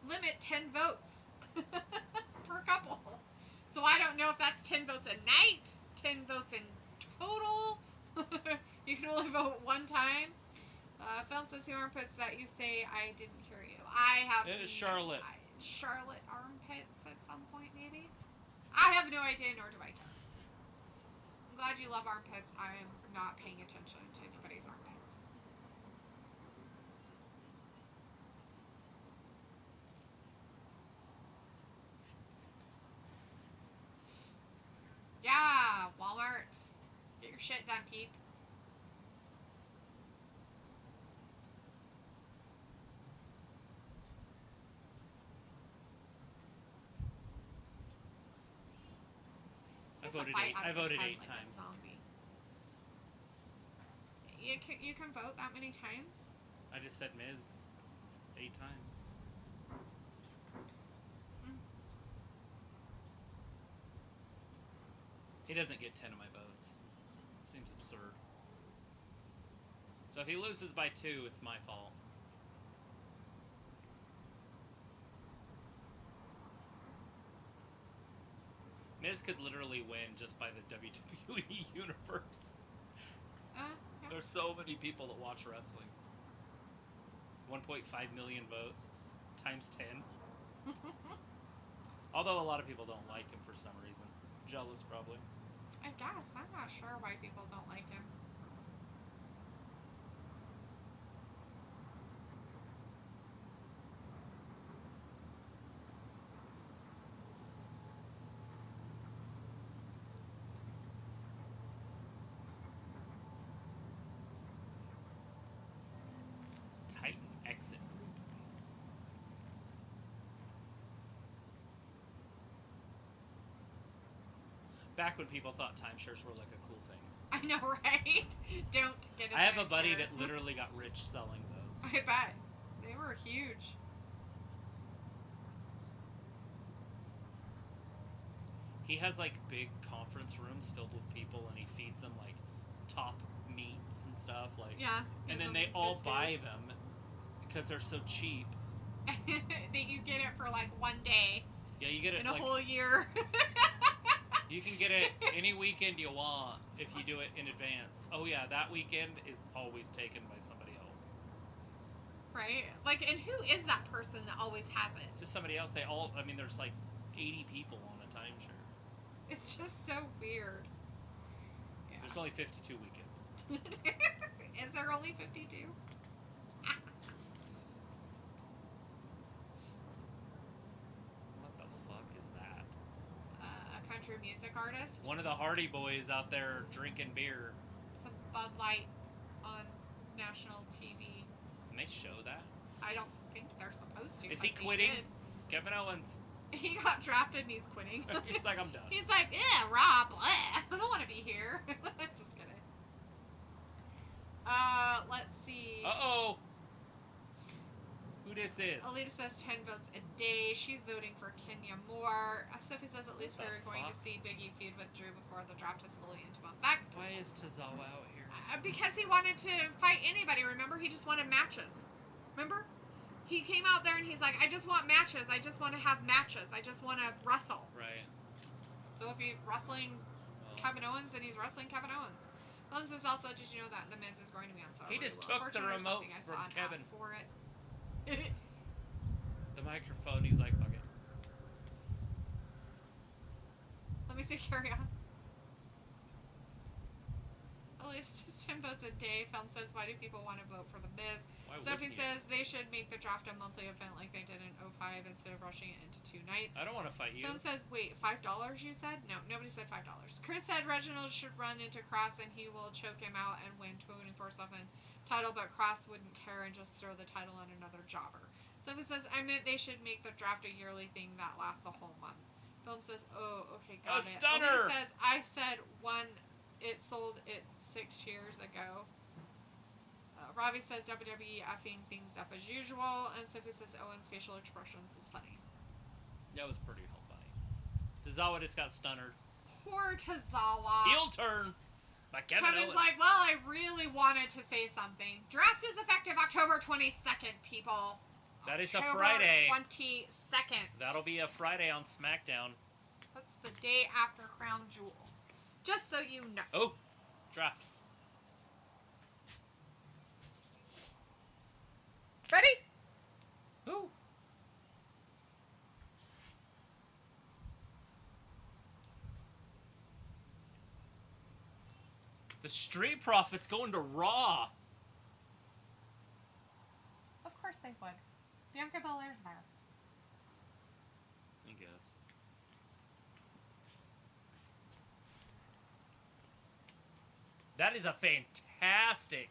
Speaker 1: Limit 10 votes per couple. So I don't know if that's 10 votes a night, 10 votes in total. You can only vote one time. Film says who armpits that you say. I didn't hear you. I have.
Speaker 2: It was Charlotte.
Speaker 1: Charlotte armpits at some point, maybe. I have no idea, nor do I care. I'm glad you love armpits. I am not paying attention to anybody's armpits. Yeah, Walmart. Get your shit done, peep.
Speaker 2: I voted 8 times.
Speaker 1: You can vote that many times?
Speaker 2: I just said Miz 8 times. He doesn't get 10 of my votes. Seems absurd. So if he loses by 2, it's my fault. Miz could literally win just by the WWE universe.
Speaker 1: Yeah.
Speaker 2: There's so many people that watch wrestling. 1.5 million votes times 10. Although a lot of people don't like him for some reason. Jealous, probably.
Speaker 1: I guess. I'm not sure why people don't like him.
Speaker 2: Titan exit group. Back when people thought timeshares were like a cool thing.
Speaker 1: I know, right? Don't get a
Speaker 2: I have a buddy
Speaker 1: timeshare.
Speaker 2: that literally got rich selling those.
Speaker 1: I bet. They were huge.
Speaker 2: He has like big conference rooms filled with people, and he feeds them like top meats and stuff. Like,
Speaker 1: Yeah.
Speaker 2: and then
Speaker 1: some
Speaker 2: they all
Speaker 1: good
Speaker 2: buy them because they're so cheap.
Speaker 1: food. That you get it for like one day
Speaker 2: Yeah, you get it
Speaker 1: in a
Speaker 2: like
Speaker 1: whole year.
Speaker 2: you can get it any weekend you want if you do it in advance. Oh yeah, that weekend is always taken by somebody else.
Speaker 1: Right? Like, and who is that person that always has it?
Speaker 2: Just somebody else. They all. I mean, there's like 80 people on a timeshare.
Speaker 1: It's just so weird. Yeah.
Speaker 2: There's only 52 weekends.
Speaker 1: Is there only 52?
Speaker 2: What the fuck is that?
Speaker 1: A country music artist.
Speaker 2: One of the Hardy Boys out there drinking beer.
Speaker 1: Some Bud Light on national TV.
Speaker 2: Can they show that?
Speaker 1: I don't think they're supposed to.
Speaker 2: Is
Speaker 1: but
Speaker 2: he
Speaker 1: they
Speaker 2: quitting?
Speaker 1: did.
Speaker 2: Kevin Owens.
Speaker 1: He got drafted and he's quitting.
Speaker 2: He's like, I'm done.
Speaker 1: He's like, yeah, Rob, bleh. I don't want to be here. Just kidding. Let's see.
Speaker 2: Uh-oh. Who this is?
Speaker 1: Alita says 10 votes a day. She's voting for Kenya Moore. Sophie says at least we're going to see Biggie feud with Drew before the draft is fully into effect.
Speaker 2: Why is Tozawa out here?
Speaker 1: Because he wanted to fight anybody. Remember, he just wanted matches. Remember? He came out there and he's like, I just want matches. I just want to have matches. I just want to wrestle.
Speaker 2: Right.
Speaker 1: So if he's wrestling Kevin Owens, then he's wrestling Kevin Owens. Owens is also, did you know that The Miz is going to be on Saturday?
Speaker 2: He just took the remote from Kevin.
Speaker 1: For it.
Speaker 2: The microphone, he's like, fuck it.
Speaker 1: Let me see, carry on. Elise says 10 votes a day. Film says, why do people want to vote for The Miz? Sophie says they should make the draft a monthly event like they did in 05 instead of rushing it into 2 nights.
Speaker 2: I don't want to fight you.
Speaker 1: Film says, wait, $5 you said? No, nobody said $5. Chris said Reginald should run into Cross and he will choke him out and win 24/7 title, but Cross wouldn't care and just throw the title on another jobber. Sophie says, I meant they should make the draft a yearly thing that lasts a whole month. Film says, oh, okay, got it.
Speaker 2: Stunner!
Speaker 1: Elise says, I said it sold it 6 years ago. Robbie says WWE effing things up as usual, and Sophie says Owen's facial expressions is funny.
Speaker 2: That was pretty funny. Tozawa just got stunnered.
Speaker 1: Poor Tozawa.
Speaker 2: Heel turn by Kevin
Speaker 1: Kevin's
Speaker 2: Owens.
Speaker 1: like, well, I really wanted to say something. Draft is effective October 22nd, people.
Speaker 2: That is
Speaker 1: October
Speaker 2: a Friday.
Speaker 1: 22nd.
Speaker 2: That'll be a Friday on SmackDown.
Speaker 1: That's the day after Crown Jewel. Just so you know.
Speaker 2: Oh, draft.
Speaker 1: Ready?
Speaker 2: Ooh. The Street Profits going to Raw.
Speaker 1: Of course they would. Bianca Belair's there.
Speaker 2: I guess. That is a fantastic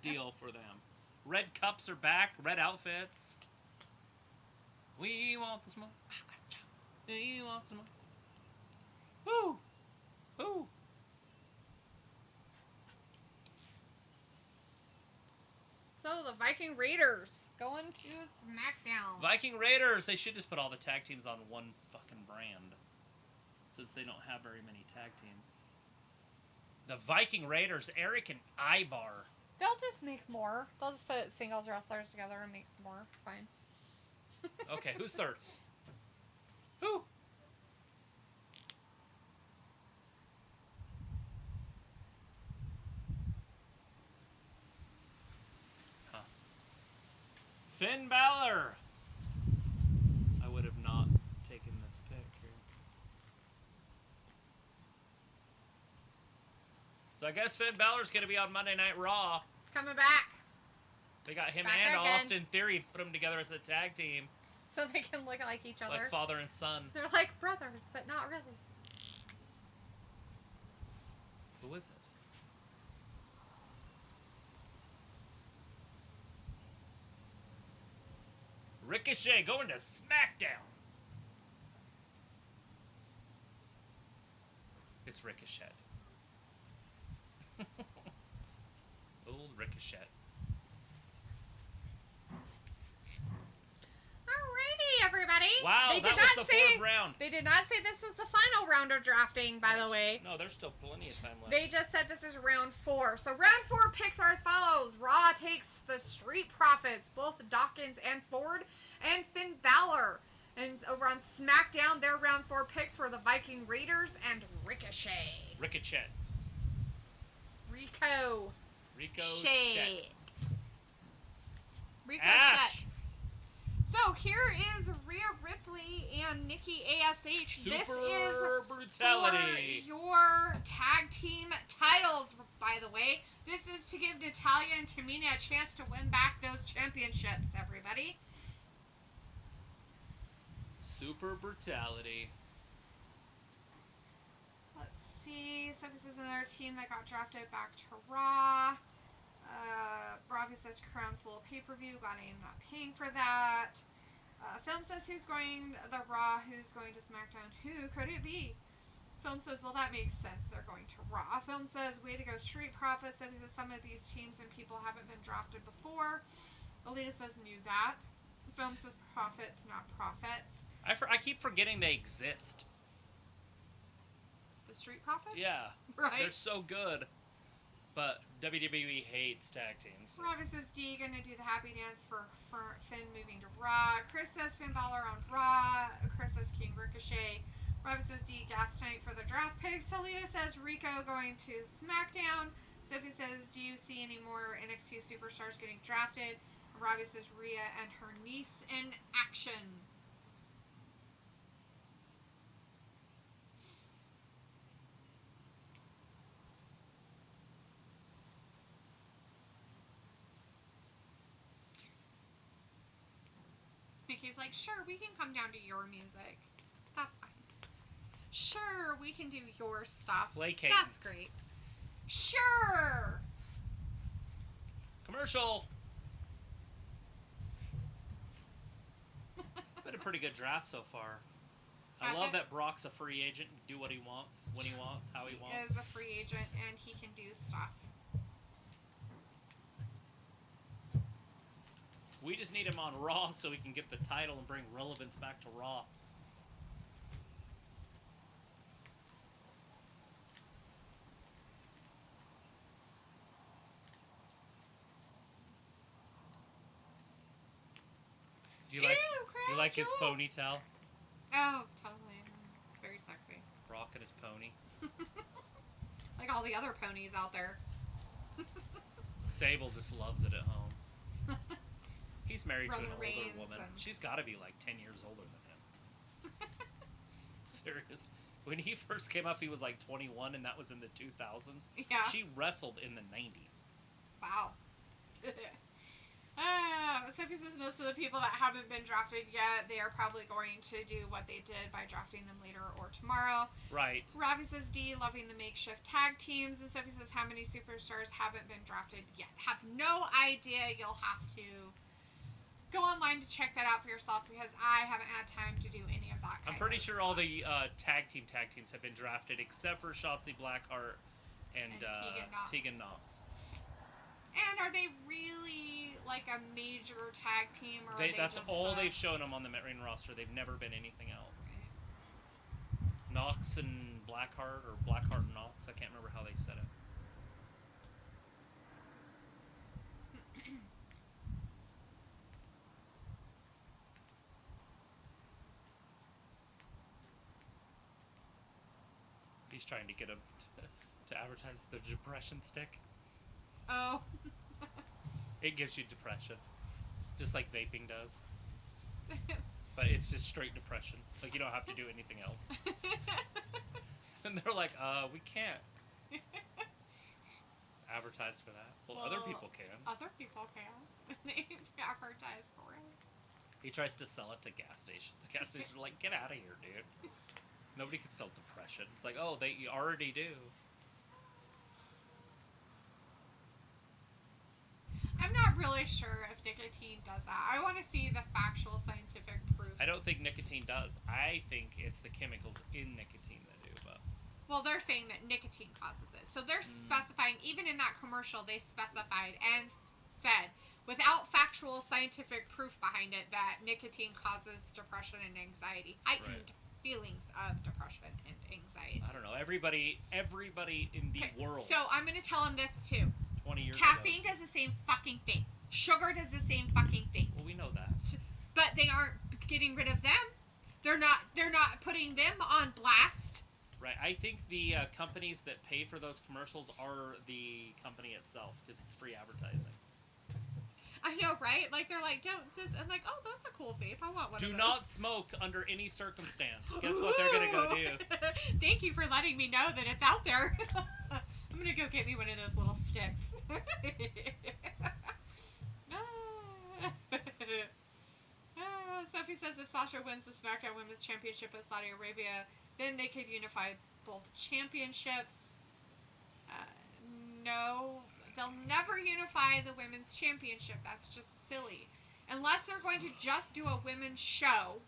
Speaker 2: deal for them. Red cups are back, red outfits. We want the smoke. We want some more. Woo! Woo!
Speaker 1: So the Viking Raiders going to SmackDown.
Speaker 2: Viking Raiders, they should just put all the tag teams on one fucking brand. Since they don't have very many tag teams. The Viking Raiders, Eric and Ibar.
Speaker 1: They'll just make more. They'll just put singles wrestlers together and make some more. It's fine.
Speaker 2: Okay, who's third? Who? Huh. Finn Balor. I would have not taken this pick here. So I guess Finn Balor's going to be on Monday Night Raw.
Speaker 1: Coming back.
Speaker 2: They got him
Speaker 1: Back
Speaker 2: and
Speaker 1: again.
Speaker 2: Austin Theory, put them together as a tag team.
Speaker 1: So they can look like each other.
Speaker 2: Like father and son.
Speaker 1: They're like brothers, but not really.
Speaker 2: Who is it? Ricochet going to SmackDown. It's Ricochet. Old Ricochet.
Speaker 1: Alrighty, everybody.
Speaker 2: Wow,
Speaker 1: they did
Speaker 2: that
Speaker 1: not
Speaker 2: was the
Speaker 1: say,
Speaker 2: fourth round.
Speaker 1: They did not say this was the final round of drafting, by the way.
Speaker 2: No, there's still plenty of time left.
Speaker 1: They just said this is round 4. So round 4 picks are as follows. Raw takes the Street Profits, both Dawkins and Ford, and Finn Balor. And over on SmackDown, their round 4 picks were the Viking Raiders and Ricochet.
Speaker 2: Ricochet.
Speaker 1: Rico.
Speaker 2: Chet.
Speaker 1: Rico
Speaker 2: Ash.
Speaker 1: Chet. So here is Rhea Ripley and Nikki ASH.
Speaker 2: Super
Speaker 1: This is
Speaker 2: brutality.
Speaker 1: for your tag team titles, by the way. This is to give Natalya and Tamina a chance to win back those championships, everybody.
Speaker 2: Super brutality.
Speaker 1: Let's see. So this is another team that got drafted back to Raw. Robbie says Crown Full pay-per-view. Glad I am not paying for that. Film says who's going the Raw, who's going to SmackDown. Who could it be? Film says, well, that makes sense. They're going to Raw. Film says, way to go, Street Profits. So he says, some of these teams and people haven't been drafted before. Alita says, knew that. Film says, profits, not profits.
Speaker 2: I keep forgetting they exist.
Speaker 1: The Street Profits?
Speaker 2: Yeah.
Speaker 1: Right.
Speaker 2: They're so good. But WWE hates tag teams. So.
Speaker 1: Robbie says, D gonna do the happy dance for Finn moving to Raw. Chris says, Finn Balor on Raw. Chris says, King Ricochet. Robbie says, D gas tank for the draft picks. Salita says, Rico going to SmackDown. Sophie says, do you see any more NXT superstars getting drafted? Robbie says, Rhea and her niece in action. Mickey's like, sure, we can come down to your music. That's fine. Sure, we can do your stuff.
Speaker 2: Play Kate.
Speaker 1: That's great. Sure.
Speaker 2: Commercial. It's been a pretty good draft so far. I love that Brock's a free agent. Do what he wants, when he wants, how he wants.
Speaker 1: He is a free agent, and he can do stuff.
Speaker 2: We just need him on Raw so we can get the title and bring relevance back to Raw. Do you like his ponytail?
Speaker 1: Oh, totally. It's very sexy.
Speaker 2: Brock and his pony.
Speaker 1: Like all the other ponies out there.
Speaker 2: Sable just loves it at home. He's married to an older
Speaker 1: Reigns
Speaker 2: woman.
Speaker 1: and...
Speaker 2: She's got to be like 10 years older than him. Serious. When he first came up, he was like 21, and that was in the 2000s.
Speaker 1: Yeah.
Speaker 2: She wrestled in the 90s.
Speaker 1: Wow. Sophie says most of the people that haven't been drafted yet, they are probably going to do what they did by drafting them later or tomorrow.
Speaker 2: Right.
Speaker 1: Robbie says, D, loving the makeshift tag teams. And Sophie says, how many superstars haven't been drafted yet? Have no idea. You'll have to go online to check that out for yourself because I haven't had time to do any of that.
Speaker 2: I'm pretty sure all the tag teams have been drafted except for Shotzi Blackheart and Tegan Knox.
Speaker 1: And are they really like a major tag team, or
Speaker 2: that's all they've shown them on the main roster. They've never been anything else. Okay. Knox and Blackheart, or Blackheart and Knox. I can't remember how they said it. He's trying to get him to advertise the depression stick.
Speaker 1: Oh.
Speaker 2: It gives you depression. Just like vaping does. But it's just straight depression. Like, you don't have to do anything else. And they're like, we can't advertise for that. Well, other people can.
Speaker 1: Other people can. They advertise for it.
Speaker 2: He tries to sell it to gas stations. Gas stations are like, get out of here, dude. Nobody can sell depression. It's like, oh, they already do.
Speaker 1: I'm not really sure if nicotine does that. I want to see the factual scientific proof.
Speaker 2: I don't think nicotine does. I think it's the chemicals in nicotine that do, but...
Speaker 1: Well, they're saying that nicotine causes it. So they're specifying, even in that commercial, they specified and said, without factual scientific proof behind it, that nicotine causes depression and anxiety. Heightened feelings of depression and anxiety.
Speaker 2: I don't know. Everybody in the world.
Speaker 1: So I'm going to tell them this, too.
Speaker 2: 20 years
Speaker 1: Caffeine
Speaker 2: ago.
Speaker 1: does the same fucking thing. Sugar does the same fucking thing.
Speaker 2: Well, we know that.
Speaker 1: But they aren't getting rid of them. They're not putting them on blast.
Speaker 2: Right. I think the companies that pay for those commercials are the company itself because it's free advertising.
Speaker 1: I know, right? Like, they're like, don't this. I'm like, oh, that's a cool vape. I want one of those.
Speaker 2: Do not smoke under any circumstance. Guess what they're going to go do?
Speaker 1: Thank you for letting me know that it's out there. I'm going to go get me one of those little sticks. Sophie says if Sasha wins the SmackDown Women's Championship in Saudi Arabia, then they could unify both championships. No, they'll never unify the Women's Championship. That's just silly. Unless they're going to just do a women's show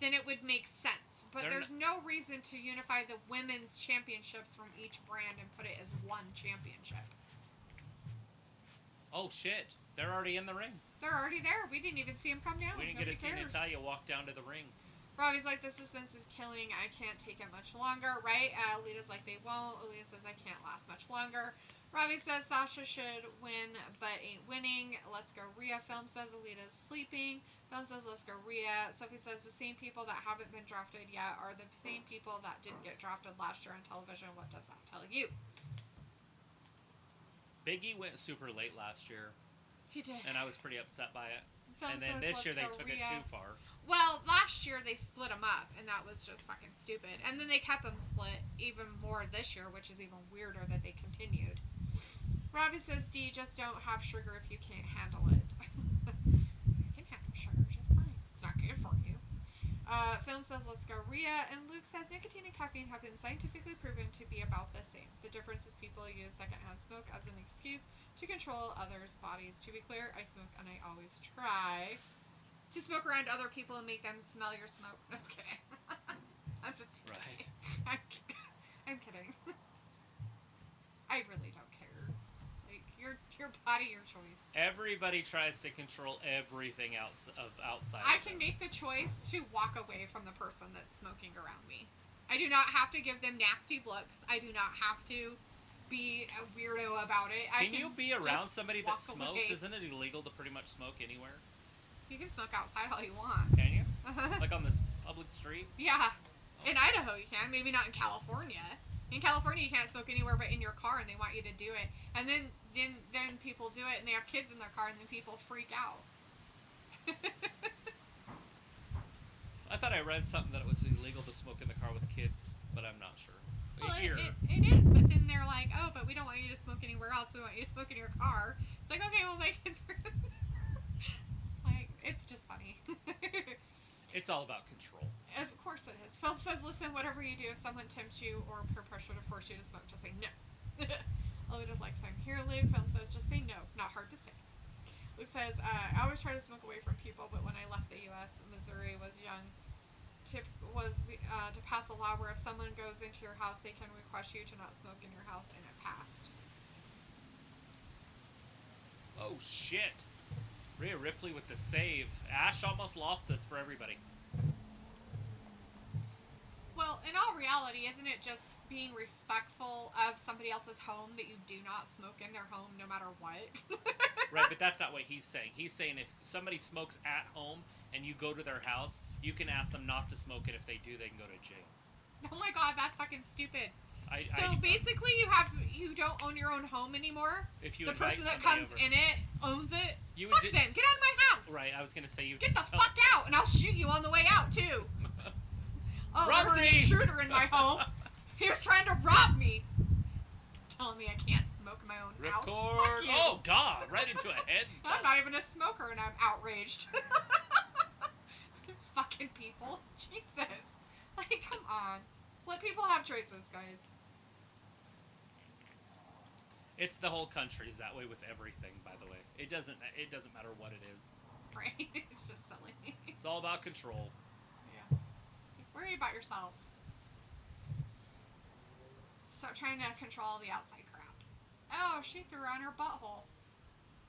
Speaker 1: then it would make sense. But
Speaker 2: They're
Speaker 1: there's no reason to unify the women's championships from each brand and put it as one championship.
Speaker 2: Oh, shit. They're already in the ring.
Speaker 1: They're already there. We didn't even see them come down.
Speaker 2: We didn't get to see Natalia walk down to the ring.
Speaker 1: Robbie's like, the suspense is killing. I can't take it much longer, right? Lita's like, they won't. Alita says, I can't last much longer. Robbie says Sasha should win, but ain't winning. Let's go Rhea. Film says Alita's sleeping. Film says, let's go Rhea. Sophie says, the same people that haven't been drafted yet are the same people that didn't get drafted last year on television. What does that tell you?
Speaker 2: Big E went super late last year.
Speaker 1: He did.
Speaker 2: And I was pretty upset by it.
Speaker 1: Film
Speaker 2: and then
Speaker 1: says,
Speaker 2: this year they
Speaker 1: let's go
Speaker 2: took
Speaker 1: Rhea.
Speaker 2: it too far.
Speaker 1: Well, last year they split them up, and that was just fucking stupid. And then they kept them split even more this year, which is even weirder that they continued. Robbie says, D, just don't have sugar if you can't handle it. I can handle sugar just fine. It's not good for you. Film says, let's go Rhea. And Luke says, nicotine and caffeine have been scientifically proven to be about the same. The difference is people use secondhand smoke as an excuse to control others' bodies. To be clear, I smoke and I always try to smoke around other people and make them smell your smoke. Just kidding. I'm just kidding.
Speaker 2: Right.
Speaker 1: I'm kidding. I really don't care. Like, your body, your choice.
Speaker 2: Everybody tries to control everything outside.
Speaker 1: I can make the choice to walk away from the person that's smoking around me. I do not have to give them nasty looks. I do not have to be a weirdo about it.
Speaker 2: Can you be around somebody that smokes?
Speaker 1: Away.
Speaker 2: Isn't it illegal to pretty much smoke anywhere?
Speaker 1: You can smoke outside all you want.
Speaker 2: Can you? Like on the public street?
Speaker 1: Yeah. In Idaho you can. Maybe not in California. In California you can't smoke anywhere but in your car, and they want you to do it. And then people do it, and they have kids in their car, and then people freak out.
Speaker 2: I thought I read something that it was illegal to smoke in the car with kids, but I'm not sure.
Speaker 1: Well,
Speaker 2: Here.
Speaker 1: it is, but then they're like, oh, but we don't want you to smoke anywhere else. We want you to smoke in your car. It's like, okay, we'll make it through. Like, it's just funny.
Speaker 2: It's all about control.
Speaker 1: Of course it is. Phil says, listen, whatever you do, if someone tempts you or peer pressure to force you to smoke, just say no. Alita's like, I'm here, Luke. Phil says, just say no. Not hard to say. Luke says, I always try to smoke away from people, but when I left the U.S., Missouri was young. To pass a law where if someone goes into your house, they can request you to not smoke in your house, and it passed.
Speaker 2: Oh, shit. Rhea Ripley with the save. Ash almost lost us for everybody.
Speaker 1: Well, in all reality, isn't it just being respectful of somebody else's home that you do not smoke in their home no matter what?
Speaker 2: Right, but that's not what he's saying. He's saying if somebody smokes at home and you go to their house, you can ask them not to smoke it. If they do, they can go to jail.
Speaker 1: Oh my god, that's fucking stupid.
Speaker 2: I
Speaker 1: Basically, you don't own your own home anymore.
Speaker 2: If you
Speaker 1: the
Speaker 2: invite
Speaker 1: person that
Speaker 2: somebody
Speaker 1: comes
Speaker 2: over.
Speaker 1: in it owns it. Fuck them. Get out of my house.
Speaker 2: Right, I was gonna say you
Speaker 1: Get the fuck out, and I'll shoot you on the way out too. Oh, there's an intruder in my home. He was trying to rob me. Telling me I can't smoke in my own house. Fuck you.
Speaker 2: Oh god, right into a head.
Speaker 1: I'm not even a smoker, and I'm outraged. Fucking people. Jesus. Like, come on. Let people have choices, guys.
Speaker 2: It's the whole country's that way with everything, by the way. It doesn't matter what it is.
Speaker 1: Right? It's just silly.
Speaker 2: It's all about control.
Speaker 1: Yeah. Worry about yourselves. Stop trying to control the outside crap. Oh, she threw on her butthole.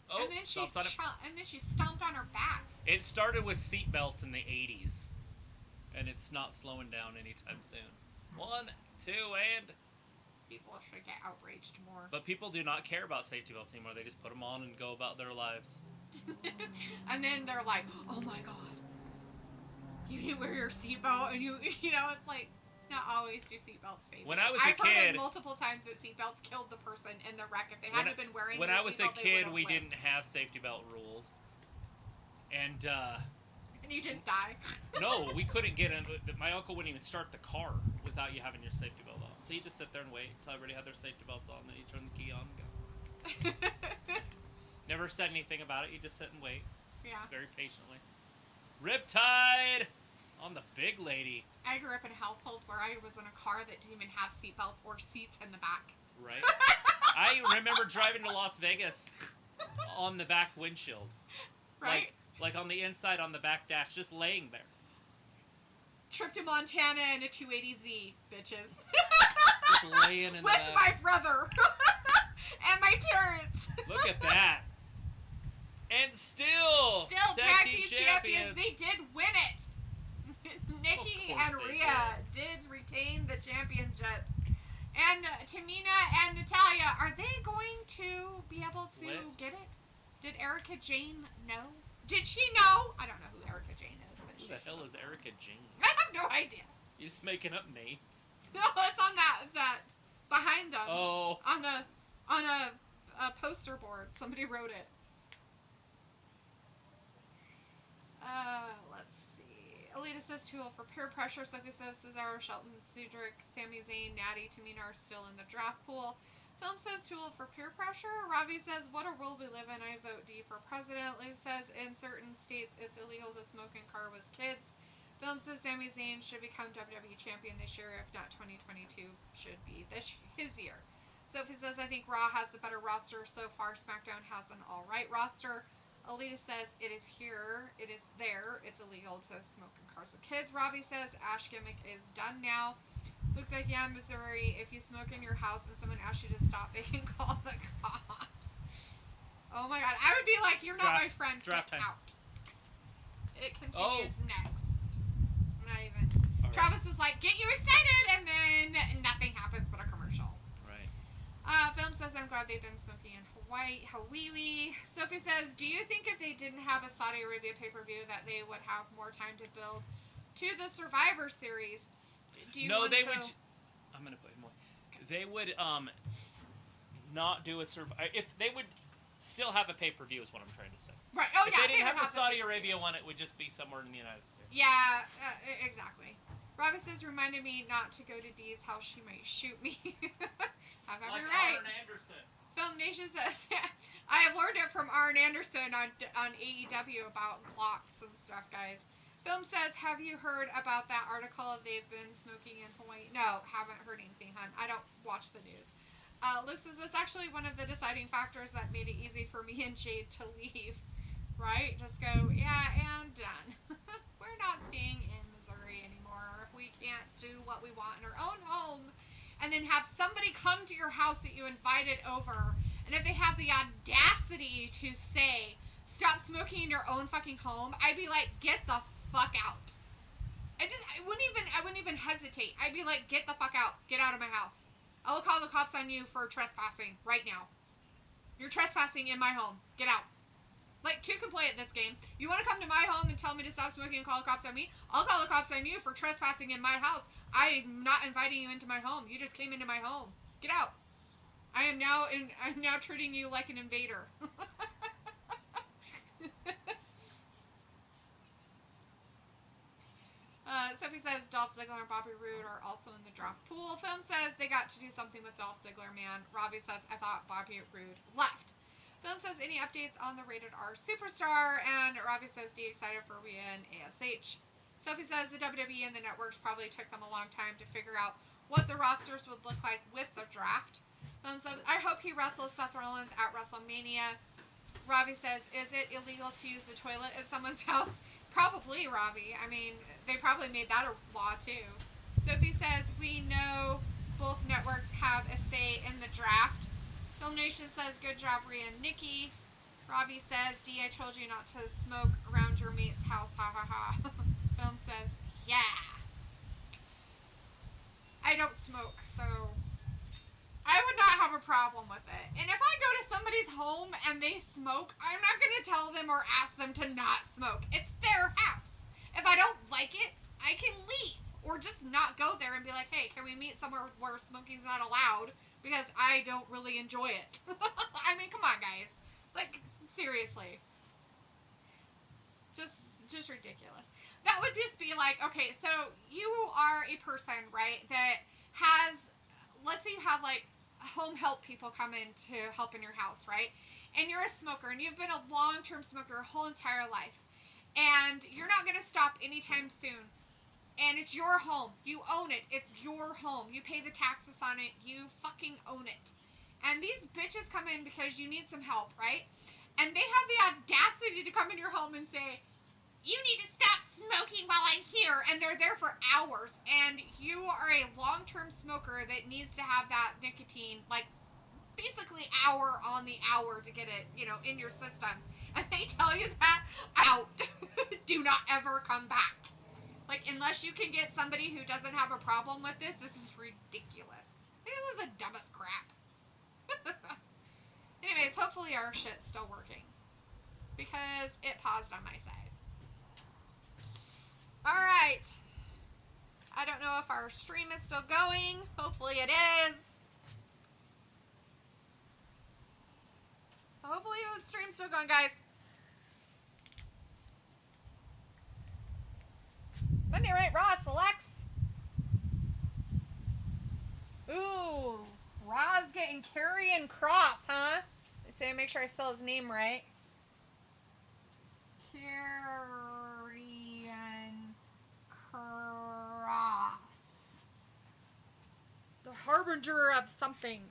Speaker 2: Oh,
Speaker 1: and then she stomped on her back.
Speaker 2: It started with seatbelts in the 80s. And it's not slowing down anytime soon. 1, 2, and...
Speaker 1: People should get outraged more.
Speaker 2: But people do not care about safety belts anymore. They just put them on and go about their lives.
Speaker 1: And then they're like, oh my god. You didn't wear your seatbelt, and you know, it's like, not always do seatbelts save.
Speaker 2: When I was
Speaker 1: I've
Speaker 2: a kid...
Speaker 1: heard it multiple times that seatbelts killed the person in the wreck. If they hadn't been wearing their seatbelt,
Speaker 2: when I was a kid, we
Speaker 1: lived.
Speaker 2: didn't have safety belt rules. And
Speaker 1: you didn't die?
Speaker 2: No, we couldn't get in. My uncle wouldn't even start the car without you having your safety belt on. So you just sit there and wait until everybody had their safety belts on, then you turn the key on and go. Never said anything about it. You just sit and wait.
Speaker 1: Yeah.
Speaker 2: Very patiently. Riptide on the big lady.
Speaker 1: I grew up in a household where I was in a car that didn't even have seatbelts or seats in the back.
Speaker 2: Right. I remember driving to Las Vegas on the back windshield.
Speaker 1: Right.
Speaker 2: Like on the inside on the back dash, just laying there.
Speaker 1: trip to Montana in a 280Z, bitches.
Speaker 2: Just laying in
Speaker 1: With
Speaker 2: that.
Speaker 1: my brother. And my parents.
Speaker 2: Look at that. And still
Speaker 1: Tag Team Champions. They did win it. Nikki and Rhea did retain the championships. And Tamina and Natalia, are they going to be able to get it? Did Erica Jane know? Did she know? I don't know who Erica Jane is. But
Speaker 2: Who the hell is Erica Jane?
Speaker 1: I have no idea.
Speaker 2: You're just making up names.
Speaker 1: No, it's on that behind them.
Speaker 2: Oh.
Speaker 1: On a poster board. Somebody wrote it. Let's see. Alita says Tool for peer pressure. Sophie says Cesaro, Shelton, Cedric, Sami Zayn, Natty, Tamina are still in the draft pool. Film says Tool for peer pressure. Ravi says, what a world we live in. I vote D for president. Luke says, in certain states it's illegal to smoke in car with kids. Film says Sami Zayn should become WWE champion this year. If not, 2022 should be his year. Sophie says, I think Raw has the better roster so far. SmackDown has an alright roster. Alita says, it is here. It is there. It's illegal to smoke in cars with kids. Ravi says, Ash gimmick is done now. Looks like, yeah, Missouri, if you smoke in your house and someone asks you to stop, they can call the cops. Oh my god. I would be like, you're not my friend.
Speaker 2: Draft
Speaker 1: Get
Speaker 2: time.
Speaker 1: out. It continues next. I'm not even.
Speaker 2: Right.
Speaker 1: Travis is like, get you excited, and then nothing happens but a commercial.
Speaker 2: Right.
Speaker 1: Film says, I'm glad they've been smoking in Hawaii. Sophie says, do you think if they didn't have a Saudi Arabia pay-per-view that they would have more time to build to the Survivor Series?
Speaker 2: No, they would. I'm gonna put more. They would not do a if they would still have a pay-per-view is what I'm trying to say.
Speaker 1: Right. Oh
Speaker 2: if
Speaker 1: yeah.
Speaker 2: they didn't have the Saudi Arabia one, it would just be somewhere in the United States.
Speaker 1: Yeah, exactly. Robin says, reminded me not to go to Dee's house. She might shoot me. Have every right.
Speaker 2: Arn Anderson.
Speaker 1: Film Nation says, I learned it from Arn Anderson on AEW about Glocks and stuff, guys. Film says, have you heard about that article they've been smoking in Hawaii? No, haven't heard anything, hon. I don't watch the news. Luke says, that's actually one of the deciding factors that made it easy for me and Jade to leave. Right? Just go, yeah, and done. We're not staying in Missouri anymore. If we can't do what we want in our own home, and then have somebody come to your house that you invited over, and if they have the audacity to say, stop smoking in your own fucking home, I'd be like, get the fuck out. I wouldn't even hesitate. I'd be like, get the fuck out. Get out of my house. I will call the cops on you for trespassing right now. You're trespassing in my home. Get out. Like, two can play at this game. You want to come to my home and tell me to stop smoking and call the cops on me? I'll call the cops on you for trespassing in my house. I'm not inviting you into my home. You just came into my home. Get out. I'm now treating you like an invader. Sophie says Dolph Ziggler and Bobby Roode are also in the draft pool. Film says they got to do something with Dolph Ziggler, man. Robbie says, I thought Bobby Roode left. Film says, any updates on the Rated R Superstar? And Robbie says, D excited for Rhea and ASH. Sophie says the WWE and the networks probably took them a long time to figure out what the rosters would look like with the draft. Film says, I hope he wrestles Seth Rollins at WrestleMania. Robbie says, is it illegal to use the toilet at someone's house? Probably, Robbie. I mean, they probably made that a law, too. Sophie says, we know both networks have a say in the draft. Film Nation says, good job, Rhea and Nikki. Robbie says, D, I told you not to smoke around your mate's house, ha ha ha. Film says, yeah. I don't smoke, so I would not have a problem with it. And if I go to somebody's home and they smoke, I'm not going to tell them or ask them to not smoke. It's their house. If I don't like it, I can leave. Or just not go there and be like, hey, can we meet somewhere where smoking's not allowed? Because I don't really enjoy it. I mean, come on, guys. Like, seriously. Just ridiculous. That would just be like, okay, so you are a person, right, that has, let's say you have, like, home help people come in to help in your house, right? And you're a smoker, and you've been a long-term smoker your whole entire life. And you're not going to stop anytime soon. And it's your home. You own it. It's your home. You pay the taxes on it. You fucking own it. And these bitches come in because you need some help, right? And they have the audacity to come in your home and say, you need to stop smoking while I'm here, and they're there for hours, and you are a long-term smoker that needs to have that nicotine, like, basically hour on the hour to get it, in your system, and they tell you that, out. Do not ever come back. Like, unless you can get somebody who doesn't have a problem with this is ridiculous. This is the dumbest crap. Anyways, hopefully our shit's still working, because it paused on my side. Alright. I don't know if our stream is still going. Hopefully it is. So hopefully the stream's still going, guys. Monday Night Raw selects. Ooh. Raw's getting Karrion Kross, huh? Let's see, make sure I spell his name right. Karrion Kross. The harbinger of something.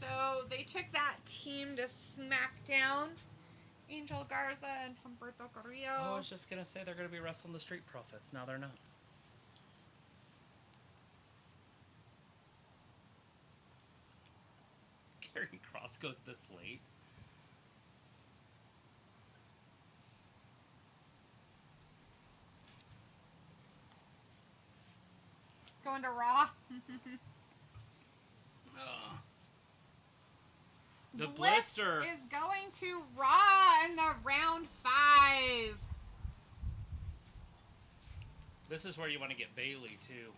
Speaker 1: So they took that team to SmackDown. Angel Garza and Humberto Carrillo.
Speaker 2: Oh, I was just going to say they're going to be wrestling the Street Profits. Now they're not. Karrion Kross goes this late.
Speaker 1: Going to Raw.
Speaker 2: The Blister
Speaker 1: is going to Raw in the round 5.
Speaker 2: This is where you want to get Bailey too.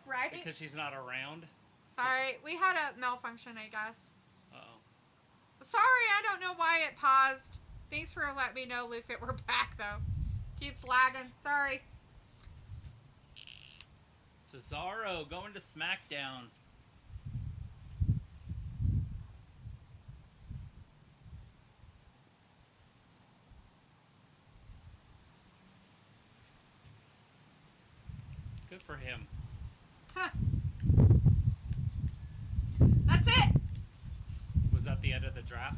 Speaker 1: Right?
Speaker 2: Because she's not around.
Speaker 1: Sorry, we had a malfunction, I guess.
Speaker 2: Uh-oh.
Speaker 1: Sorry, I don't know why it paused. Thanks for letting me know, Luke, that we're back, though. Keeps lagging. Sorry.
Speaker 2: Cesaro going to SmackDown. Good for him.
Speaker 1: Huh. That's it.
Speaker 2: Was that the end of the draft?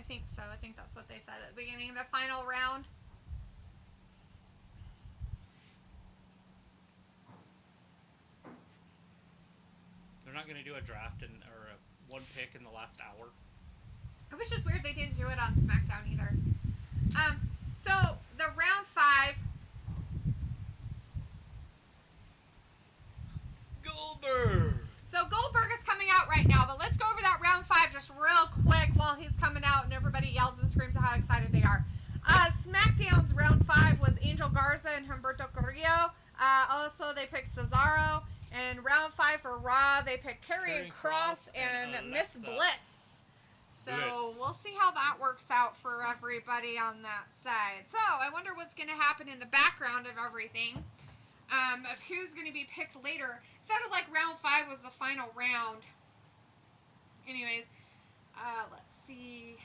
Speaker 1: I think so. I think that's what they said at the beginning of the final round.
Speaker 2: They're not going to do a draft or a one pick in the last hour.
Speaker 1: It was just weird they didn't do it on SmackDown either. So the round 5.
Speaker 2: Goldberg.
Speaker 1: So Goldberg is coming out right now, but let's go over that round 5 just real quick while he's coming out and everybody yells and screams at how excited they are. SmackDown's round 5 was Angel Garza and Humberto Carrillo. Also, they picked Cesaro. And round 5 for Raw, they picked Karrion Kross and Miss Bliss. So we'll see how that works out for everybody on that side. So I wonder what's going to happen in the background of everything. Of who's going to be picked later. It sounded like round 5 was the final round. Anyways, let's see.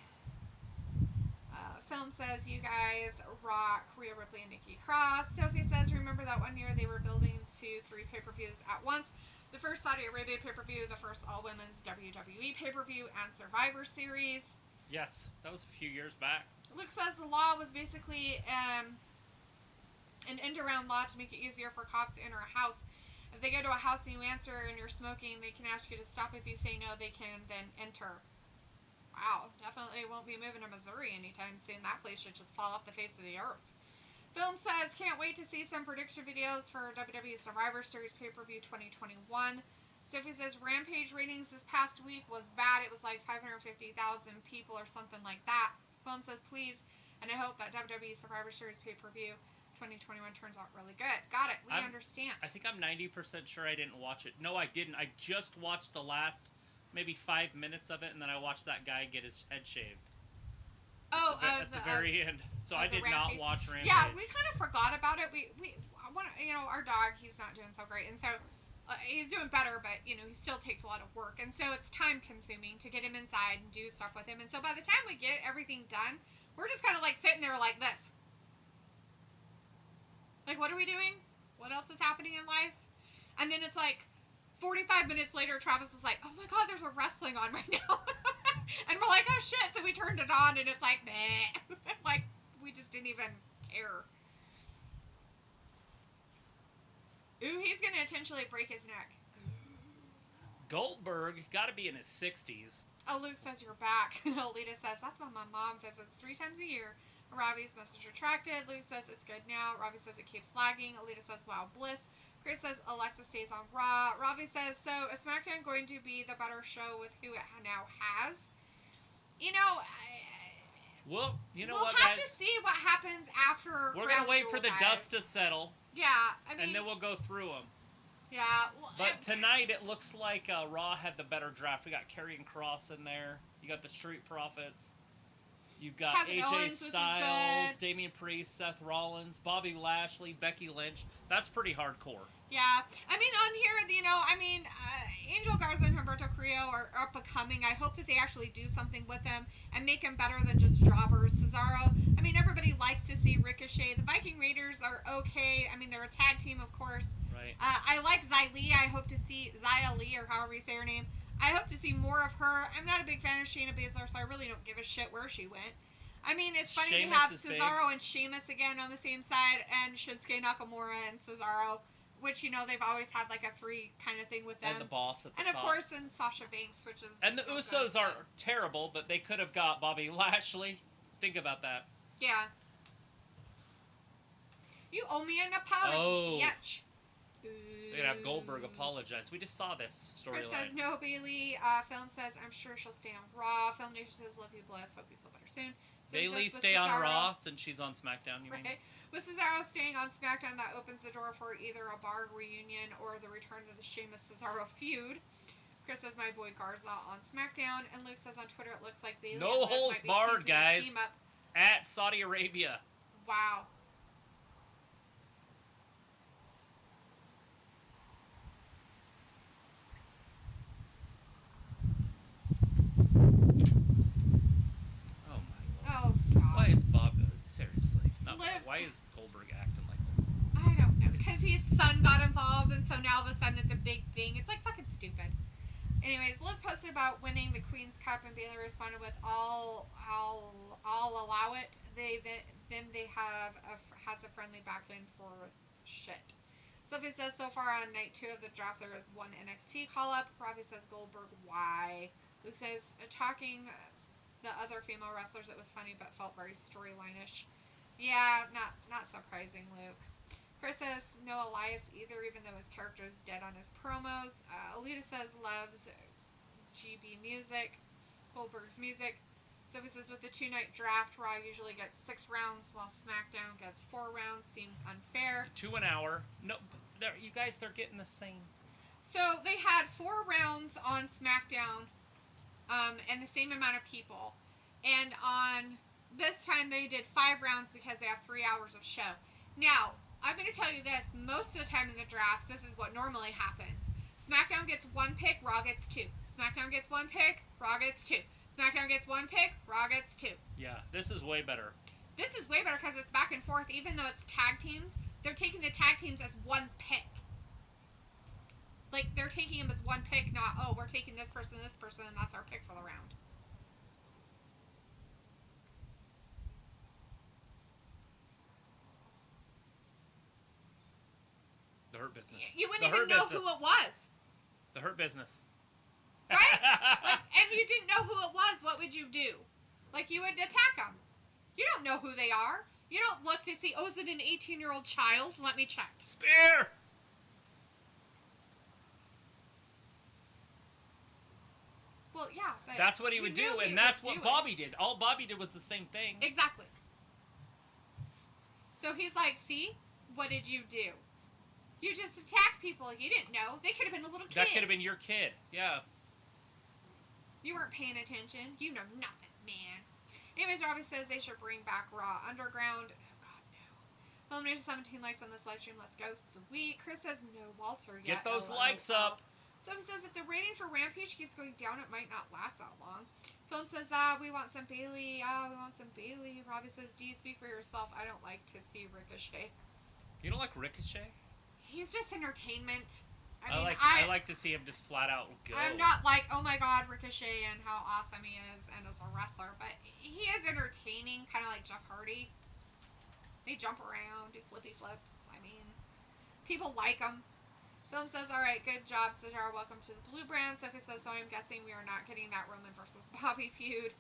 Speaker 1: Film says, you guys rock Rhea Ripley and Nikki Cross. Sophie says, remember that one year they were building 2-3 pay-per-views at once. The first Saudi Arabia pay-per-view, the first all-women's WWE pay-per-view, and Survivor Series.
Speaker 2: Yes, that was a few years back.
Speaker 1: Luke says the law was basically an end-around law to make it easier for cops to enter a house. If they go to a house and you answer and you're smoking, they can ask you to stop. If you say no, they can then enter. Wow, definitely won't be moving to Missouri anytime soon. That place should just fall off the face of the earth. Film says, can't wait to see some prediction videos for WWE Survivor Series pay-per-view 2021. Sophie says, Rampage ratings this past week was bad. It was like 550,000 people or something like that. Film says, please, and I hope that WWE Survivor Series pay-per-view 2021 turns out really good. Got it. We understand.
Speaker 2: I think I'm 90% sure I didn't watch it. No, I didn't. I just watched the last maybe 5 minutes of it, and then I watched that guy get his head shaved.
Speaker 1: Oh,
Speaker 2: at the very end. So I did not watch Rampage.
Speaker 1: Yeah, we kind of forgot about it. We want our dog, he's not doing so great, and so he's doing better, but he still takes a lot of work, and so it's time consuming to get him inside and do stuff with him. And so by the time we get everything done, we're just kind of like sitting there like this. Like, what are we doing? What else is happening in life? And then it's like 45 minutes later, Travis is like, oh my God, there's a wrestling on right now. And we're like, oh shit. So we turned it on and it's like, meh. Like, we just didn't even care. Ooh, he's going to intentionally break his neck.
Speaker 2: Goldberg got to be in his 60s.
Speaker 1: Oh, Luke says you're back. Alita says, that's when my mom visits 3 times a year. Robbie's message retracted. Luke says it's good now. Robbie says it keeps lagging. Alita says, wow, bliss. Chris says Alexa stays on Raw. Robbie says, so is SmackDown going to be the better show with who it now has? You know,
Speaker 2: Well, you know
Speaker 1: we'll
Speaker 2: what,
Speaker 1: have
Speaker 2: guys?
Speaker 1: to see what happens after.
Speaker 2: We're going to wait for the dust to settle.
Speaker 1: Yeah, I mean.
Speaker 2: And then we'll go through them.
Speaker 1: Yeah. Well,
Speaker 2: But tonight it looks like Raw had the better draft. We got Karrion Kross in there. You got the Street Profits. You've got
Speaker 1: Kevin
Speaker 2: AJ
Speaker 1: Owens, which is
Speaker 2: Styles,
Speaker 1: good.
Speaker 2: Damian Priest, Seth Rollins, Bobby Lashley, Becky Lynch. That's pretty hardcore.
Speaker 1: Yeah, I mean, on here, you know, I mean, Angel Garza and Humberto Carrillo are up and coming. I hope that they actually do something with them and make them better than just jobbers. Cesaro, I mean, everybody likes to see Ricochet. The Viking Raiders are okay. I mean, they're a tag team, of course.
Speaker 2: Right.
Speaker 1: I like Xia Li. I hope to see Xia Li, or however you say her name. I hope to see more of her. I'm not a big fan of Shayna Baszler, so I really don't give a shit where she went. I mean, it's funny
Speaker 2: Sheamus
Speaker 1: to have
Speaker 2: is
Speaker 1: Cesaro
Speaker 2: big.
Speaker 1: and Sheamus again on the same side, and Shinsuke Nakamura and Cesaro, which, you know, they've always had like a 3 kind of thing with them.
Speaker 2: And the boss at the
Speaker 1: and
Speaker 2: top.
Speaker 1: of course, and Sasha Banks, which is...
Speaker 2: And the Usos are terrible, but they could have got Bobby Lashley. Think about that.
Speaker 1: Yeah. You owe me an apology, bitch.
Speaker 2: They're going to have Goldberg apologize. We just saw this
Speaker 1: Chris says,
Speaker 2: storyline.
Speaker 1: no, Bailey. Film says, I'm sure she'll stay on Raw. Film Nation says, love you, Bliss. Hope you feel better soon. So
Speaker 2: Bailey
Speaker 1: says,
Speaker 2: stay on
Speaker 1: Cesaro,
Speaker 2: Raw since she's on SmackDown, you mean?
Speaker 1: Right. With Cesaro staying on SmackDown, that opens the door for either a Bard reunion or the return of the Sheamus-Cesaro feud. Chris says, my boy Garza on SmackDown. And Luke says on Twitter, it looks like Bailey
Speaker 2: No
Speaker 1: and Liv
Speaker 2: holds
Speaker 1: might be
Speaker 2: barred,
Speaker 1: teasing a
Speaker 2: guys.
Speaker 1: team up.
Speaker 2: At Saudi Arabia.
Speaker 1: Wow.
Speaker 2: Oh, my
Speaker 1: Oh,
Speaker 2: Lord.
Speaker 1: stop.
Speaker 2: Why is Bob... Seriously. Not
Speaker 1: Liv-
Speaker 2: why is Goldberg acting like this?
Speaker 1: I don't know. Because his son got involved, and so now all of a sudden it's a big thing. It's like fucking stupid. Anyways, Liv posted about winning the Queen's Cup, and Bayley responded with, I'll allow it. Then they has a friendly backwind for shit. Sophie says, so far on night 2 of the draft, there is 1 NXT call-up. Robbie says, Goldberg, why? Luke says, talking the other female wrestlers, it was funny, but felt very storyline-ish. Yeah, not surprising, Luke. Chris says, no Elias either, even though his character is dead on his promos. Alita says, loves GB music, Goldberg's music. Sophie says, with the 2-night draft, Raw usually gets 6 rounds, while SmackDown gets 4 rounds. Seems unfair.
Speaker 2: 2 an hour. No, you guys, they're getting the same.
Speaker 1: So they had 4 rounds on SmackDown, and the same amount of people. And on this time, they did 5 rounds because they have 3 hours of show. Now, I'm going to tell you this. Most of the time in the drafts, this is what normally happens. SmackDown gets 1 pick, Raw gets 2. SmackDown gets 1 pick, Raw gets 2. SmackDown gets 1 pick, Raw gets 2.
Speaker 2: Yeah, this is way better.
Speaker 1: This is way better because it's back and forth. Even though it's tag teams, they're taking the tag teams as 1 pick. Like, they're taking them as 1 pick, not, oh, we're taking this person, and that's our pick for the round.
Speaker 2: The Hurt Business.
Speaker 1: You wouldn't
Speaker 2: The
Speaker 1: even
Speaker 2: Hurt
Speaker 1: know
Speaker 2: Business.
Speaker 1: who it was.
Speaker 2: The Hurt Business.
Speaker 1: Right? Like, if you didn't know who it was, what would you do? Like, you would attack them. You don't know who they are. You don't look to see, oh, is it an 18-year-old child? Let me check.
Speaker 2: Spear!
Speaker 1: Well, yeah. But
Speaker 2: That's what he
Speaker 1: you
Speaker 2: would
Speaker 1: knew
Speaker 2: do,
Speaker 1: he
Speaker 2: and that's
Speaker 1: would
Speaker 2: what
Speaker 1: do it.
Speaker 2: Bobby did. All Bobby did was the same thing.
Speaker 1: Exactly. So he's like, see? What did you do? You just attacked people. You didn't know. They could have been a little kid.
Speaker 2: That could have been your kid. Yeah.
Speaker 1: You weren't paying attention. You know nothing, man. Anyways, Robbie says they should bring back Raw Underground. Oh, God, no. Elimination 17 likes on this live stream. Let's go. Sweet. Chris says no Walter yet.
Speaker 2: Get those
Speaker 1: LOL.
Speaker 2: likes up.
Speaker 1: Sophie says if the ratings for Rampage keeps going down, it might not last that long. Film says, we want some Bailey. We want some Bailey. Robbie says, do you speak for yourself? I don't like to see Ricochet.
Speaker 2: You don't like Ricochet?
Speaker 1: He's just entertainment.
Speaker 2: I like to see him just flat out go.
Speaker 1: I'm not like, oh my god, Ricochet and how awesome he is and as a wrestler, but he is entertaining, kind of like Jeff Hardy. They jump around, do flippy flips. I mean, people like him. Film says, alright, good job, Cesaro. Welcome to the Blue Brand. Sophie says, so I'm guessing we are not getting that Roman versus Bobby feud.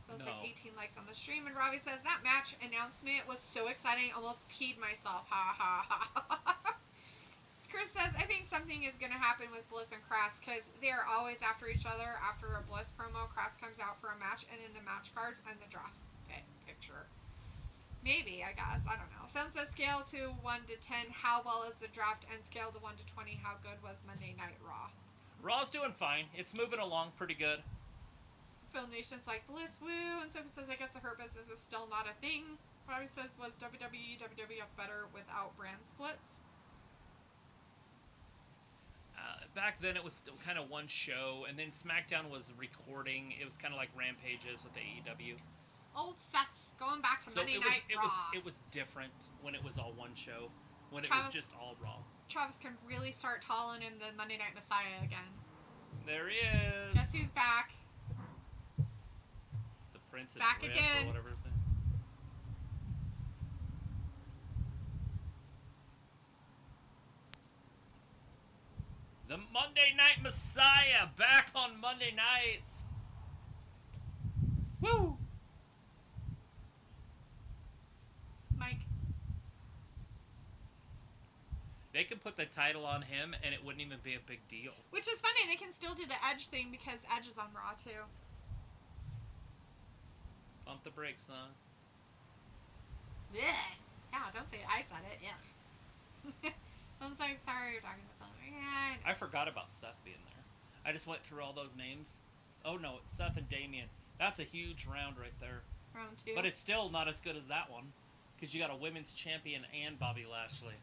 Speaker 1: Feels like 18 likes on the stream. And Robbie says, that match announcement was so exciting, almost peed myself. Ha ha ha. Chris says, I think something is going to happen with Bliss and Crass because they are always after each other. After a Bliss promo, Crass comes out for a match and in the match cards and the draft picture. Maybe, I guess. I don't know. Film says, scale to 1 to 10. How well is the draft? And scale to 1 to 20. How good was Monday Night Raw?
Speaker 2: Raw's doing fine. It's moving along pretty good.
Speaker 1: Film Nation's like, Bliss, woo. And Sophie says, I guess the Hurt Business is still not a thing. Robbie says, was WWE, WWF better without brand splits?
Speaker 2: Back then it was still kind of one show, and then SmackDown was recording. It was kind of like Rampages with AEW.
Speaker 1: Old Seth, going back to Monday Night Raw.
Speaker 2: It was different when it was all one show, when it was just all Raw.
Speaker 1: Travis can really start calling him the Monday Night Messiah again.
Speaker 2: There he is.
Speaker 1: Guess who's back?
Speaker 2: The Prince of
Speaker 1: Back
Speaker 2: Drip,
Speaker 1: again.
Speaker 2: or whatever his name. The Monday Night Messiah, back on Monday nights. Woo!
Speaker 1: Mike.
Speaker 2: They could put the title on him, and it wouldn't even be a big deal.
Speaker 1: Which is funny, they can still do the Edge thing because Edge is on Raw too.
Speaker 2: Pump the brakes, son.
Speaker 1: Yeah. Yeah, don't say it. I said it. Yeah. I'm so sorry you're talking to Phil. Yeah,
Speaker 2: I forgot about Seth being there. I just went through all those names. Oh no, it's Seth and Damien. That's a huge round right there.
Speaker 1: Round 2.
Speaker 2: But it's still not as good as that one. Because you got a women's champion and Bobby Lashley.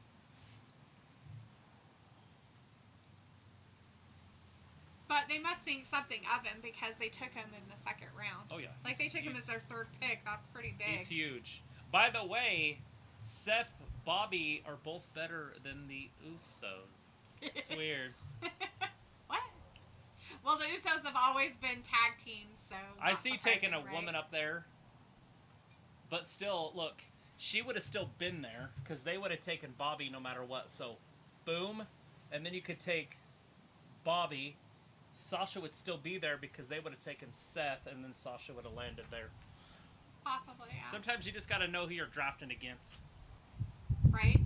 Speaker 1: But they must think something of him because they took him in the second round.
Speaker 2: Oh yeah.
Speaker 1: Like they took him as their third pick. That's pretty big.
Speaker 2: He's huge. By the way, Seth, Bobby are both better than the Usos. It's weird.
Speaker 1: What? Well, the Usos have always been tag teams, so
Speaker 2: I see taking a
Speaker 1: right?
Speaker 2: woman up there. But still, look, she would have still been there because they would have taken Bobby no matter what. So, boom. And then you could take Bobby. Sasha would still be there because they would have taken Seth, and then Sasha would have landed there.
Speaker 1: Possibly, yeah.
Speaker 2: Sometimes you just got to know who you're drafting against.
Speaker 1: Right?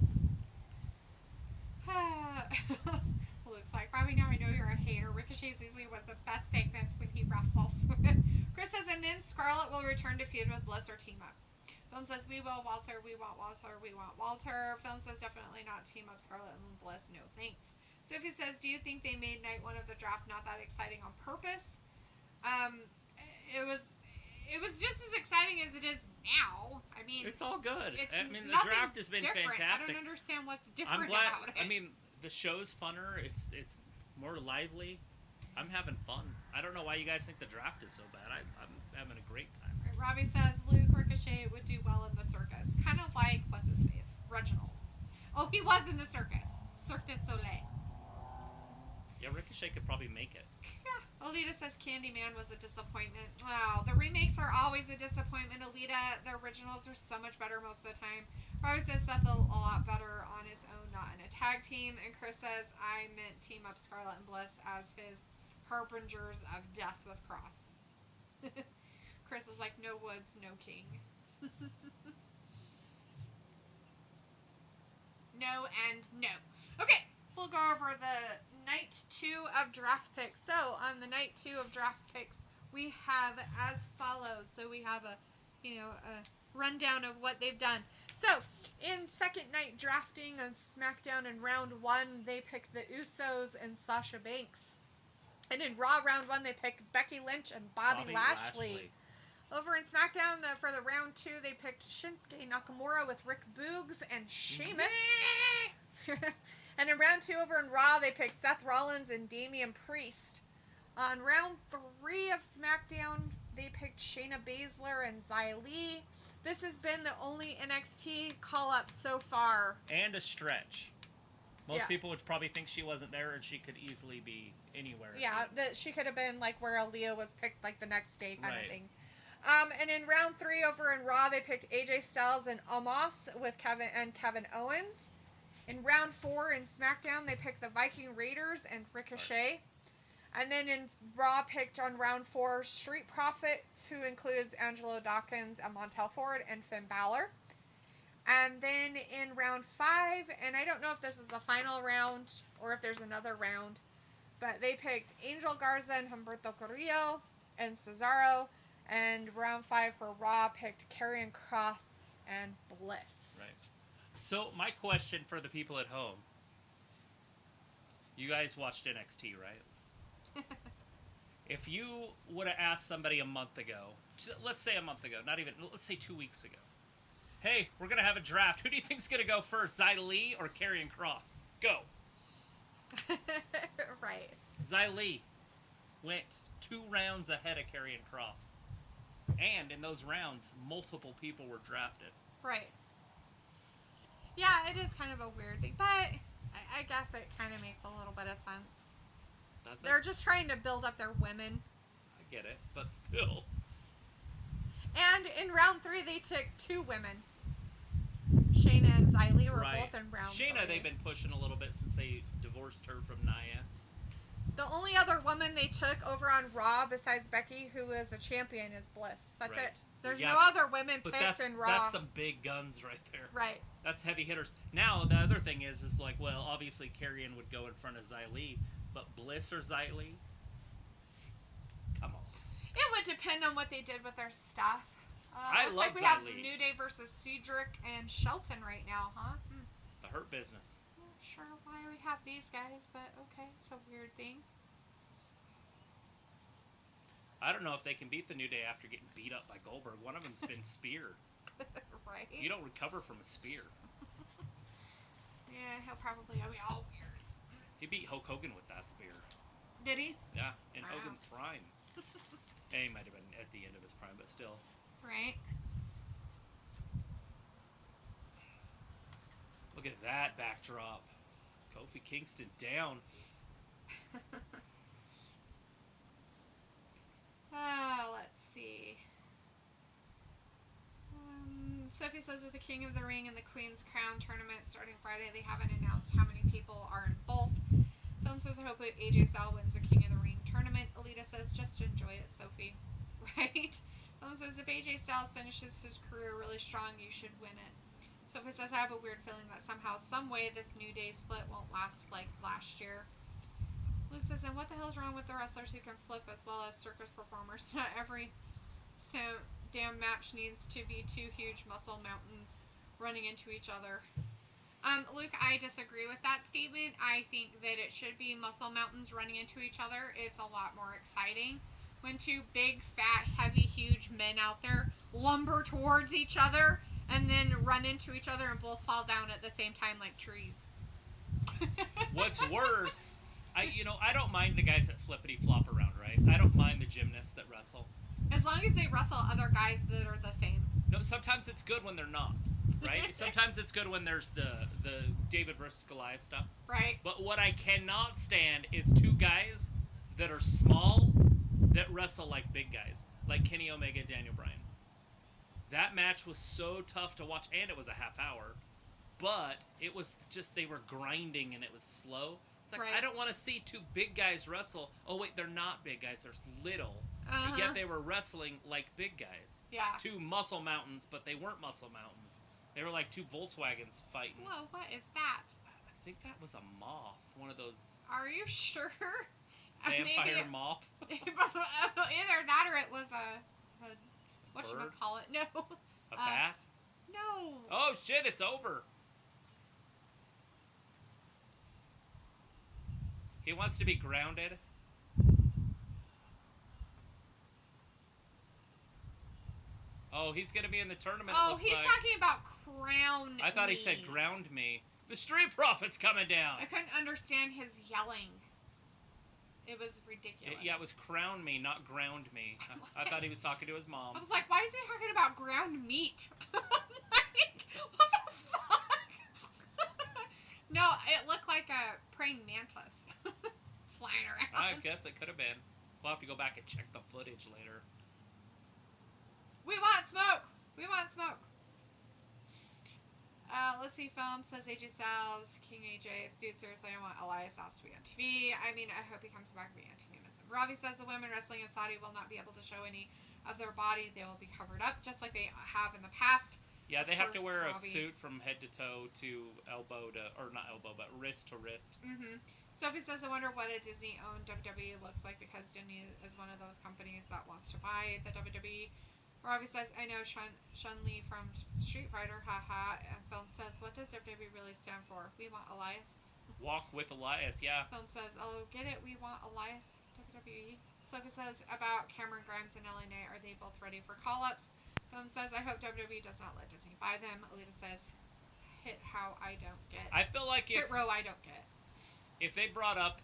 Speaker 1: Luke's like, Robbie, now I know you're a hater. Ricochet's easily one of the best segments when he wrestles. Chris says, and then Scarlett will return to feud with Bliss or team up. Film says, we will Walter, we want Walter, we want Walter. Film says, definitely not team up Scarlett and Bliss, no thanks. Sophie says, do you think they made night 1 of the draft not that exciting on purpose? It was just as exciting as it is now. I mean,
Speaker 2: it's all good.
Speaker 1: It's
Speaker 2: I mean, the
Speaker 1: nothing
Speaker 2: draft has been
Speaker 1: different.
Speaker 2: fantastic.
Speaker 1: I don't understand what's different
Speaker 2: I'm glad.
Speaker 1: about it.
Speaker 2: I mean, the show's funner. It's more lively. I'm having fun. I don't know why you guys think the draft is so bad. I'm having a great time.
Speaker 1: Robbie says Luke Ricochet would do well in the circus. Kind of like, what's his face? Reginald. Oh, he was in the circus. Cirque du Soleil.
Speaker 2: Yeah, Ricochet could probably make it.
Speaker 1: Yeah. Alita says Candyman was a disappointment. Wow, the remakes are always a disappointment, Alita. The originals are so much better most of the time. Robbie says Seth a lot better on his own, not in a tag team. And Chris says, I meant team up Scarlett and Bliss as his harbingers of death with Cross. Chris is like, no Woods, no King. No and no. Okay, we'll go over the night 2 of draft picks. So on the night 2 of draft picks, we have as follows. So we have a rundown of what they've done. So in second night drafting on SmackDown in round 1, they picked the Usos and Sasha Banks. And in Raw round 1, they picked Becky Lynch and Bobby Lashley. Over in SmackDown, for the round 2, they picked Shinsuke Nakamura with Rick Boogs and Sheamus. And in round 2 over in Raw, they picked Seth Rollins and Damian Priest. On round 3 of SmackDown, they picked Shayna Baszler and Xia Li. This has been the only NXT call-up so far.
Speaker 2: And a stretch. Most
Speaker 1: Yeah.
Speaker 2: people would probably think she wasn't there, and she could easily be anywhere.
Speaker 1: Yeah, that she could have been like where Aaliyah was picked like the next day kind of
Speaker 2: Right.
Speaker 1: thing. And in round 3 over in Raw, they picked AJ Styles and Omos with Kevin Owens. In round 4 in SmackDown, they picked the Viking Raiders and Ricochet. And then in Raw, picked on round 4 Street Profits, who includes Angelo Dawkins and Montel Ford and Finn Balor. And then in round 5, and I don't know if this is the final round or if there's another round, but they picked Angel Garza and Humberto Carrillo and Cesaro. And round 5 for Raw picked Karrion Kross and Bliss.
Speaker 2: Right. So my question for the people at home: you guys watched NXT, right? If you would have asked somebody a month ago, let's say a month ago, not even, let's say 2 weeks ago, hey, we're going to have a draft. Who do you think's going to go first, Xia Li or Karrion Kross? Go.
Speaker 1: Right.
Speaker 2: Xia Li went 2 rounds ahead of Karrion Kross. And in those rounds, multiple people were drafted.
Speaker 1: Right. Yeah, it is kind of a weird thing, but I guess it kind of makes a little bit of sense.
Speaker 2: That's
Speaker 1: They're just trying to build up their women.
Speaker 2: I get it, but still.
Speaker 1: And in round 3, they took 2 women. Shayna and Xia Li were
Speaker 2: Right.
Speaker 1: both in round 3.
Speaker 2: Shayna, they've been pushing a little bit since they divorced her from Nia.
Speaker 1: The only other woman they took over on Raw besides Becky, who is a champion, is Bliss. That's
Speaker 2: Right.
Speaker 1: it. There's
Speaker 2: Yeah,
Speaker 1: no other women
Speaker 2: But
Speaker 1: picked in Raw.
Speaker 2: that's some big guns right there.
Speaker 1: Right.
Speaker 2: That's heavy hitters. Now, the other thing is like, well, obviously Karrion would go in front of Xia Li, but Bliss or Xia Li? Come on.
Speaker 1: It would depend on what they did with their stuff.
Speaker 2: I
Speaker 1: looks
Speaker 2: love
Speaker 1: like we have
Speaker 2: Xia Li.
Speaker 1: New Day versus Cedric and Shelton right now, huh?
Speaker 2: The Hurt Business.
Speaker 1: Not sure why we have these guys, but okay, it's a weird thing.
Speaker 2: I don't know if they can beat the New Day after getting beat up by Goldberg. One of them's been speared.
Speaker 1: Right.
Speaker 2: You don't recover from a spear.
Speaker 1: Yeah, he'll probably be all weird.
Speaker 2: He beat Hulk Hogan with that spear.
Speaker 1: Did he?
Speaker 2: Yeah, in
Speaker 1: Wow.
Speaker 2: Hogan's prime. And he might have been at the end of his prime, but still.
Speaker 1: Right.
Speaker 2: Look at that backdrop. Kofi Kingston down.
Speaker 1: Let's see. Sophie says with the King of the Ring and the Queen's Crown tournament starting Friday, they haven't announced how many people are in both. Film says, I hope AJ Styles wins the King of the Ring tournament. Alita says, just enjoy it, Sophie. Right? Film says, if AJ Styles finishes his career really strong, you should win it. Sophie says, I have a weird feeling that somehow, some way, this New Day split won't last like last year. Luke says, and what the hell's wrong with the wrestlers who can flip as well as circus performers? Not every damn match needs to be 2 huge muscle mountains running into each other. Luke, I disagree with that statement. I think that it should be muscle mountains running into each other. It's a lot more exciting when 2 big, fat, heavy, huge men out there lumber towards each other and then run into each other and both fall down at the same time like trees.
Speaker 2: What's worse, I don't mind the guys that flippity flop around, right? I don't mind the gymnasts that wrestle.
Speaker 1: As long as they wrestle other guys that are the same.
Speaker 2: No, sometimes it's good when they're not, right? Sometimes it's good when there's the David versus Goliath stuff.
Speaker 1: Right.
Speaker 2: But what I cannot stand is 2 guys that are small that wrestle like big guys, like Kenny Omega and Daniel Bryan. That match was so tough to watch, and it was a half hour. But it was just, they were grinding and it was slow. It's like,
Speaker 1: Right.
Speaker 2: I don't want to see 2 big guys wrestle. Oh, wait, they're not big guys. They're little.
Speaker 1: Uh-huh.
Speaker 2: And yet they were wrestling like big guys.
Speaker 1: Yeah.
Speaker 2: 2 muscle mountains, but they weren't muscle mountains. They were like 2 Volkswagens fighting.
Speaker 1: Whoa, what is that?
Speaker 2: I think that was a moth. One of those
Speaker 1: Are you sure?
Speaker 2: vampire moth.
Speaker 1: Either that or it was a whatchamacallit. No.
Speaker 2: A bat?
Speaker 1: No.
Speaker 2: Oh, shit, it's over. He wants to be grounded. Oh, he's going to be in the tournament,
Speaker 1: Oh,
Speaker 2: looks
Speaker 1: he's
Speaker 2: like.
Speaker 1: talking about crown.
Speaker 2: I thought he said ground me. The Street Profits coming down.
Speaker 1: I couldn't understand his yelling. It was ridiculous.
Speaker 2: Yeah, it was crown me, not ground me. I thought he was talking to his mom.
Speaker 1: I was like, why is he talking about ground meat? Like, what the fuck? No, it looked like a praying mantis flying around.
Speaker 2: I guess it could have been. We'll have to go back and check the footage later.
Speaker 1: We want smoke! We want smoke! Let's see, film says AJ Styles, King AJ. Dude, seriously, I want Elias House to be on TV. I mean, I hope he comes back to be on TV. Robbie says the women wrestling in Saudi will not be able to show any of their body. They will be covered up, just like they have in the past.
Speaker 2: Yeah, they have to wear a suit from head to toe to elbow to, or not elbow, but wrist to wrist.
Speaker 1: Mm-hmm. Sophie says, I wonder what a Disney-owned WWE looks like because Disney is one of those companies that wants to buy the WWE. Robbie says, I know Chun-Li from Street Fighter, haha. And Film says, what does WWE really stand for? We want Elias.
Speaker 2: Walk with Elias, yeah.
Speaker 1: Film says, oh, get it? We want Elias, WWE. Sophie says, about Cameron Grimes and LA Knight, are they both ready for call-ups? Film says, I hope WWE does not let Disney buy them. Alita says, hit how I don't get.
Speaker 2: I feel like
Speaker 1: hit row I don't get.
Speaker 2: If they brought up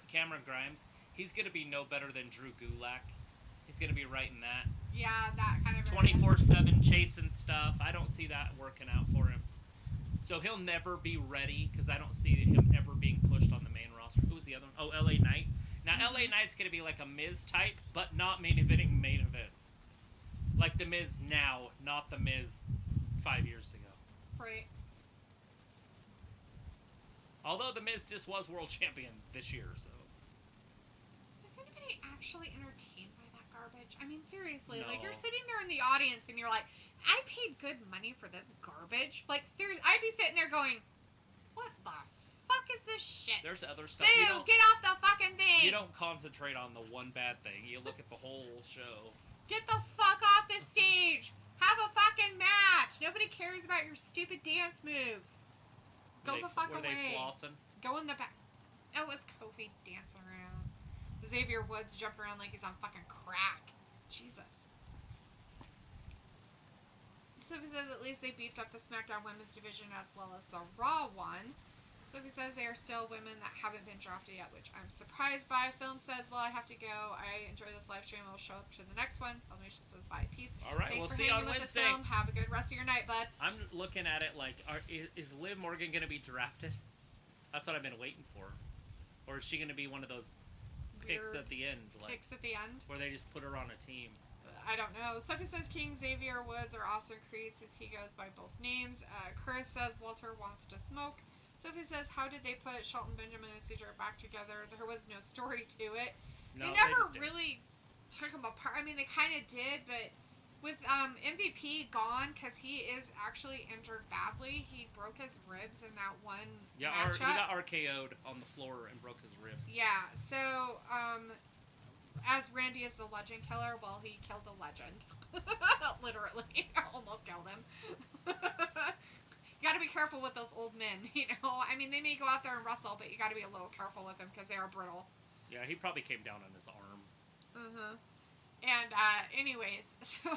Speaker 2: Cameron Grimes, he's going to be no better than Drew Gulak. He's going to be right in that.
Speaker 1: Yeah, that kind of
Speaker 2: 24/7 chasing stuff. I don't see that working out for him. So he'll never be ready because I don't see him ever being pushed on the main roster. Who was the other one? Oh, LA Knight. Now, LA Knight's going to be like a Miz type, but not main eventing main events. Like the Miz now, not the Miz 5 years ago.
Speaker 1: Right.
Speaker 2: Although the Miz just was world champion this year, so.
Speaker 1: Is anybody actually entertained by that garbage? I mean, seriously,
Speaker 2: No.
Speaker 1: like you're sitting there in the audience and you're like, I paid good money for this garbage. Like, seriously, I'd be sitting there going, what the fuck is this shit?
Speaker 2: There's other stuff.
Speaker 1: Boo, get off the fucking thing!
Speaker 2: You don't concentrate on the one bad thing. You look at the whole show.
Speaker 1: Get the fuck off the stage! Have a fucking match! Nobody cares about your stupid dance moves. Go the fuck away.
Speaker 2: Were they flossing?
Speaker 1: Go in the back. It was Kofi dancing around. Xavier Woods jumping around like he's on fucking crack. Jesus. Sophie says at least they beefed up the SmackDown Women's division as well as the Raw one. Sophie says they are still women that haven't been drafted yet, which I'm surprised by. Film says, well, I have to go. I enjoy this live stream. We'll show up to the next one. Filmation says, bye. Peace.
Speaker 2: All right,
Speaker 1: Thanks
Speaker 2: we'll
Speaker 1: for
Speaker 2: see you
Speaker 1: hanging
Speaker 2: on
Speaker 1: with
Speaker 2: Wednesday.
Speaker 1: This film. Have a good rest of your night, bud.
Speaker 2: I'm looking at it like, is Liv Morgan going to be drafted? That's what I've been waiting for. Or is she going to be one of those picks at the end? Like,
Speaker 1: picks at the end?
Speaker 2: Where they just put her on a team.
Speaker 1: I don't know. Sophie says King Xavier Woods or Austin Creed since he goes by both names. Chris says Walter wants to smoke. Sophie says, how did they put Shelton Benjamin and Cedric back together? There was no story to it.
Speaker 2: No,
Speaker 1: they never really took them apart. I mean, they kind of did, but with MVP gone, because he is actually injured badly, he broke his ribs in that one matchup.
Speaker 2: He got RKO'd on the floor and broke his rib.
Speaker 1: Yeah, so, as Randy is the legend killer, well, he killed a legend. Literally. Almost killed him. You gotta be careful with those old men, you know? I mean, they may go out there and wrestle, but you gotta be a little careful with them because they are brittle.
Speaker 2: Yeah, he probably came down on his arm.
Speaker 1: Mm-hmm. And, anyways, so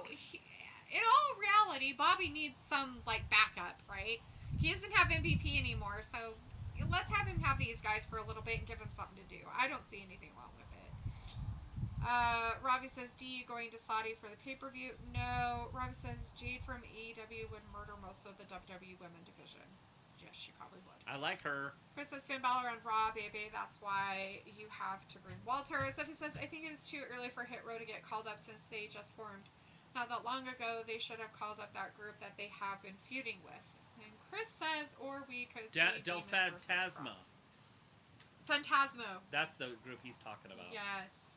Speaker 1: in all reality, Bobby needs some, like, backup, right? He doesn't have MVP anymore, so let's have him have these guys for a little bit and give him something to do. I don't see anything wrong with it. Robbie says, D, you going to Saudi for the pay-per-view? No. Robbie says, Jade from AEW would murder most of the WWE women division. Yes, she probably would.
Speaker 2: I like her.
Speaker 1: Chris says, Finn Balor and Raw, baby. That's why you have to bring Walter. Sophie says, I think it's too early for Hit Row to get called up since they just formed. Not that long ago, they should have called up that group that they have been feuding with. And Chris says, or we could see
Speaker 2: Phantasmo.
Speaker 1: Phantasmo.
Speaker 2: That's the group he's talking about.
Speaker 1: Yes.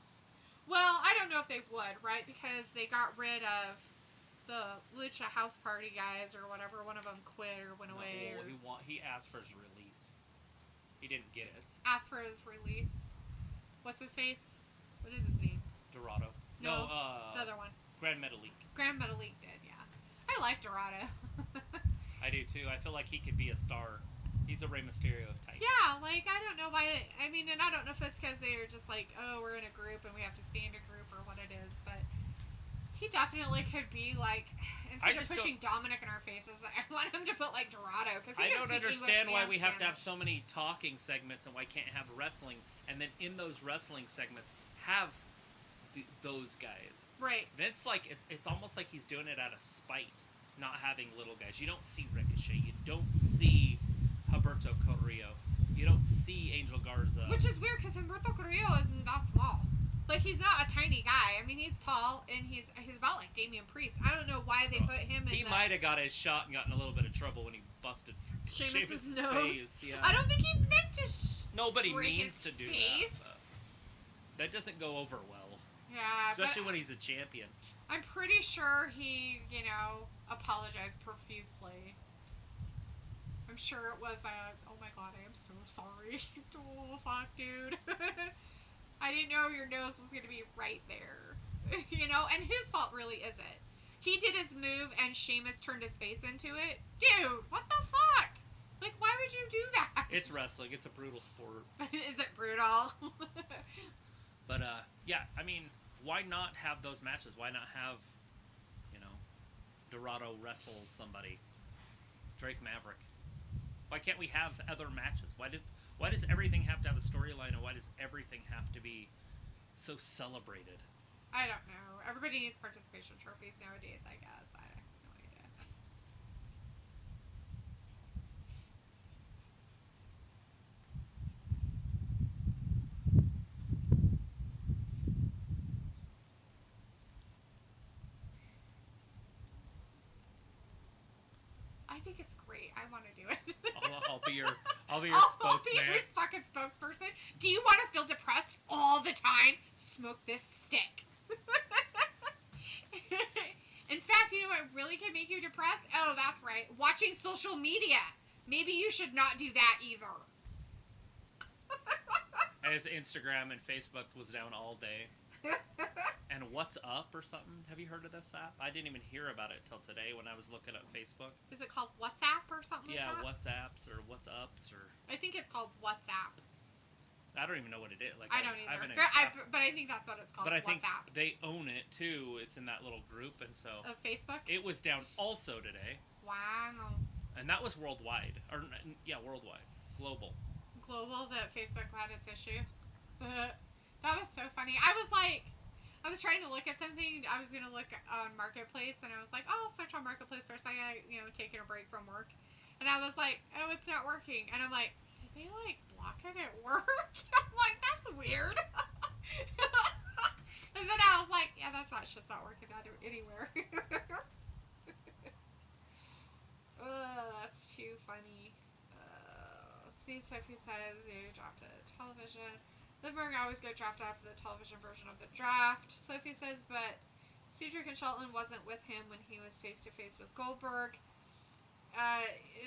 Speaker 1: Well, I don't know if they would, right? Because they got rid of the Lucha House Party guys or whatever. One of them quit or went away.
Speaker 2: Well, he asked for his release. He didn't get it.
Speaker 1: Asked for his release. What's his face? What is his name?
Speaker 2: Dorado.
Speaker 1: No, the other one.
Speaker 2: Grand Metalik.
Speaker 1: Grand Metalik did, yeah. I like Dorado.
Speaker 2: I do too. I feel like he could be a star. He's a Rey Mysterio type.
Speaker 1: Yeah, like, I don't know why. I mean, and I don't know if it's because they're just like, oh, we're in a group and we have to stay in a group or what it is, but He definitely could be like, instead of pushing
Speaker 2: don't-
Speaker 1: Dominic in our faces, I want him to put like Dorado. Cause
Speaker 2: I
Speaker 1: he
Speaker 2: don't
Speaker 1: can speak
Speaker 2: understand
Speaker 1: English
Speaker 2: why we
Speaker 1: and
Speaker 2: have to have
Speaker 1: Spanish.
Speaker 2: so many talking segments and why can't have wrestling, and then in those wrestling segments have those guys.
Speaker 1: Right.
Speaker 2: Vince, like, it's almost like he's doing it out of spite, not having little guys. You don't see Ricochet. You don't see Humberto Carrillo. You don't see Angel Garza.
Speaker 1: Which is weird because Humberto Carrillo isn't that small. Like, he's not a tiny guy. I mean, he's tall and he's about like Damian Priest. I don't know why they put him in.
Speaker 2: He might have got his shot and gotten a little bit of trouble when he busted
Speaker 1: Sheamus's
Speaker 2: Sheamus's
Speaker 1: nose.
Speaker 2: face. Yeah.
Speaker 1: I don't think he meant to.
Speaker 2: Nobody
Speaker 1: break
Speaker 2: means
Speaker 1: his
Speaker 2: to do
Speaker 1: face.
Speaker 2: that. But that doesn't go over well.
Speaker 1: Yeah,
Speaker 2: especially when he's a champion.
Speaker 1: I'm pretty sure he, apologized profusely. I'm sure it was oh my god, I am so sorry. Oh, fuck, dude. I didn't know your nose was going to be right there. And his fault really isn't. He did his move and Sheamus turned his face into it. Dude, what the fuck? Like, why would you do that?
Speaker 2: It's wrestling. It's a brutal sport.
Speaker 1: Is it brutal?
Speaker 2: But, yeah, I mean, why not have those matches? Why not have, Dorado wrestle somebody? Drake Maverick. Why can't we have other matches? Why does everything have to have a storyline, and why does everything have to be so celebrated?
Speaker 1: I don't know. Everybody needs participation trophies nowadays, I guess. I have no idea. I think it's great. I want to do it.
Speaker 2: I'll be your
Speaker 1: I'll be
Speaker 2: spokesman.
Speaker 1: your fucking spokesperson. Do you want to feel depressed all the time? Smoke this stick. In fact, you know what really can make you depressed? Oh, that's right. Watching social media. Maybe you should not do that either.
Speaker 2: As Instagram and Facebook was down all day. And What's Up or something? Have you heard of this app? I didn't even hear about it till today when I was looking at Facebook.
Speaker 1: Is it called WhatsApp or something
Speaker 2: Yeah,
Speaker 1: like that?
Speaker 2: WhatsApps or What's Ups or...
Speaker 1: I think it's called WhatsApp.
Speaker 2: I don't even know what it is. Like,
Speaker 1: I don't either.
Speaker 2: haven't
Speaker 1: But I think that's what it's called,
Speaker 2: But I think
Speaker 1: WhatsApp.
Speaker 2: they own it, too. It's in that little group, and so...
Speaker 1: Of Facebook?
Speaker 2: It was down also today.
Speaker 1: Wow.
Speaker 2: And that was worldwide. Worldwide. Global.
Speaker 1: Global, that Facebook had its issue. That was so funny. I was trying to look at something. I was going to look on Marketplace, and I was like, oh, I'll search on Marketplace for a second, taking a break from work. And I was like, oh, it's not working. And I'm like, did they, block it at work? I'm like, that's weird. And then I was like, yeah, that's just not working anywhere. That's too funny. Let's see, Sophie says you dropped a television. Lindbergh always get drafted after the television version of the draft. Sophie says, but Cedric and Shelton wasn't with him when he was face-to-face with Goldberg.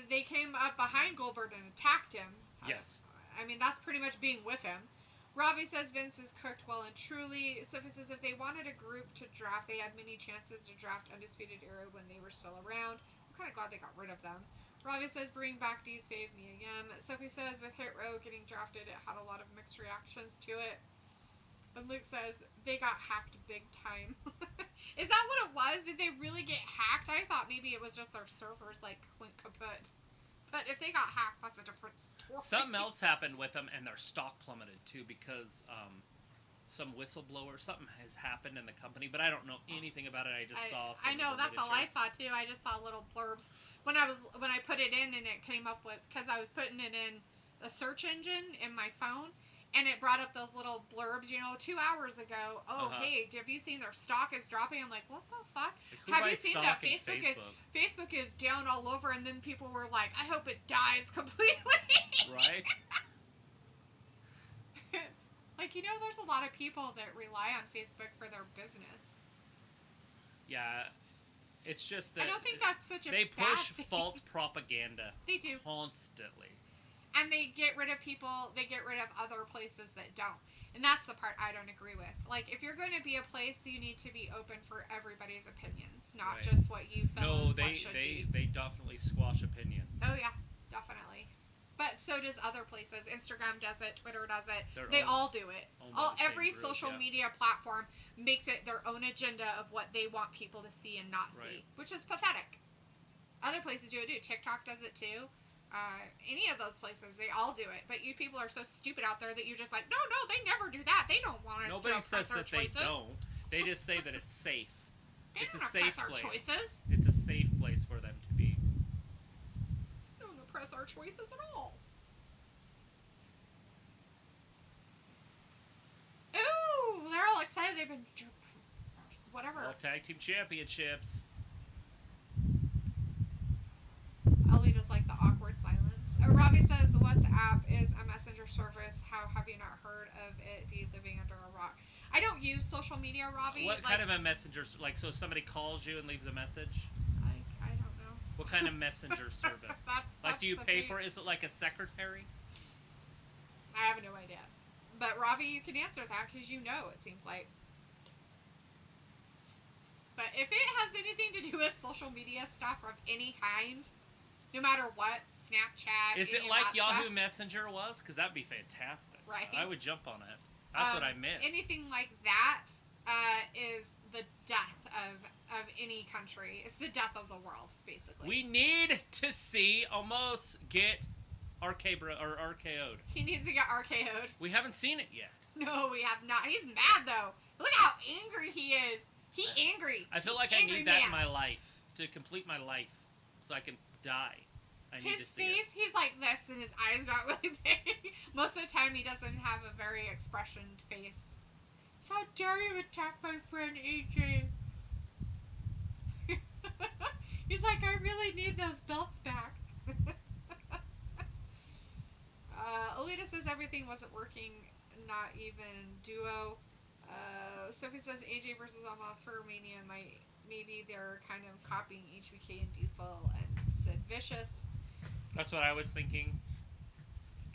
Speaker 1: They came up behind Goldberg and attacked him.
Speaker 2: Yes.
Speaker 1: I mean, that's pretty much being with him. Robbie says Vince is cooked well and truly. Sophie says if they wanted a group to draft, they had many chances to draft Undisputed Era when they were still around. I'm kind of glad they got rid of them. Robbie says bring back D's fave Mia Yim. Sophie says with Hit Row getting drafted, it had a lot of mixed reactions to it. And Luke says they got hacked big time. Is that what it was? Did they really get hacked? I thought maybe it was just their servers went kaput. But if they got hacked, that's a different story.
Speaker 2: Something else happened with them, and their stock plummeted too because some whistleblower, something has happened in the company, but I don't know anything about it. I just saw.
Speaker 1: I know that's all I saw too. I just saw little blurbs when I put it in, and it came up with, because I was putting it in a search engine in my phone, and it brought up those little blurbs. 2 hours ago. Oh, hey, have you seen their stock is dropping? I'm like, what the fuck? Have you seen that Facebook is down all over? And then people were like, I hope it dies completely.
Speaker 2: Right.
Speaker 1: There's a lot of people that rely on Facebook for their business.
Speaker 2: Yeah, it's just that
Speaker 1: I don't think that's such a
Speaker 2: they
Speaker 1: bad
Speaker 2: push
Speaker 1: thing.
Speaker 2: false propaganda.
Speaker 1: They do
Speaker 2: Constantly.
Speaker 1: And they get rid of people. They get rid of other places that don't. And that's the part I don't agree with. If you're going to be a place, you need to be open for everybody's opinions, not just what you feel is what should be.
Speaker 2: They definitely squash opinion.
Speaker 1: Oh, yeah. Definitely. But so does other places. Instagram does it. Twitter does it. They all do it. Every social media platform makes it their own agenda of what they want people to see and not see, which is pathetic. Other places do it too. TikTok does it too. Any of those places, they all do it. But you people are so stupid out there that you're just like, no, they never do that. They don't want us
Speaker 2: Nobody
Speaker 1: to
Speaker 2: says that
Speaker 1: choices.
Speaker 2: They don't. They just say that it's safe.
Speaker 1: They
Speaker 2: It's a
Speaker 1: don't
Speaker 2: safe
Speaker 1: oppress our
Speaker 2: place.
Speaker 1: choices.
Speaker 2: It's a safe place for them to be.
Speaker 1: They don't oppress our choices at all. Ooh, they're all excited. They've been whatever.
Speaker 2: All tag team championships.
Speaker 1: Alita's like the awkward silence. Robbie says WhatsApp is a messenger service. How have you not heard of it? Do you living under a rock? I don't use social media, Robbie.
Speaker 2: What kind of a messenger? Like, so somebody calls you and leaves a message?
Speaker 1: I don't know.
Speaker 2: What kind of messenger service? Like, do you pay for it? Is it like a secretary?
Speaker 1: I have no idea. But, Robbie, you can answer that because you know, it seems like. But if it has anything to do with social media stuff of any kind, no matter what, Snapchat,
Speaker 2: is it like Yahoo Messenger was? Because that'd be fantastic.
Speaker 1: Right.
Speaker 2: I would jump on it. That's what I miss.
Speaker 1: Anything like that is the death of any country. It's the death of the world, basically.
Speaker 2: We need to see almost get RKO'd.
Speaker 1: He needs to get RKO'd.
Speaker 2: We haven't seen it yet.
Speaker 1: No, we have not. He's mad, though. Look how angry he is. He's angry.
Speaker 2: I feel like I need that in my life to complete my life so I can die. I need
Speaker 1: his
Speaker 2: to see
Speaker 1: face, he's like this, and his eyes got really big. Most of the time, he doesn't have a very expressioned face. So how dare you attack my friend AJ? He's like, I really need those belts back. Alita says everything wasn't working, not even duo. Sophie says AJ versus Almas for Romania maybe they're kind of copying HBK and Diesel and Sid Vicious.
Speaker 2: That's what I was thinking.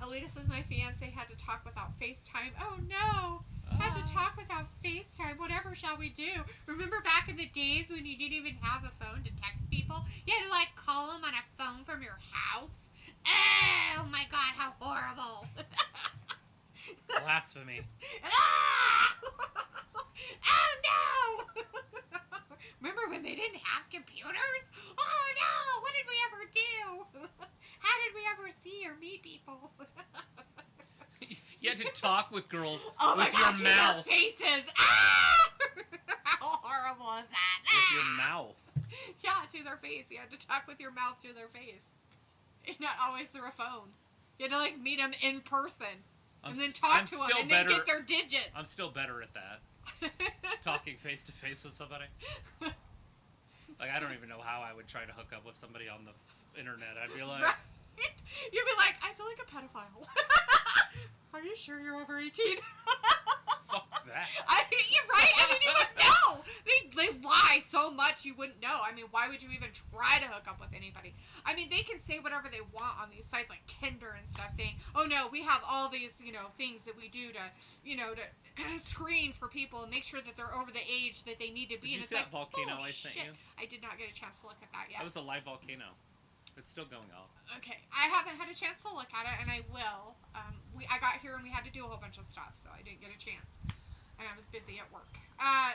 Speaker 1: Alita says my fiance had to talk without FaceTime. Oh no! Had to talk without FaceTime. Whatever shall we do? Remember back in the days when you didn't even have a phone to text people? You had to like call them on a phone from your house? Oh my god, how horrible!
Speaker 2: Blasphemy.
Speaker 1: Oh no! Remember when they didn't have computers? Oh no! What did we ever do? How did we ever see or meet people?
Speaker 2: You had to talk with girls
Speaker 1: oh
Speaker 2: with
Speaker 1: my God,
Speaker 2: your mouth.
Speaker 1: Their faces. Ah! How horrible is that?
Speaker 2: With your mouth.
Speaker 1: Yeah, to their face. You had to talk with your mouth to their face. Not always through a phone. You had to like meet them in person. And then talk to them and then get their digits.
Speaker 2: I'm still better at that. Talking face to face with somebody. Like, I don't even know how I would try to hook up with somebody on the internet. I'd be like...
Speaker 1: Right? You'd be like, I feel like a pedophile. Are you sure you're over 18?
Speaker 2: Fuck that.
Speaker 1: You're right. I mean, you wouldn't know. They lie so much you wouldn't know. I mean, why would you even try to hook up with anybody? I mean, they can say whatever they want on these sites like Tinder and stuff, saying, "Oh no, we have all these, things that we do to screen for people and make sure that they're over the age that they need to be."
Speaker 2: Did you see that volcano I sent you?
Speaker 1: I did not get a chance to look at that yet.
Speaker 2: That was a live volcano. It's still going off. Okay.
Speaker 1: I haven't had a chance to look at it, and I will. I got here and we had to do a whole bunch of stuff, so I didn't get a chance. And I was busy at work.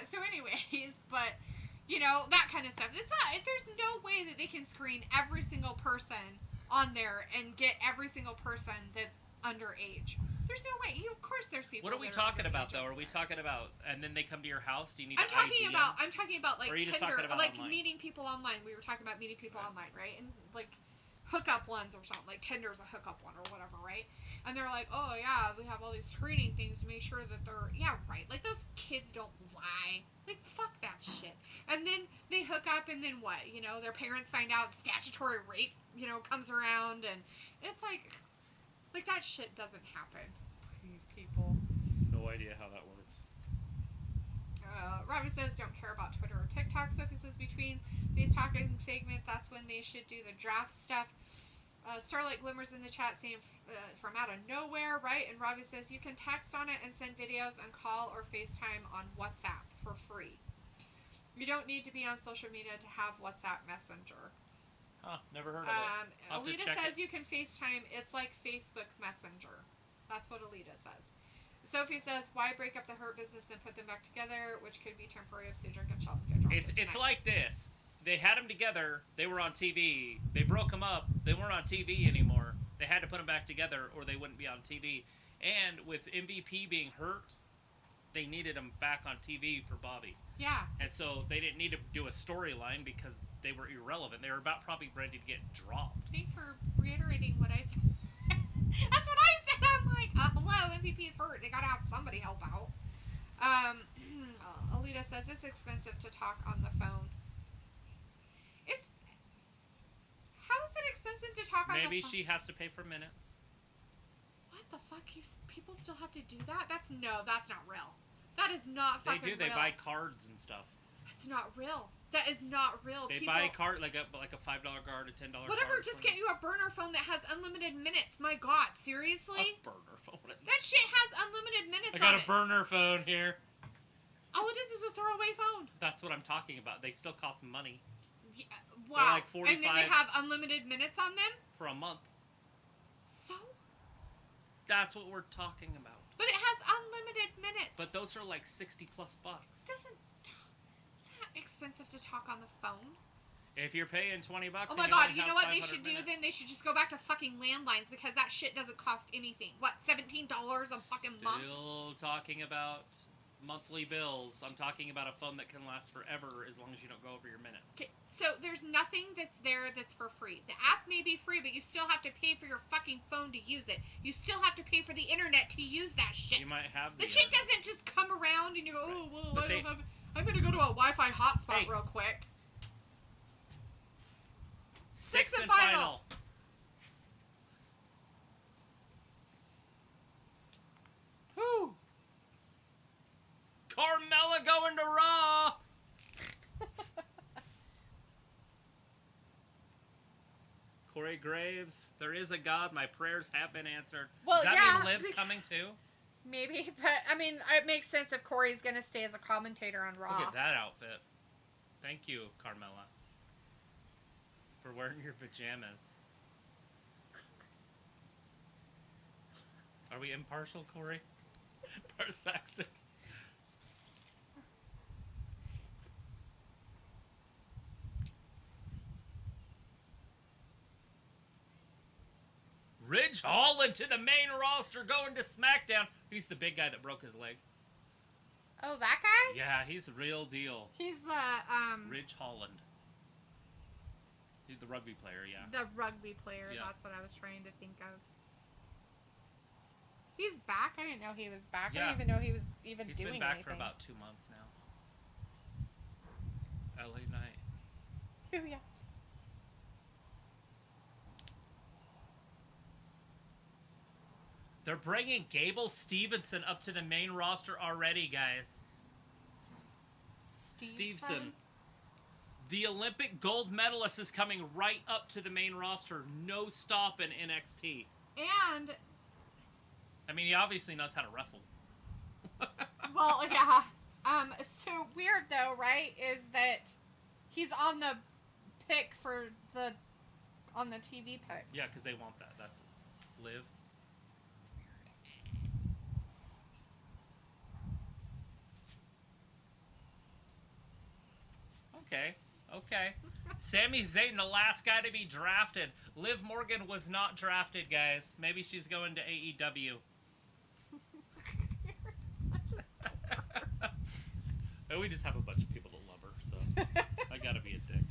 Speaker 1: So anyways, but, that kind of stuff. There's no way that they can screen every single person on there and get every single person that's underage. There's no way. Of course there's people.
Speaker 2: What are we talking about, though? Are we talking about, and then they come to your house? Do you need
Speaker 1: I'm talking about like Tinder, like
Speaker 2: online?
Speaker 1: meeting people online. We were talking about meeting people online, right? And like hookup ones or something. Like Tinder's a hookup one or whatever, right? And they're like, oh yeah, we have all these screening things to make sure that they're right. Like those kids don't lie. Like fuck that shit. And then they hook up, and then what? Their parents find out statutory rape, comes around, and it's like that shit doesn't happen. These people.
Speaker 2: No idea how that works.
Speaker 1: Robbie says don't care about Twitter or TikTok. Sophie says between these talking segments, that's when they should do the draft stuff. Starlight Glimmers in the chat saying from out of nowhere, right? And Robbie says you can text on it and send videos and call or FaceTime on WhatsApp for free. You don't need to be on social media to have WhatsApp Messenger.
Speaker 2: Huh, never heard of it.
Speaker 1: Alita says you can FaceTime. It's like Facebook Messenger. That's what Alita says. Sophie says, why break up the Hurt business and put them back together, which could be temporary if Cedric and Sheldon get dropped.
Speaker 2: It's like this. They had them together. They were on TV. They broke them up. They weren't on TV anymore. They had to put them back together or they wouldn't be on TV. And with MVP being hurt, they needed him back on TV for Bobby.
Speaker 1: Yeah.
Speaker 2: And so they didn't need to do a storyline because they were irrelevant. They were about probably ready to get dropped.
Speaker 1: Thanks for reiterating what I said. That's what I said. I'm like, hello, MVP's hurt. They gotta have somebody help out. Alita says it's expensive to talk on the phone. How is it expensive to talk on the phone?
Speaker 2: Maybe she has to pay for minutes.
Speaker 1: What the fuck? People still have to do that? That's not real. That is not fucking real.
Speaker 2: They buy cards and stuff.
Speaker 1: That's not real. That is not real.
Speaker 2: They buy a card, like a $5 card, a $10 card.
Speaker 1: Whatever, just get you a burner phone that has unlimited minutes. My God, seriously?
Speaker 2: A burner phone.
Speaker 1: That shit has unlimited minutes on it.
Speaker 2: I got a burner phone here.
Speaker 1: All it is a throwaway phone.
Speaker 2: That's what I'm talking about. They still cost money.
Speaker 1: Yeah, wow.
Speaker 2: Like 45
Speaker 1: and then they have unlimited minutes on them?
Speaker 2: For a month.
Speaker 1: So?
Speaker 2: That's what we're talking about.
Speaker 1: But it has unlimited minutes.
Speaker 2: But those are like 60 plus bucks.
Speaker 1: It's not expensive to talk on the phone.
Speaker 2: If you're paying $20,
Speaker 1: oh my God! You know what they should do then? They should just go back to fucking landlines because that shit doesn't cost anything. What, $17 a fucking month?
Speaker 2: Still talking about monthly bills. I'm talking about a phone that can last forever as long as you don't go over your minutes.
Speaker 1: Okay, so there's nothing that's there that's for free. The app may be free, but you still have to pay for your fucking phone to use it. You still have to pay for the internet to use that shit.
Speaker 2: You might have
Speaker 1: the shit doesn't just come around and you go, oh, well,
Speaker 2: but
Speaker 1: I don't have it. I'm going to go to a Wi-Fi hotspot real quick.
Speaker 2: Sixth and final. Whew. Carmella going to Raw. Corey Graves, there is a God. My prayers have been answered.
Speaker 1: Well,
Speaker 2: does that mean Liv's coming too?
Speaker 1: Maybe, but I mean, it makes sense if Corey's going to stay as a commentator on Raw.
Speaker 2: Look at that outfit. Thank you, Carmella, for wearing your pajamas. Are we impartial, Corey? Parsextic. Ridge Holland to the main roster going to SmackDown. He's the big guy that broke his leg.
Speaker 1: Oh, that guy?
Speaker 2: Yeah, he's the real deal.
Speaker 1: He's the,
Speaker 2: Ridge Holland. He's the rugby player, yeah.
Speaker 1: The rugby player, yeah. That's what I was trying to think of. He's back? I didn't know he was back.
Speaker 2: Yeah.
Speaker 1: I didn't even know he was even doing anything.
Speaker 2: He's been back for about 2 months now. LA Knight.
Speaker 1: Oh, yeah.
Speaker 2: They're bringing Gable Stevenson up to the main roster already, guys. Stevenson. The Olympic gold medalist is coming right up to the main roster. No stop in NXT.
Speaker 1: And...
Speaker 2: I mean, he obviously knows how to wrestle.
Speaker 1: Well, yeah. So weird, though, right, is that he's on the pick for the... on the TV pick.
Speaker 2: Yeah, because they want that. That's Liv. Okay. Sami Zayn, the last guy to be drafted. Liv Morgan was not drafted, guys. Maybe she's going to AEW.
Speaker 1: You're such a
Speaker 2: And we just have a bunch of people that love her, so I gotta be a dick.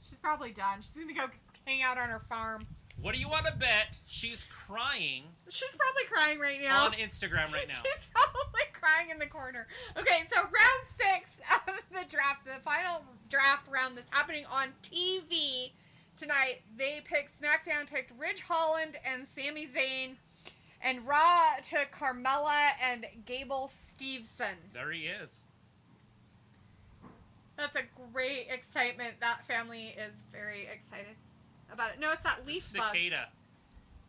Speaker 1: She's probably done. She's gonna go hang out on her farm.
Speaker 2: What do you want to bet? She's crying.
Speaker 1: She's probably crying right now.
Speaker 2: On Instagram right now.
Speaker 1: She's probably crying in the corner. Okay, so round 6 of the draft, the final draft round that's happening on TV tonight. SmackDown picked Ridge Holland and Sami Zayn, and Raw took Carmella and Gable Stevenson.
Speaker 2: There he is.
Speaker 1: That's a great excitement. That family is very excited about it. No, it's that leaf bug.
Speaker 2: Cicada.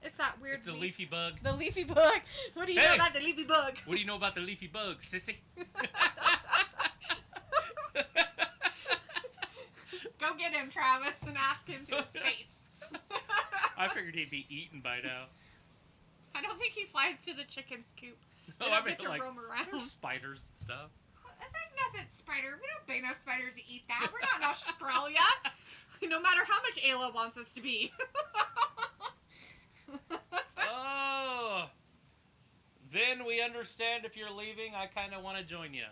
Speaker 1: It's that weird
Speaker 2: the leafy bug.
Speaker 1: The leafy bug. What do you know about the leafy bug?
Speaker 2: What do you know about the leafy bug, sissy?
Speaker 1: Go get him, Travis, and ask him to his face.
Speaker 2: I figured he'd be eaten by now.
Speaker 1: I don't think he flies to the chicken's coop. They
Speaker 2: No,
Speaker 1: don't
Speaker 2: I mean,
Speaker 1: get to
Speaker 2: like,
Speaker 1: roam around.
Speaker 2: there's spiders and stuff.
Speaker 1: There's nothing spider. We don't pay no spiders to eat that. We're not in Australia. No matter how much Ayla wants us to be.
Speaker 2: Oh. Then we understand if you're leaving. I kind of want to join you.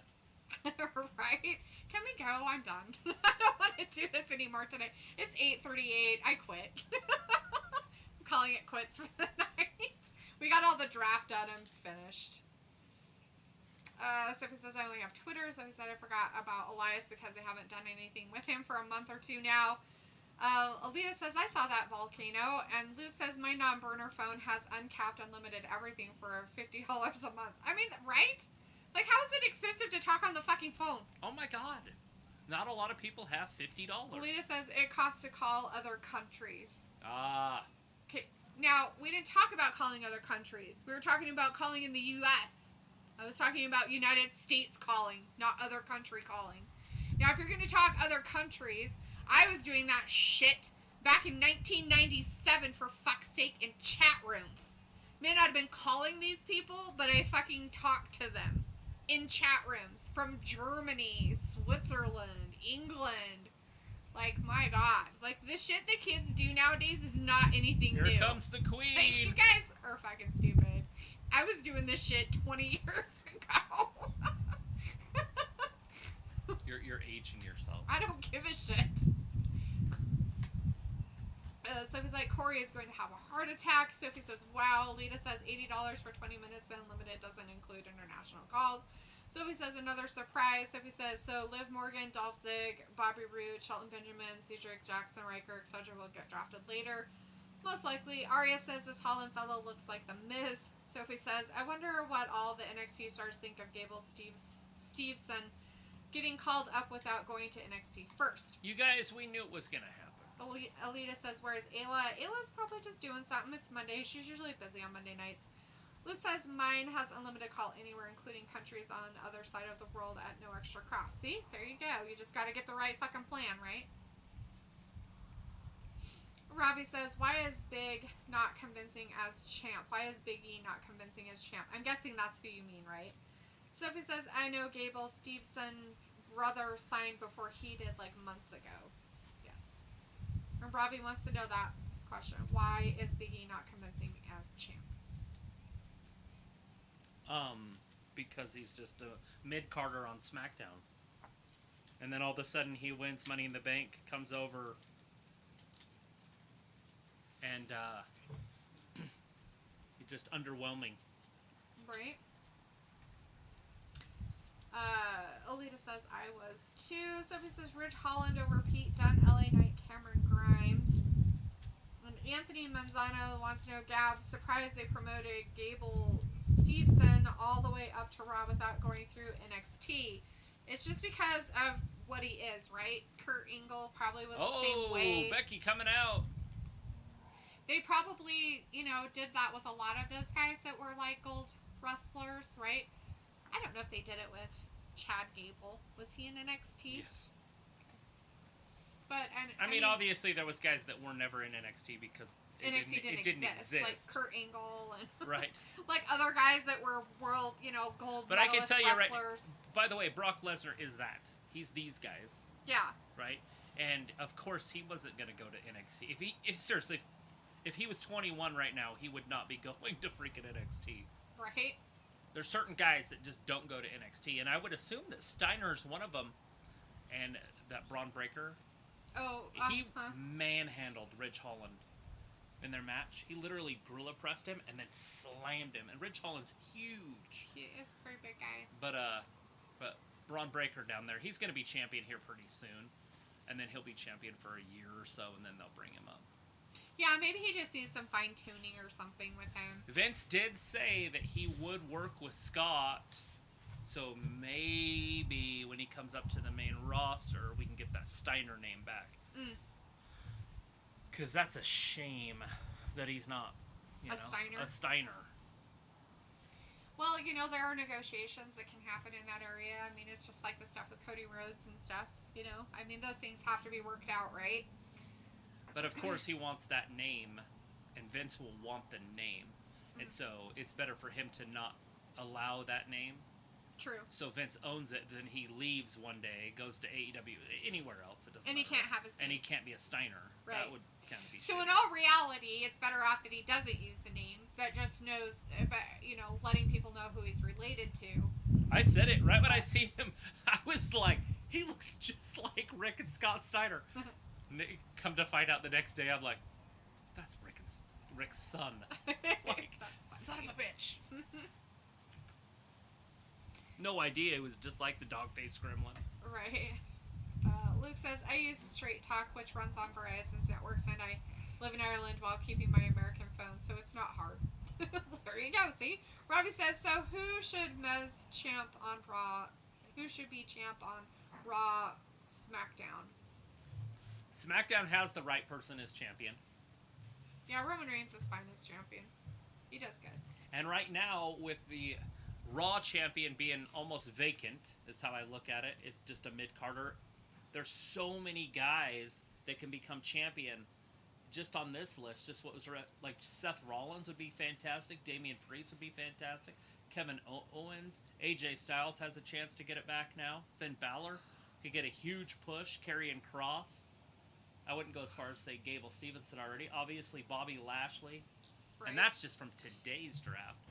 Speaker 1: Right? Can we go? I'm done. I don't want to do this anymore today. It's 8:38. I quit. I'm calling it quits for the night. We got all the draft done and finished. Sophie says, I only have Twitter. Sophie said, I forgot about Elias because I haven't done anything with him for a month or two now. Alita says, I saw that volcano. And Luke says, my non-burner phone has uncapped unlimited everything for $50 a month. I mean, right? Like, how is it expensive to talk on the fucking phone?
Speaker 2: Oh my god. Not a lot of people have $50.
Speaker 1: Alita says, it costs to call other countries.
Speaker 2: Ah.
Speaker 1: Okay, now, we didn't talk about calling other countries. We were talking about calling in the U.S. I was talking about United States calling, not other country calling. Now, if you're going to talk other countries, I was doing that shit back in 1997, for fuck's sake, in chat rooms. May not have been calling these people, but I fucking talked to them in chat rooms from Germany, Switzerland, England. Like, my god. Like, the shit that kids do nowadays is not anything new.
Speaker 2: Here comes the queen.
Speaker 1: Like, you guys are fucking stupid. I was doing this shit 20 years ago.
Speaker 2: You're aging yourself.
Speaker 1: I don't give a shit. Sophie's like, Corey is going to have a heart attack. Sophie says, wow. Lita says, $80 for 20 minutes unlimited doesn't include international calls. Sophie says, another surprise. Sophie says, so Liv Morgan, Dolph Ziggler, Bobby Roode, Shelton Benjamin, Cedric Jackson, Riker, etc. will get drafted later. Most likely. Arya says, this Holland fellow looks like the Miz. Sophie says, I wonder what all the NXT stars think of Gable Steveson getting called up without going to NXT first.
Speaker 2: You guys, we knew it was going to happen.
Speaker 1: Alita says, where's Ayla? Ayla's probably just doing something. It's Monday. She's usually busy on Monday nights. Luke says, mine has unlimited call anywhere, including countries on the other side of the world at no extra cost. See? There you go. You just got to get the right fucking plan, right? Ravi says, why is Big not convincing as champ? Why is Big E not convincing as champ? I'm guessing that's who you mean, right? Sophie says, I know Gable Stevenson's brother signed before he did, like, months ago. Yes. And Ravi wants to know that question. Why is Big E not convincing as champ?
Speaker 2: Because he's just a mid-carder on SmackDown. And then all of a sudden he wins Money in the Bank, comes over, and he's just underwhelming.
Speaker 1: Right. Alita says, I was too. Sophie says, Ridge Holland over Pete Dunne, LA Knight, Cameron Grimes. And Anthony Manzano wants to know, Gab, surprised they promoted Gable Steveson all the way up to Raw without going through NXT. It's just because of what he is, right? Kurt Angle probably was the same way.
Speaker 2: Oh, Becky coming out.
Speaker 1: They probably, did that with a lot of those guys that were like gold wrestlers, right? I don't know if they did it with Chad Gable. Was he in NXT?
Speaker 2: Yes.
Speaker 1: But
Speaker 2: I mean, obviously there was guys that were never in NXT because
Speaker 1: NXT didn't exist. Like Kurt Angle and
Speaker 2: right.
Speaker 1: like other guys that were world, gold
Speaker 2: but I can tell you
Speaker 1: wrestlers.
Speaker 2: By the way, Brock Lesnar is that. He's these guys.
Speaker 1: Yeah.
Speaker 2: Right? And of course he wasn't going to go to NXT. If he was 21 right now, he would not be going to freaking NXT.
Speaker 1: Right.
Speaker 2: There's certain guys that just don't go to NXT, and I would assume that Steiner's one of them, and that Braun Breaker.
Speaker 1: Oh,
Speaker 2: he manhandled Ridge Holland in their match. He literally gorilla pressed him and then slammed him. And Ridge Holland's huge.
Speaker 1: He is a pretty big guy.
Speaker 2: But Braun Breaker down there, he's going to be champion here pretty soon, and then he'll be champion for a year or so, and then they'll bring him up.
Speaker 1: Yeah, maybe he just needs some fine-tuning or something with him.
Speaker 2: Vince did say that he would work with Scott, so maybe when he comes up to the main roster, we can get that Steiner name back. Because that's a shame that he's not, a Steiner.
Speaker 1: Well, there are negotiations that can happen in that area. I mean, it's just like the stuff with Cody Rhodes and stuff, I mean, those things have to be worked out, right?
Speaker 2: But of course he wants that name, and Vince will want the name. And so it's better for him to not allow that name.
Speaker 1: True.
Speaker 2: So Vince owns it, then he leaves one day, goes to AEW, anywhere else, it doesn't
Speaker 1: And
Speaker 2: matter.
Speaker 1: he can't have his name.
Speaker 2: And he can't be a Steiner.
Speaker 1: Right.
Speaker 2: That would kind of be
Speaker 1: So
Speaker 2: shitty.
Speaker 1: in all reality, it's better off that he doesn't use the name, but just knows, letting people know who he's related to.
Speaker 2: I said it right when I see him. I was like, he looks just like Rick and Scott Steiner. Come to find out the next day, I'm like, that's Rick's son. Like, son of a bitch. No idea it was just like the dog-faced gremlin.
Speaker 1: Right. Luke says, I use Straight Talk, which runs on Verizon's networks, and I live in Ireland while keeping my American phone, so it's not hard. There you go, see? Robbie says, so who should Mez champ on Raw? Who should be champ on Raw, SmackDown?
Speaker 2: SmackDown has the right person as champion.
Speaker 1: Yeah, Roman Reigns is fine as champion. He does good.
Speaker 2: And right now, with the Raw champion being almost vacant, is how I look at it. It's just a mid-carder. There's so many guys that can become champion just on this list. Just what was like Seth Rollins would be fantastic. Damian Priest would be fantastic. Kevin Owens. AJ Styles has a chance to get it back now. Finn Balor could get a huge push. Karrion Kross. I wouldn't go as far as say Gable Stevenson already. Obviously Bobby Lashley.
Speaker 1: Right.
Speaker 2: And that's just from today's draft.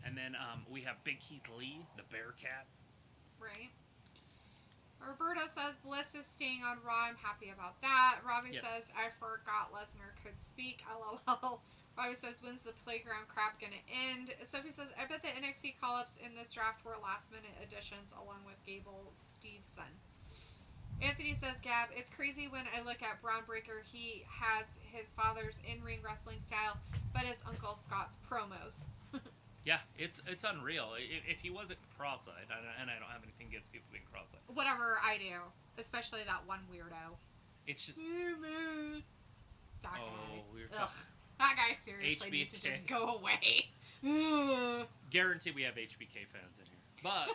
Speaker 2: And then we have Big Keith Lee, the Bearcat.
Speaker 1: Right. Roberto says Bliss is staying on Raw. I'm happy about that. Robbie
Speaker 2: Yes.
Speaker 1: says I forgot Lesnar could speak. LOL. Robbie says when's the playground crap gonna end? Sophie says I bet the NXT call-ups in this draft were last-minute additions along with Gable Steveson. Anthony says, Gab, it's crazy when I look at Braun Breaker. He has his father's in-ring wrestling style, but his Uncle Scott's promos.
Speaker 2: Yeah, it's unreal. If he wasn't cross-eyed, and I don't have anything against people being cross-eyed.
Speaker 1: Whatever I do, especially that one weirdo.
Speaker 2: It's just...
Speaker 1: That guy.
Speaker 2: we were
Speaker 1: Ugh.
Speaker 2: talking...
Speaker 1: That guy seriously needs to just go away.
Speaker 2: Guarantee we have HBK fans in here. But,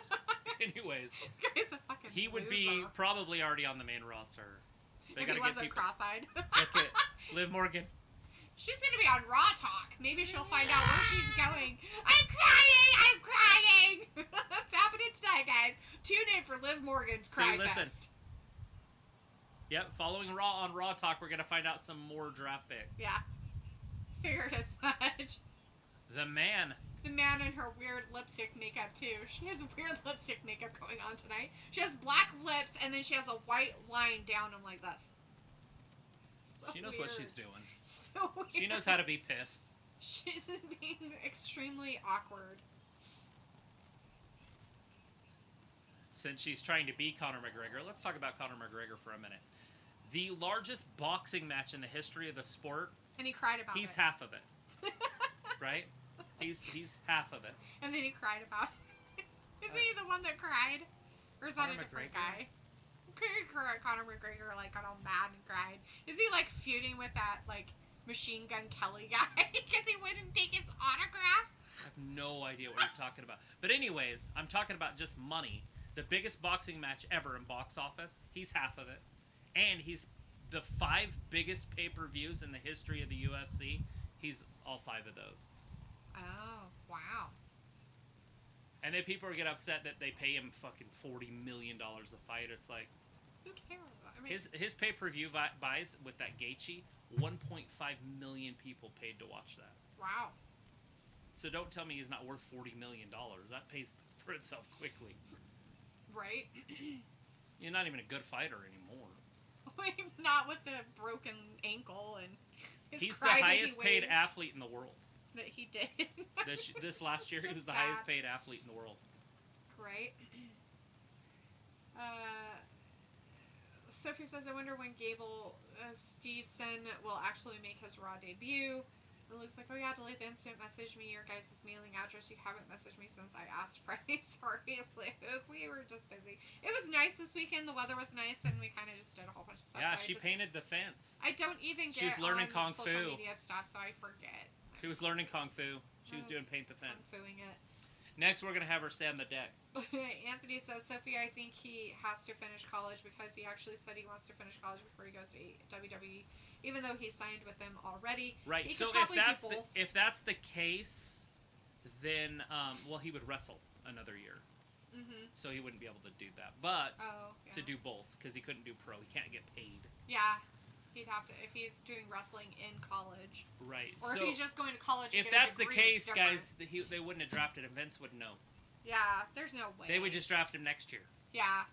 Speaker 2: anyways,
Speaker 1: Guy's a fucking
Speaker 2: he would
Speaker 1: loser.
Speaker 2: be probably already on the main roster. They
Speaker 1: if
Speaker 2: gotta
Speaker 1: he
Speaker 2: get
Speaker 1: wasn't
Speaker 2: people...
Speaker 1: cross-eyed.
Speaker 2: Look at Liv Morgan.
Speaker 1: She's gonna be on Raw Talk. Maybe she'll find out where she's going. I'm crying! That's happening tonight, guys. Tune in for Liv Morgan's Cry
Speaker 2: listen.
Speaker 1: Fest.
Speaker 2: Yep, following Raw on Raw Talk, we're gonna find out some more draft picks.
Speaker 1: Yeah. Figured as much.
Speaker 2: The man.
Speaker 1: The man in her weird lipstick makeup, too. She has weird lipstick makeup going on tonight. She has black lips, and then she has a white line down them like that. So
Speaker 2: She knows
Speaker 1: weird.
Speaker 2: what she's doing.
Speaker 1: So weird.
Speaker 2: She knows how to be Piff.
Speaker 1: She's being extremely awkward.
Speaker 2: Since she's trying to be Conor McGregor, let's talk about Conor McGregor for a minute. The largest boxing match in the history of the sport.
Speaker 1: And he cried about
Speaker 2: He's
Speaker 1: it.
Speaker 2: half of it. Right? He's half of it.
Speaker 1: And then he cried about it. Is he the one that cried? Or is that
Speaker 2: Conor
Speaker 1: a different
Speaker 2: McGregor?
Speaker 1: guy? Conor McGregor, like, got all mad and cried. Is he, like, feuding with that, like, Machine Gun Kelly guy? Because he wouldn't take his autograph?
Speaker 2: I have no idea what you're talking about. But anyways, I'm talking about just money. The biggest boxing match ever in box office. He's half of it. And he's the 5 biggest pay-per-views in the history of the UFC. He's all 5 of those.
Speaker 1: Oh, wow.
Speaker 2: And then people get upset that they pay him fucking $40 million a fight. It's like...
Speaker 1: Who cares? I mean,
Speaker 2: His pay-per-view buys with that Gaethje, 1.5 million people paid to watch that.
Speaker 1: wow.
Speaker 2: So don't tell me he's not worth $40 million. That pays for itself quickly.
Speaker 1: Right?
Speaker 2: You're not even a good fighter anymore.
Speaker 1: Not with the broken ankle and his
Speaker 2: He's the
Speaker 1: crybaby
Speaker 2: highest paid
Speaker 1: ways
Speaker 2: athlete in the world.
Speaker 1: that he did.
Speaker 2: This last year, he was
Speaker 1: Just
Speaker 2: the
Speaker 1: sad.
Speaker 2: highest paid athlete in the world.
Speaker 1: Right? Sophie says, I wonder when Gable Steveson will actually make his Raw debut. It looks like, oh yeah, Delethea Instant message me your guys' mailing address. You haven't messaged me since I asked Friday. Sorry, Luke. We were just busy. It was nice this weekend. The weather was nice, and we kind of just did a whole bunch of stuff.
Speaker 2: Yeah,
Speaker 1: so
Speaker 2: she painted the fence.
Speaker 1: I don't even
Speaker 2: She
Speaker 1: get
Speaker 2: was learning
Speaker 1: on
Speaker 2: Kung
Speaker 1: social
Speaker 2: Fu.
Speaker 1: media stuff, so I forget.
Speaker 2: She was learning Kung Fu. She was doing paint the
Speaker 1: Kung
Speaker 2: fence.
Speaker 1: Fuing it.
Speaker 2: Next, we're going to have her stand the deck.
Speaker 1: Anthony says, Sophie, I think he has to finish college because he actually said he wants to finish college before he goes to WWE. even though he signed with them already.
Speaker 2: Right.
Speaker 1: He
Speaker 2: So
Speaker 1: could probably do both.
Speaker 2: if that's the case, then well, he would wrestle another year.
Speaker 1: Mm-hmm.
Speaker 2: So he wouldn't be able to do that. But to
Speaker 1: yeah.
Speaker 2: do both, because he couldn't do pro, he can't get paid.
Speaker 1: Yeah. He'd have to, if he's doing wrestling in college.
Speaker 2: Right.
Speaker 1: Or
Speaker 2: so
Speaker 1: if he's just going to college to
Speaker 2: if
Speaker 1: get a
Speaker 2: that's the
Speaker 1: degree,
Speaker 2: case, guys, they wouldn't have drafted him. Vince would know.
Speaker 1: Yeah, there's no way.
Speaker 2: They would just draft him next year.
Speaker 1: Yeah.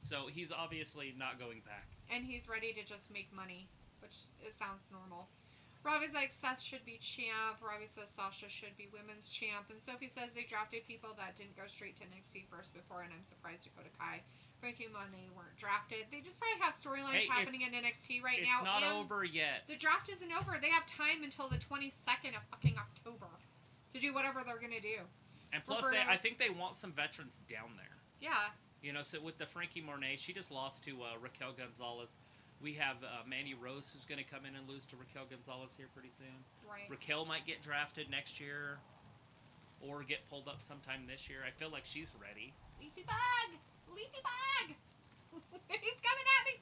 Speaker 2: So he's obviously not going back.
Speaker 1: And he's ready to just make money, which it sounds normal. Robbie's like, Seth should be champ. Robbie says Sasha should be women's champ. And Sophie says they drafted people that didn't go straight to NXT first before, and I'm surprised Dakota Kai, Frankie and Monet weren't drafted. They just probably have storylines happening in NXT right now.
Speaker 2: It's not over yet.
Speaker 1: The draft isn't over. They have time until the 22nd of fucking October to do whatever they're going to do.
Speaker 2: And plus, I think they want some veterans down there.
Speaker 1: Yeah.
Speaker 2: You know, so with the Frankie Monet, she just lost to Raquel Gonzalez. We have Mandy Rose who's going to come in and lose to Raquel Gonzalez here pretty soon. Right. Raquel might get drafted next year or get pulled up sometime this year. I feel like she's ready.
Speaker 1: Leafy bag! Leafy bag! He's coming at me!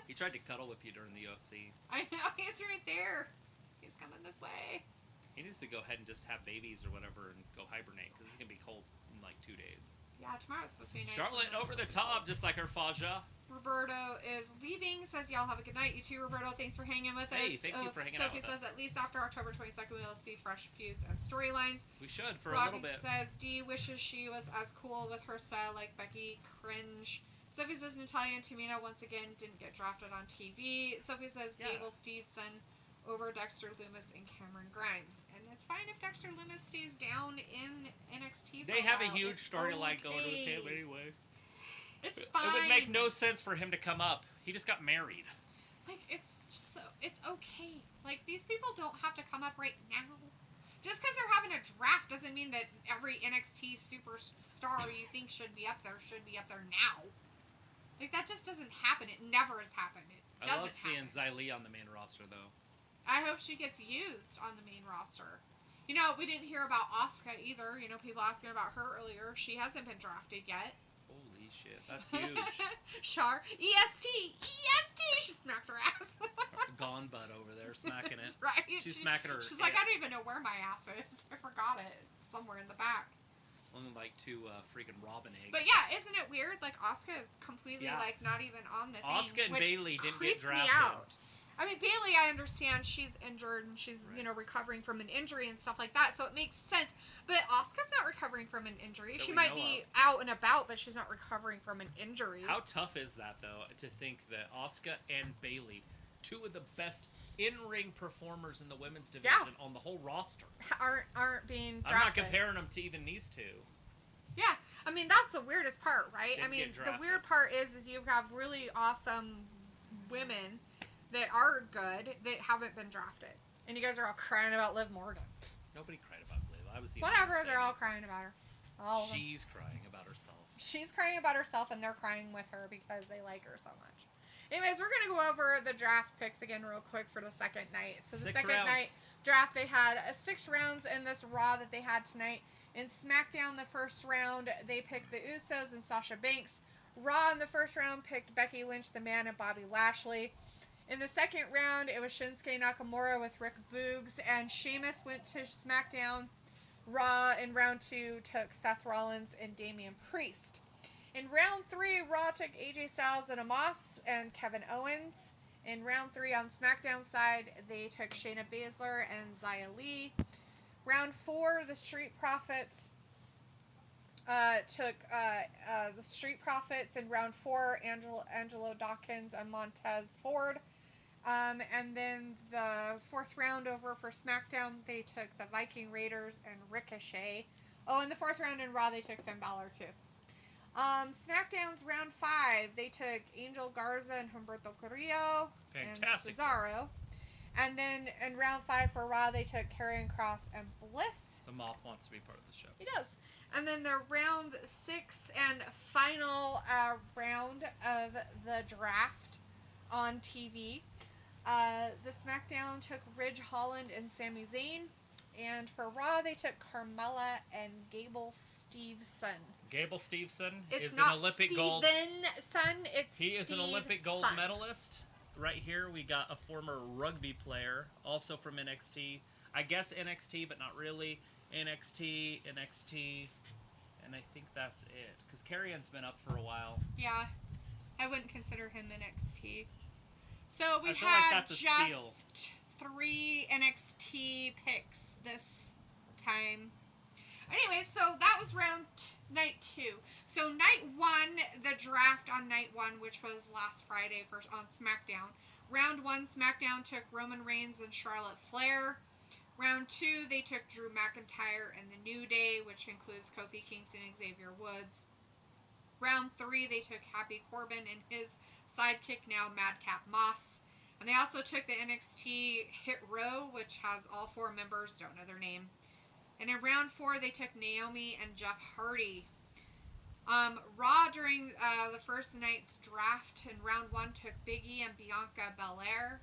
Speaker 2: He tried to cuddle with you during the UFC.
Speaker 1: I know, he's right there. He's coming this way.
Speaker 2: He needs to go ahead and just have babies or whatever and go hibernate because it's going to be cold in like 2 days.
Speaker 1: Yeah, tomorrow's supposed to be nice.
Speaker 2: Charlotte over the top, just like her Faja.
Speaker 1: Roberto is leaving, says y'all have a good night. You too, Roberto. Thanks for hanging with us.
Speaker 2: Hey, thank you for hanging out with us.
Speaker 1: Sophie says at least after October 22nd we'll see fresh feuds and storylines.
Speaker 2: We should for
Speaker 1: Robbie
Speaker 2: a little bit.
Speaker 1: Says Dee wishes she was as cool with her style like Becky. Cringe. Sophie says Natalia and Tamina once again didn't get drafted on TV. Sophie says Gable Steveson over Dexter Lumis and Cameron Grimes. And it's fine if Dexter Lumis stays down in NXT for
Speaker 2: They have a
Speaker 1: while.
Speaker 2: huge storyline going with him anyways.
Speaker 1: It's fine.
Speaker 2: It would make no sense for him to come up. He just got married.
Speaker 1: Like, it's okay. Like, these people don't have to come up right now. Just because they're having a draft doesn't mean that every NXT superstar you think should be up there now. Like, that just doesn't happen. It never has happened. It doesn't
Speaker 2: I love seeing
Speaker 1: happen.
Speaker 2: Xylee on the main roster, though.
Speaker 1: I hope she gets used on the main roster. You know, we didn't hear about Asuka either. You know, people asking about her earlier. She hasn't been drafted yet.
Speaker 2: Holy shit, that's huge.
Speaker 1: Char, EST, she smacks her ass.
Speaker 2: Gone butt over there, smacking it.
Speaker 1: Right.
Speaker 2: She's smacking her.
Speaker 1: She's like, I don't even know where my ass is. I forgot it. Somewhere in the back.
Speaker 2: Looking like two freaking robin eggs.
Speaker 1: But yeah, isn't it weird? Like, Asuka is completely, like, not even on the thing.
Speaker 2: Asuka and Bayley didn't get drafted.
Speaker 1: Me out. I mean, Bayley, I understand she's injured and she's, you know, recovering from an injury and stuff like that, so it makes sense. But Asuka's not recovering from an injury. She might be out and about, but she's not recovering from an injury.
Speaker 2: How tough is that, though, to think that Asuka and Bayley, two of the best in-ring performers in the women's division on the whole roster,
Speaker 1: aren't being drafted.
Speaker 2: I'm not comparing them to even these two.
Speaker 1: Yeah, I mean, that's the weirdest part, right? I mean, the weird part is you have really awesome women that are good that haven't been drafted. And you guys are all crying about Liv Morgan.
Speaker 2: Nobody cried about Liv. I was the
Speaker 1: Whatever, they're all crying about her.
Speaker 2: She's crying about herself.
Speaker 1: She's crying about herself and they're crying with her because they like her so much. Anyways, we're going to go over the draft picks again real quick for the second night. So the second night draft, they had 6 rounds in this Raw that they had tonight. In SmackDown, the first round, they picked the Usos and Sasha Banks. Raw in the first round picked Becky Lynch, The Man, and Bobby Lashley. In the second round, it was Shinsuke Nakamura with Rick Boogs, and Sheamus went to SmackDown. Raw in round 2 took Seth Rollins and Damian Priest. In round 3, Raw took AJ Styles and Omos and Kevin Owens. In round 3 on SmackDown side, they took Shayna Baszler and Xia Li. Round 4, the Street Profits took the Street Profits. In round 4, Angelo Dawkins and Montez Ford. And then the 4th round over for SmackDown, they took the Viking Raiders and Ricochet. Oh, in the 4th round in Raw, they took Finn Balor too. SmackDown's round 5, they took Angel Garza and Humberto Carrillo and Cesaro. And then in round 5 for Raw, they took Karrion Kross and Bliss.
Speaker 2: The Moth wants to be part of the show.
Speaker 1: He does. And then the round 6 and final round of the draft on TV. The SmackDown took Ridge Holland and Sami Zayn. And for Raw, they took Carmella and Gable Steveson.
Speaker 2: Gable Steveson
Speaker 1: is
Speaker 2: an Olympic gold.
Speaker 1: Son, it's
Speaker 2: he is an Olympic gold medalist. right here we got a former rugby player, also from NXT. I guess NXT, but not really. NXT, and I think that's it. Because Carrion's been up for a while.
Speaker 1: Yeah. I wouldn't consider him NXT. So we
Speaker 2: I feel like
Speaker 1: had
Speaker 2: that's a
Speaker 1: just
Speaker 2: steal.
Speaker 1: 3 NXT picks this time. Anyway, so that was night 2. So night 1, the draft on night 1, which was last Friday on SmackDown. Round 1, SmackDown took Roman Reigns and Charlotte Flair. Round 2, they took Drew McIntyre and the New Day, which includes Kofi Kingston and Xavier Woods. Round 3, they took Happy Corbin and his sidekick, now Madcap Moss. And they also took the NXT Hit Row, which has all 4 members, don't know their name. And in round 4, they took Naomi and Jeff Hardy. Raw during the first night's draft in round 1 took Big E and Bianca Belair.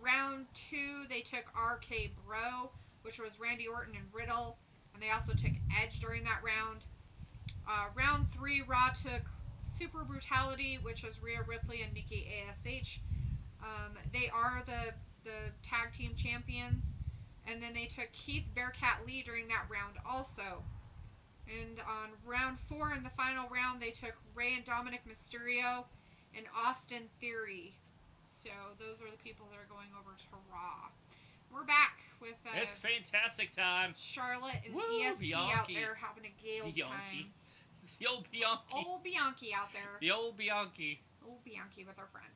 Speaker 1: Round 2, they took RK Bro, which was Randy Orton and Riddle. And they also took Edge during that round. Round 3, Raw took Super Brutality, which was Rhea Ripley and Nikki ASH. They are the tag team champions. And then they took Keith Bearcat Lee during that round also. And on round 4, in the final round, they took Rey and Dominic Mysterio and Austin Theory. So those are the people that are going over to Raw. We're back with
Speaker 2: It's fantastic time.
Speaker 1: Charlotte and
Speaker 2: Woo,
Speaker 1: EST
Speaker 2: Bianchi.
Speaker 1: out there having a gale time.
Speaker 2: It's the old Bianchi.
Speaker 1: Old Bianchi out there.
Speaker 2: The old Bianchi.
Speaker 1: Old Bianchi with her friend.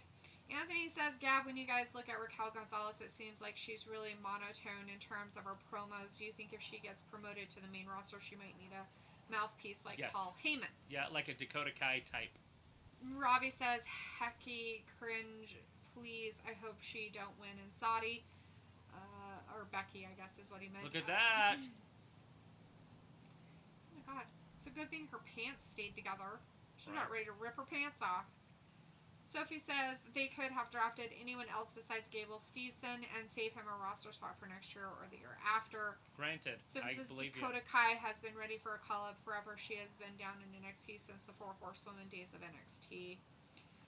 Speaker 1: Anthony says, Gab, when you guys look at Raquel Gonzalez, it seems like she's really monotone in terms of her promos. Do you think if she gets promoted to the main roster, she might need a mouthpiece like Paul Heyman?
Speaker 2: Yeah, like a Dakota Kai type.
Speaker 1: Robbie says, hecky cringe, please. I hope she don't win in Saudi. Or Becky, I guess is what he meant.
Speaker 2: Look at that.
Speaker 1: Oh my god. It's a good thing her pants stayed together. She's not ready to rip her pants off. Sophie says they could have drafted anyone else besides Gable Steveson and save him a roster spot for next year or the year after.
Speaker 2: Granted,
Speaker 1: So
Speaker 2: I
Speaker 1: this is
Speaker 2: believe
Speaker 1: Dakota
Speaker 2: you.
Speaker 1: Kai has been ready for a call-up forever. She has been down in NXT since the 4 Horsewomen days of NXT.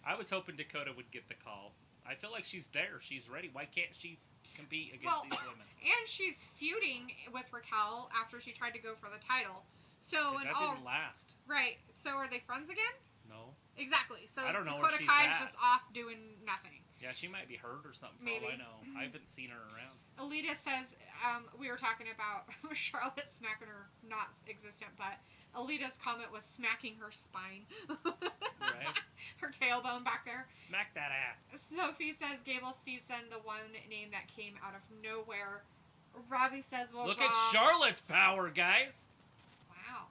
Speaker 2: I was hoping Dakota would get the call. I feel like she's there. She's ready. Why can't she compete against these women?
Speaker 1: And she's feuding with Raquel after she tried to go for the title. So
Speaker 2: that didn't last.
Speaker 1: Right. So are they friends again?
Speaker 2: No.
Speaker 1: Exactly. So
Speaker 2: I don't know
Speaker 1: Dakota
Speaker 2: where she's
Speaker 1: Kai's
Speaker 2: at.
Speaker 1: just off doing nothing.
Speaker 2: Yeah, she might be hurt or something for
Speaker 1: Maybe.
Speaker 2: all I know. I haven't seen her around.
Speaker 1: Alita says, we were talking about Charlotte smacking her not existent, but Alita's comment was smacking her spine.
Speaker 2: Right.
Speaker 1: Her tailbone back there.
Speaker 2: Smack that ass.
Speaker 1: Sophie says Gable Steveson, the one name that came out of nowhere. Robbie says, well,
Speaker 2: Look
Speaker 1: Raw...
Speaker 2: at Charlotte's power, guys.
Speaker 1: Wow.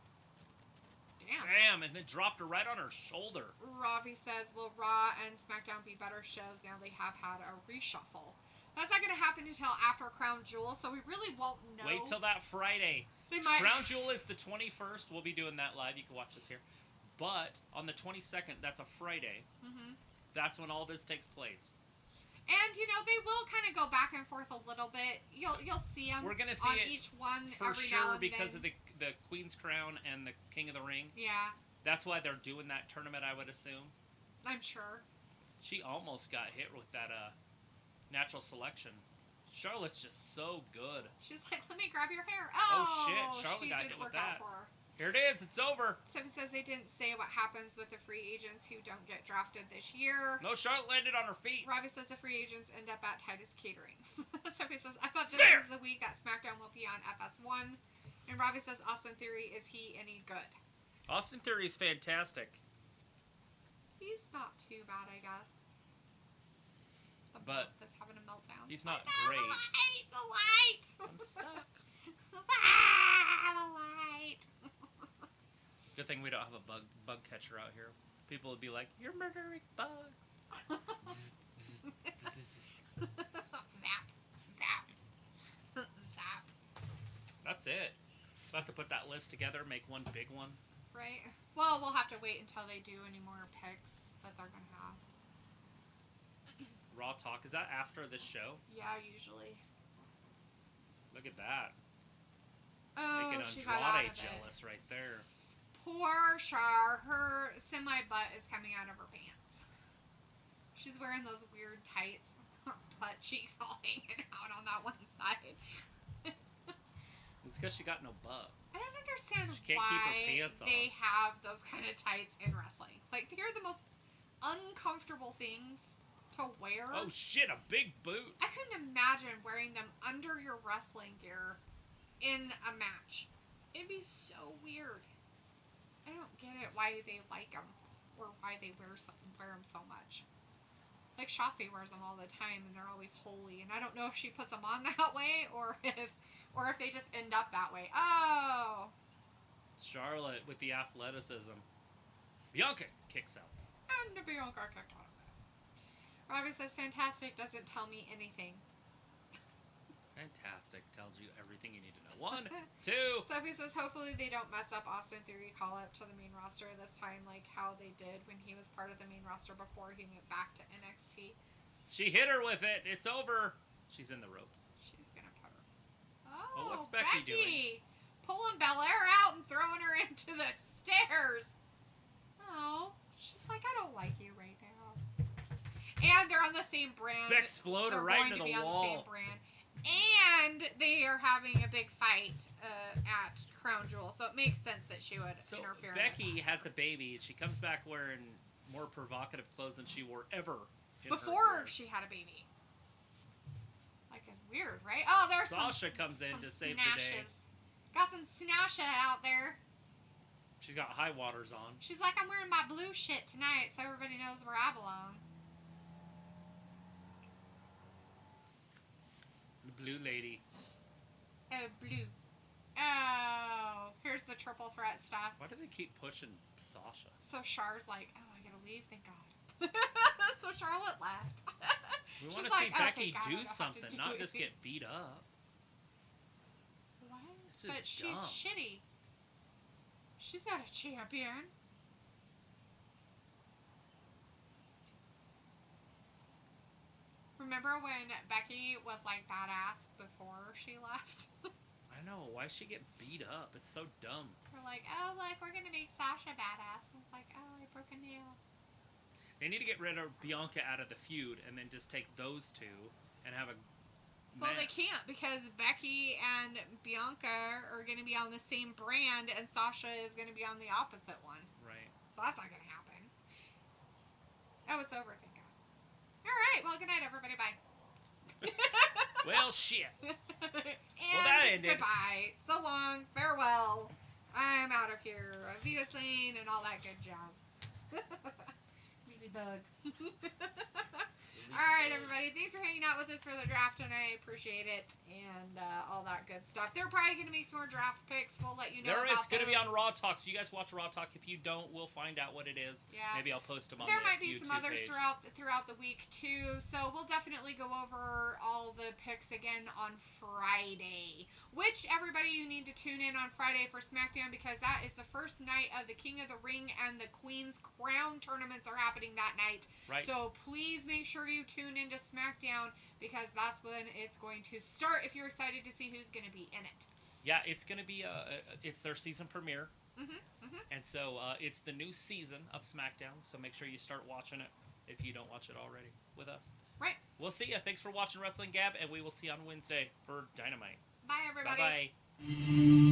Speaker 1: Damn.
Speaker 2: Damn, and then dropped her right on her shoulder.
Speaker 1: Robbie says, will Raw and SmackDown be better shows now they have had a reshuffle? That's not going to happen until after Crown Jewel, so we really won't know.
Speaker 2: Wait till that Friday.
Speaker 1: They might...
Speaker 2: Crown Jewel is the 21st. We'll be doing that live. You can watch us here. But on the 22nd, that's a Friday.
Speaker 1: Mm-hmm.
Speaker 2: That's when all this takes place.
Speaker 1: And, you know, they will kind of go back and forth a little bit. You'll see them.
Speaker 2: We're gonna see
Speaker 1: on
Speaker 2: it
Speaker 1: each one
Speaker 2: for
Speaker 1: every now
Speaker 2: sure
Speaker 1: and
Speaker 2: because
Speaker 1: then.
Speaker 2: of the Queen's Crown and the King of the Ring.
Speaker 1: Yeah,
Speaker 2: That's why they're doing that tournament, I would assume.
Speaker 1: I'm sure.
Speaker 2: She almost got hit with that natural selection. Charlotte's just so good.
Speaker 1: She's like, let me grab your hair.
Speaker 2: Oh, shit. Charlotte
Speaker 1: she
Speaker 2: got
Speaker 1: didn't
Speaker 2: hit with
Speaker 1: work out
Speaker 2: that.
Speaker 1: for her.
Speaker 2: Here it is. It's over.
Speaker 1: Sophie says they didn't say what happens with the free agents who don't get drafted this year.
Speaker 2: No, Charlotte landed on her feet.
Speaker 1: Robbie says the free agents end up at Titus Catering. Sophie says, I thought this
Speaker 2: Spare.
Speaker 1: is the week that SmackDown will be on FS1. And Robbie says, Austin Theory, is he any good?
Speaker 2: Austin Theory is fantastic.
Speaker 1: He's not too bad, I guess. The
Speaker 2: But
Speaker 1: is having a meltdown.
Speaker 2: he's not
Speaker 1: The
Speaker 2: great.
Speaker 1: light! The light!
Speaker 2: I'm stuck.
Speaker 1: The light!
Speaker 2: Good thing we don't have a bug catcher out here. People would be like, "You're murdering bugs."
Speaker 1: Zap. Zap. Zap.
Speaker 2: That's it. We'll have to put that list together, make one big one.
Speaker 1: Right? Well, we'll have to wait until they do any more picks that they're going to have.
Speaker 2: Raw Talk, is that after this show?
Speaker 1: Yeah, usually.
Speaker 2: Look at that.
Speaker 1: Oh,
Speaker 2: Making
Speaker 1: she got out
Speaker 2: Andrade
Speaker 1: of it.
Speaker 2: jealous right there.
Speaker 1: Poor Char. Her semi-butt is coming out of her pants. She's wearing those weird tights. Her butt cheeks all hanging out on that one side.
Speaker 2: It's because she got no butt.
Speaker 1: I don't understand
Speaker 2: She can't keep her
Speaker 1: why
Speaker 2: pants on.
Speaker 1: they have those kind of tights in wrestling. Like, they're the most uncomfortable things to wear.
Speaker 2: Oh shit, a big boot.
Speaker 1: I couldn't imagine wearing them under your wrestling gear in a match. It'd be so weird. I don't get it why they like them or why they wear them so much. Like Shotzi wears them all the time and they're always holy, and I don't know if she puts them on that way or if they just end up that way. Oh!
Speaker 2: Charlotte with the athleticism. Bianca kicks out.
Speaker 1: And Bianca kicked out of it. Robbie says, fantastic, doesn't tell me anything.
Speaker 2: Fantastic. Tells you everything you need to know. 1, 2.
Speaker 1: Sophie says, hopefully they don't mess up Austin Theory call-up to the main roster this time like how they did when he was part of the main roster before he went back to NXT.
Speaker 2: She hit her with it. It's over. She's in the ropes.
Speaker 1: She's going to put her.
Speaker 2: Oh, what's Becky doing?
Speaker 1: Pulling Belair out and throwing her into the stairs. Oh, she's like, I don't like you right now. And they're on the same brand.
Speaker 2: Beck exploded right into the wall.
Speaker 1: On the same brand. And they are having a big fight at Crown Jewel, so it makes sense that she would interfere.
Speaker 2: Becky has a baby, and she comes back wearing more provocative clothes than she wore ever
Speaker 1: before she had a baby. Like, it's weird, right? Oh, there's
Speaker 2: Sasha comes in to save the day.
Speaker 1: Got some snasha out there.
Speaker 2: She's got high waters on.
Speaker 1: She's like, I'm wearing my blue shit tonight, so everybody knows where I belong.
Speaker 2: The blue lady.
Speaker 1: Oh, blue. Oh, here's the triple threat stuff.
Speaker 2: Why do they keep pushing Sasha?
Speaker 1: So Char's like, oh, I gotta leave, thank God. So Charlotte left.
Speaker 2: We want to see Becky do something, not just get beat up.
Speaker 1: What?
Speaker 2: This is
Speaker 1: but she's
Speaker 2: dumb.
Speaker 1: shitty. She's not a champion. Remember when Becky was like badass before she left?
Speaker 2: I know. Why she get beat up? It's so dumb.
Speaker 1: We're like, oh, like, we're gonna make Sasha badass. And it's like, oh, I broke a nail.
Speaker 2: They need to get rid of Bianca out of the feud and then just take those two and have a
Speaker 1: Well,
Speaker 2: match.
Speaker 1: they can't because Becky and Bianca are going to be on the same brand and Sasha is going to be on the opposite one.
Speaker 2: Right.
Speaker 1: So that's not going to happen. Oh, it's over, thank God. All right, well, good night, everybody. Bye.
Speaker 2: Well, shit.
Speaker 1: And
Speaker 2: that ended.
Speaker 1: goodbye. So long. Farewell. I'm out of here. Vita Sane and all that good jazz. Leavy bug. Alright, everybody. Thanks for hanging out with us for the draft, and I appreciate it, and all that good stuff. They're probably going to make some more draft picks. We'll let you know
Speaker 2: There
Speaker 1: about
Speaker 2: is going to be
Speaker 1: those.
Speaker 2: on Raw Talk, so you guys watch Raw Talk. If you don't, we'll find out what it is.
Speaker 1: Yeah.
Speaker 2: Maybe I'll post them on
Speaker 1: There
Speaker 2: the
Speaker 1: might be
Speaker 2: YouTube
Speaker 1: some others
Speaker 2: page.
Speaker 1: throughout the week, too. So we'll definitely go over all the picks again on Friday. Which, everybody, you need to tune in on Friday for SmackDown because that is the first night of the King of the Ring and the Queen's Crown tournaments are happening that night.
Speaker 2: Right.
Speaker 1: So please make sure you tune into SmackDown because that's when it's going to start if you're excited to see who's going to be in it.
Speaker 2: Yeah, it's going to be it's their season premiere.
Speaker 1: Mm-hmm.
Speaker 2: And so it's the new season of SmackDown, so make sure you start watching it if you don't watch it already with us.
Speaker 1: Right.
Speaker 2: We'll see you. Thanks for watching Wrestling Gab, and we will see you on Wednesday for Dynamite.
Speaker 1: Bye, everybody.
Speaker 2: Bye-bye.